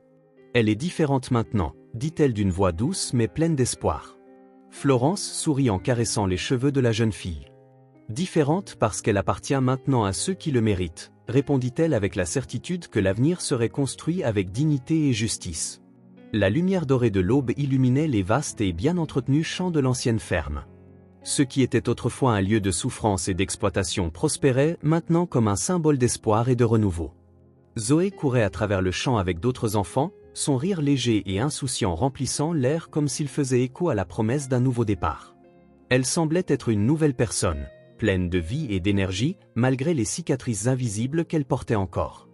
Elle est différente maintenant, dit-elle d'une voix douce mais pleine d'espoir. Florence sourit en caressant les cheveux de la jeune fille. Différente parce qu'elle appartient maintenant à ceux qui le méritent, répondit-elle avec la certitude que l'avenir serait construit avec dignité et justice. La lumière dorée de l'aube illuminait les vastes et bien entretenus champs de l'ancienne ferme. Ce qui était autrefois un lieu de souffrance et d'exploitation prospérait maintenant comme un symbole d'espoir et de renouveau. Zoé courait à travers le champ avec d'autres enfants, son rire léger et insouciant remplissant l'air comme s'il faisait écho à la promesse d'un nouveau départ. Elle semblait être une nouvelle personne, pleine de vie et d'énergie, malgré les cicatrices invisibles qu'elle portait encore.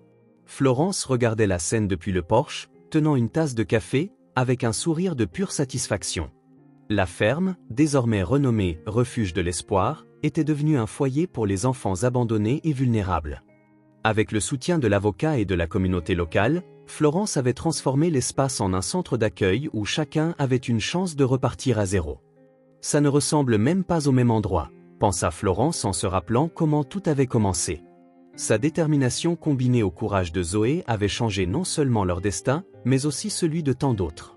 Florence regardait la scène depuis le porche, tenant une tasse de café, avec un sourire de pure satisfaction. La ferme, désormais renommée « Refuge de l'Espoir », était devenue un foyer pour les enfants abandonnés et vulnérables. Avec le soutien de l'avocat et de la communauté locale, Florence avait transformé l'espace en un centre d'accueil où chacun avait une chance de repartir à zéro. Ça ne ressemble même pas au même endroit, pensa Florence en se rappelant comment tout avait commencé. Sa détermination combinée au courage de Zoé avait changé non seulement leur destin, mais aussi celui de tant d'autres.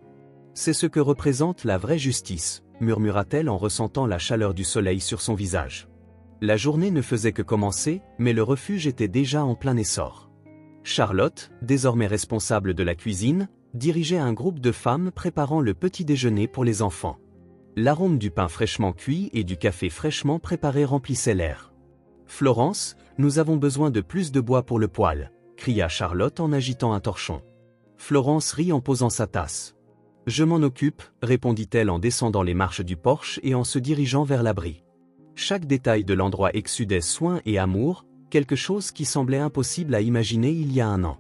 C'est ce que représente la vraie justice, murmura-t-elle en ressentant la chaleur du soleil sur son visage. La journée ne faisait que commencer, mais le refuge était déjà en plein essor. Charlotte, désormais responsable de la cuisine, dirigeait un groupe de femmes préparant le petit déjeuner pour les enfants. L'arôme du pain fraîchement cuit et du café fraîchement préparé remplissait l'air. « Florence, nous avons besoin de plus de bois pour le poêle », cria Charlotte en agitant un torchon. Florence rit en posant sa tasse. « Je m'en occupe », répondit-elle en descendant les marches du porche et en se dirigeant vers l'abri. Chaque détail de l'endroit exsudait soin et amour, quelque chose qui semblait impossible à imaginer il y a un an.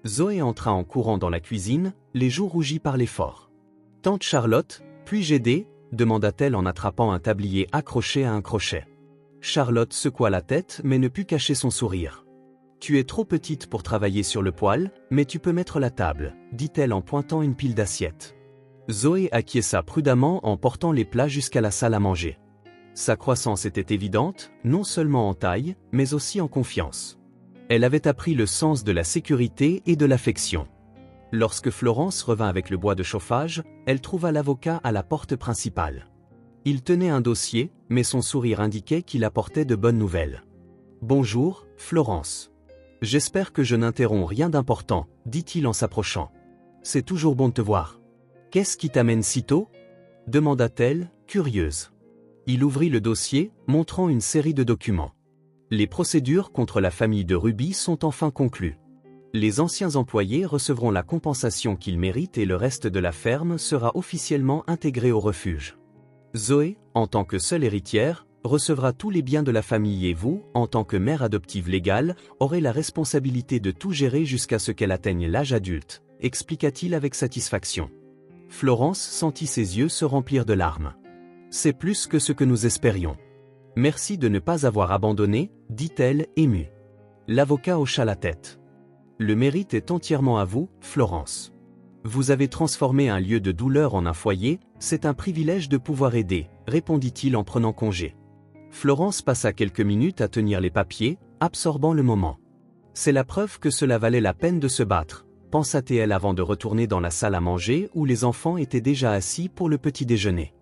Zoé entra en courant dans la cuisine, les joues rougies par l'effort. « Tante Charlotte, puis-je aider ?» demanda-t-elle en attrapant un tablier accroché à un crochet. Charlotte secoua la tête mais ne put cacher son sourire. « Tu es trop petite pour travailler sur le poêle, mais tu peux mettre la table, » dit-elle en pointant une pile d'assiettes. Zoé acquiesça prudemment en portant les plats jusqu'à la salle à manger. Sa croissance était évidente, non seulement en taille, mais aussi en confiance. Elle avait appris le sens de la sécurité et de l'affection. Lorsque Florence revint avec le bois de chauffage, elle trouva l'avocat à la porte principale. Il tenait un dossier, mais son sourire indiquait qu'il apportait de bonnes nouvelles. « Bonjour, Florence. J'espère que je n'interromps rien d'important, » dit-il en s'approchant. « C'est toujours bon de te voir. »« Qu'est-ce qui t'amène si tôt ?» demanda-t-elle, curieuse. Il ouvrit le dossier, montrant une série de documents. Les procédures contre la famille de Ruby sont enfin conclues. Les anciens employés recevront la compensation qu'ils méritent et le reste de la ferme sera officiellement intégré au refuge. Zoé, en tant que seule héritière, recevra tous les biens de la famille et vous, en tant que mère adoptive légale, aurez la responsabilité de tout gérer jusqu'à ce qu'elle atteigne l'âge adulte, expliqua-t-il avec satisfaction. Florence sentit ses yeux se remplir de larmes. C'est plus que ce que nous espérions. Merci de ne pas avoir abandonné, dit-elle, émue. L'avocat hocha la tête. Le mérite est entièrement à vous, Florence. Vous avez transformé un lieu de douleur en un foyer, c'est un privilège de pouvoir aider, répondit-il en prenant congé. Florence passa quelques minutes à tenir les papiers, absorbant le moment. C'est la preuve que cela valait la peine de se battre, pensa-t-elle avant de retourner dans la salle à manger où les enfants étaient déjà assis pour le petit déjeuner.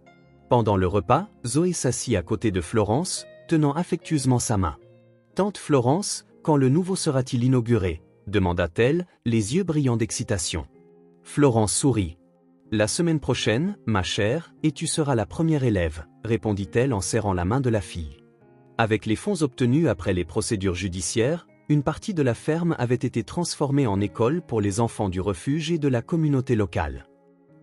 Pendant le repas, Zoé s'assit à côté de Florence, tenant affectueusement sa main. « Tante Florence, quand le nouveau sera-t-il inauguré ?» demanda-t-elle, les yeux brillants d'excitation. Florence sourit. « La semaine prochaine, ma chère, et tu seras la première élève, » répondit-elle en serrant la main de la fille. Avec les fonds obtenus après les procédures judiciaires, une partie de la ferme avait été transformée en école pour les enfants du refuge et de la communauté locale.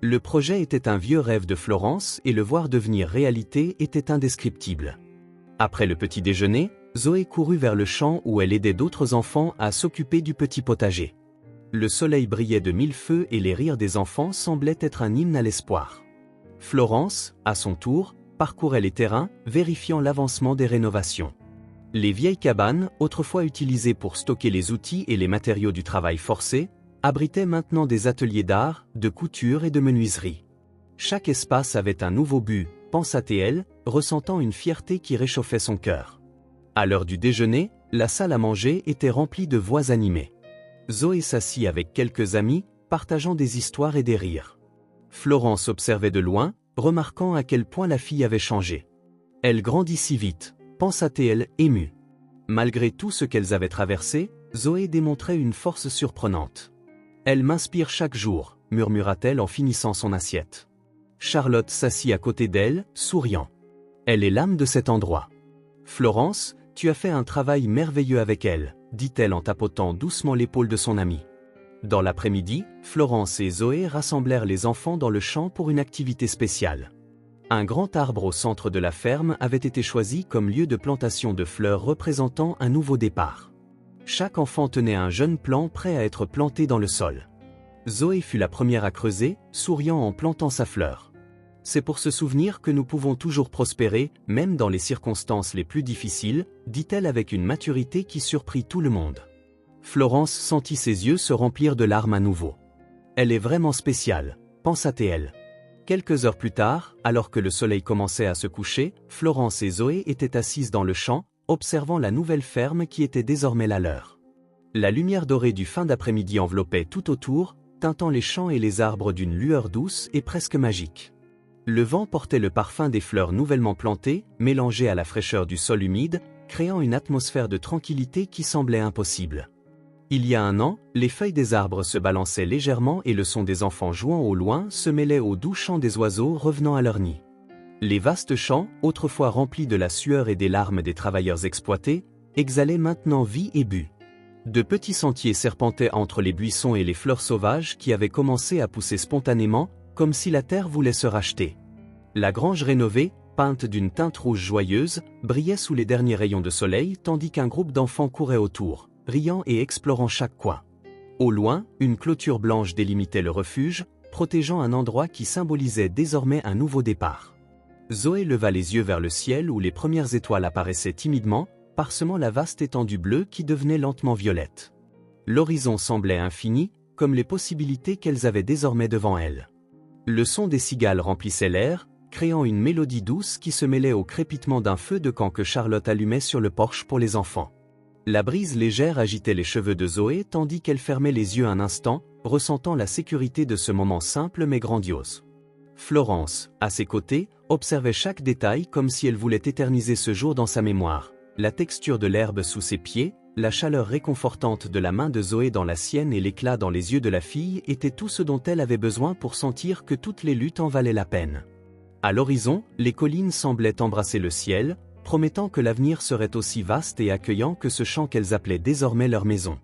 Le projet était un vieux rêve de Florence et le voir devenir réalité était indescriptible. Après le petit déjeuner, Zoé courut vers le champ où elle aidait d'autres enfants à s'occuper du petit potager. Le soleil brillait de mille feux et les rires des enfants semblaient être un hymne à l'espoir. Florence, à son tour, parcourait les terrains, vérifiant l'avancement des rénovations. Les vieilles cabanes, autrefois utilisées pour stocker les outils et les matériaux du travail forcé, abritaient maintenant des ateliers d'art, de couture et de menuiserie. Chaque espace avait un nouveau but, pensa-t-elle, ressentant une fierté qui réchauffait son cœur. À l'heure du déjeuner, la salle à manger était remplie de voix animées. Zoé s'assit avec quelques amis, partageant des histoires et des rires. Florence observait de loin, remarquant à quel point la fille avait changé. Elle grandit si vite, pensa-t-elle, émue. Malgré tout ce qu'elles avaient traversé, Zoé démontrait une force surprenante. Elle m'inspire chaque jour, murmura-t-elle en finissant son assiette. Charlotte s'assit à côté d'elle, souriant. Elle est l'âme de cet endroit. Florence, tu as fait un travail merveilleux avec elle, dit-elle en tapotant doucement l'épaule de son amie. Dans l'après-midi, Florence et Zoé rassemblèrent les enfants dans le champ pour une activité spéciale. Un grand arbre au centre de la ferme avait été choisi comme lieu de plantation de fleurs représentant un nouveau départ. Chaque enfant tenait un jeune plant prêt à être planté dans le sol. Zoé fut la première à creuser, souriant en plantant sa fleur. C'est pour se souvenir que nous pouvons toujours prospérer, même dans les circonstances les plus difficiles, dit-elle avec une maturité qui surprit tout le monde. Florence sentit ses yeux se remplir de larmes à nouveau. Elle est vraiment spéciale, pensa-t-elle. Quelques heures plus tard, alors que le soleil commençait à se coucher, Florence et Zoé étaient assises dans le champ, observant la nouvelle ferme qui était désormais la leur. La lumière dorée du fin d'après-midi enveloppait tout autour, teintant les champs et les arbres d'une lueur douce et presque magique. Le vent portait le parfum des fleurs nouvellement plantées, mélangé à la fraîcheur du sol humide, créant une atmosphère de tranquillité qui semblait impossible. Il y a un an, les feuilles des arbres se balançaient légèrement et le son des enfants jouant au loin se mêlait au doux chant des oiseaux revenant à leur nid. Les vastes champs, autrefois remplis de la sueur et des larmes des travailleurs exploités, exhalaient maintenant vie et but. De petits sentiers serpentaient entre les buissons et les fleurs sauvages qui avaient commencé à pousser spontanément, comme si la terre voulait se racheter. La grange rénovée, peinte d'une teinte rouge joyeuse, brillait sous les derniers rayons de soleil tandis qu'un groupe d'enfants courait autour, riant et explorant chaque coin. Au loin, une clôture blanche délimitait le refuge, protégeant un endroit qui symbolisait désormais un nouveau départ. Zoé leva les yeux vers le ciel où les premières étoiles apparaissaient timidement, parsemant la vaste étendue bleue qui devenait lentement violette. L'horizon semblait infini, comme les possibilités qu'elles avaient désormais devant elles. Le son des cigales remplissait l'air, créant une mélodie douce qui se mêlait au crépitement d'un feu de camp que Charlotte allumait sur le porche pour les enfants. La brise légère agitait les cheveux de Zoé tandis qu'elle fermait les yeux un instant, ressentant la sécurité de ce moment simple mais grandiose. Florence, à ses côtés, observait chaque détail comme si elle voulait éterniser ce jour dans sa mémoire. La texture de l'herbe sous ses pieds, la chaleur réconfortante de la main de Zoé dans la sienne et l'éclat dans les yeux de la fille étaient tout ce dont elle avait besoin pour sentir que toutes les luttes en valaient la peine. À l'horizon, les collines semblaient embrasser le ciel, promettant que l'avenir serait aussi vaste et accueillant que ce champ qu'elles appelaient désormais leur maison.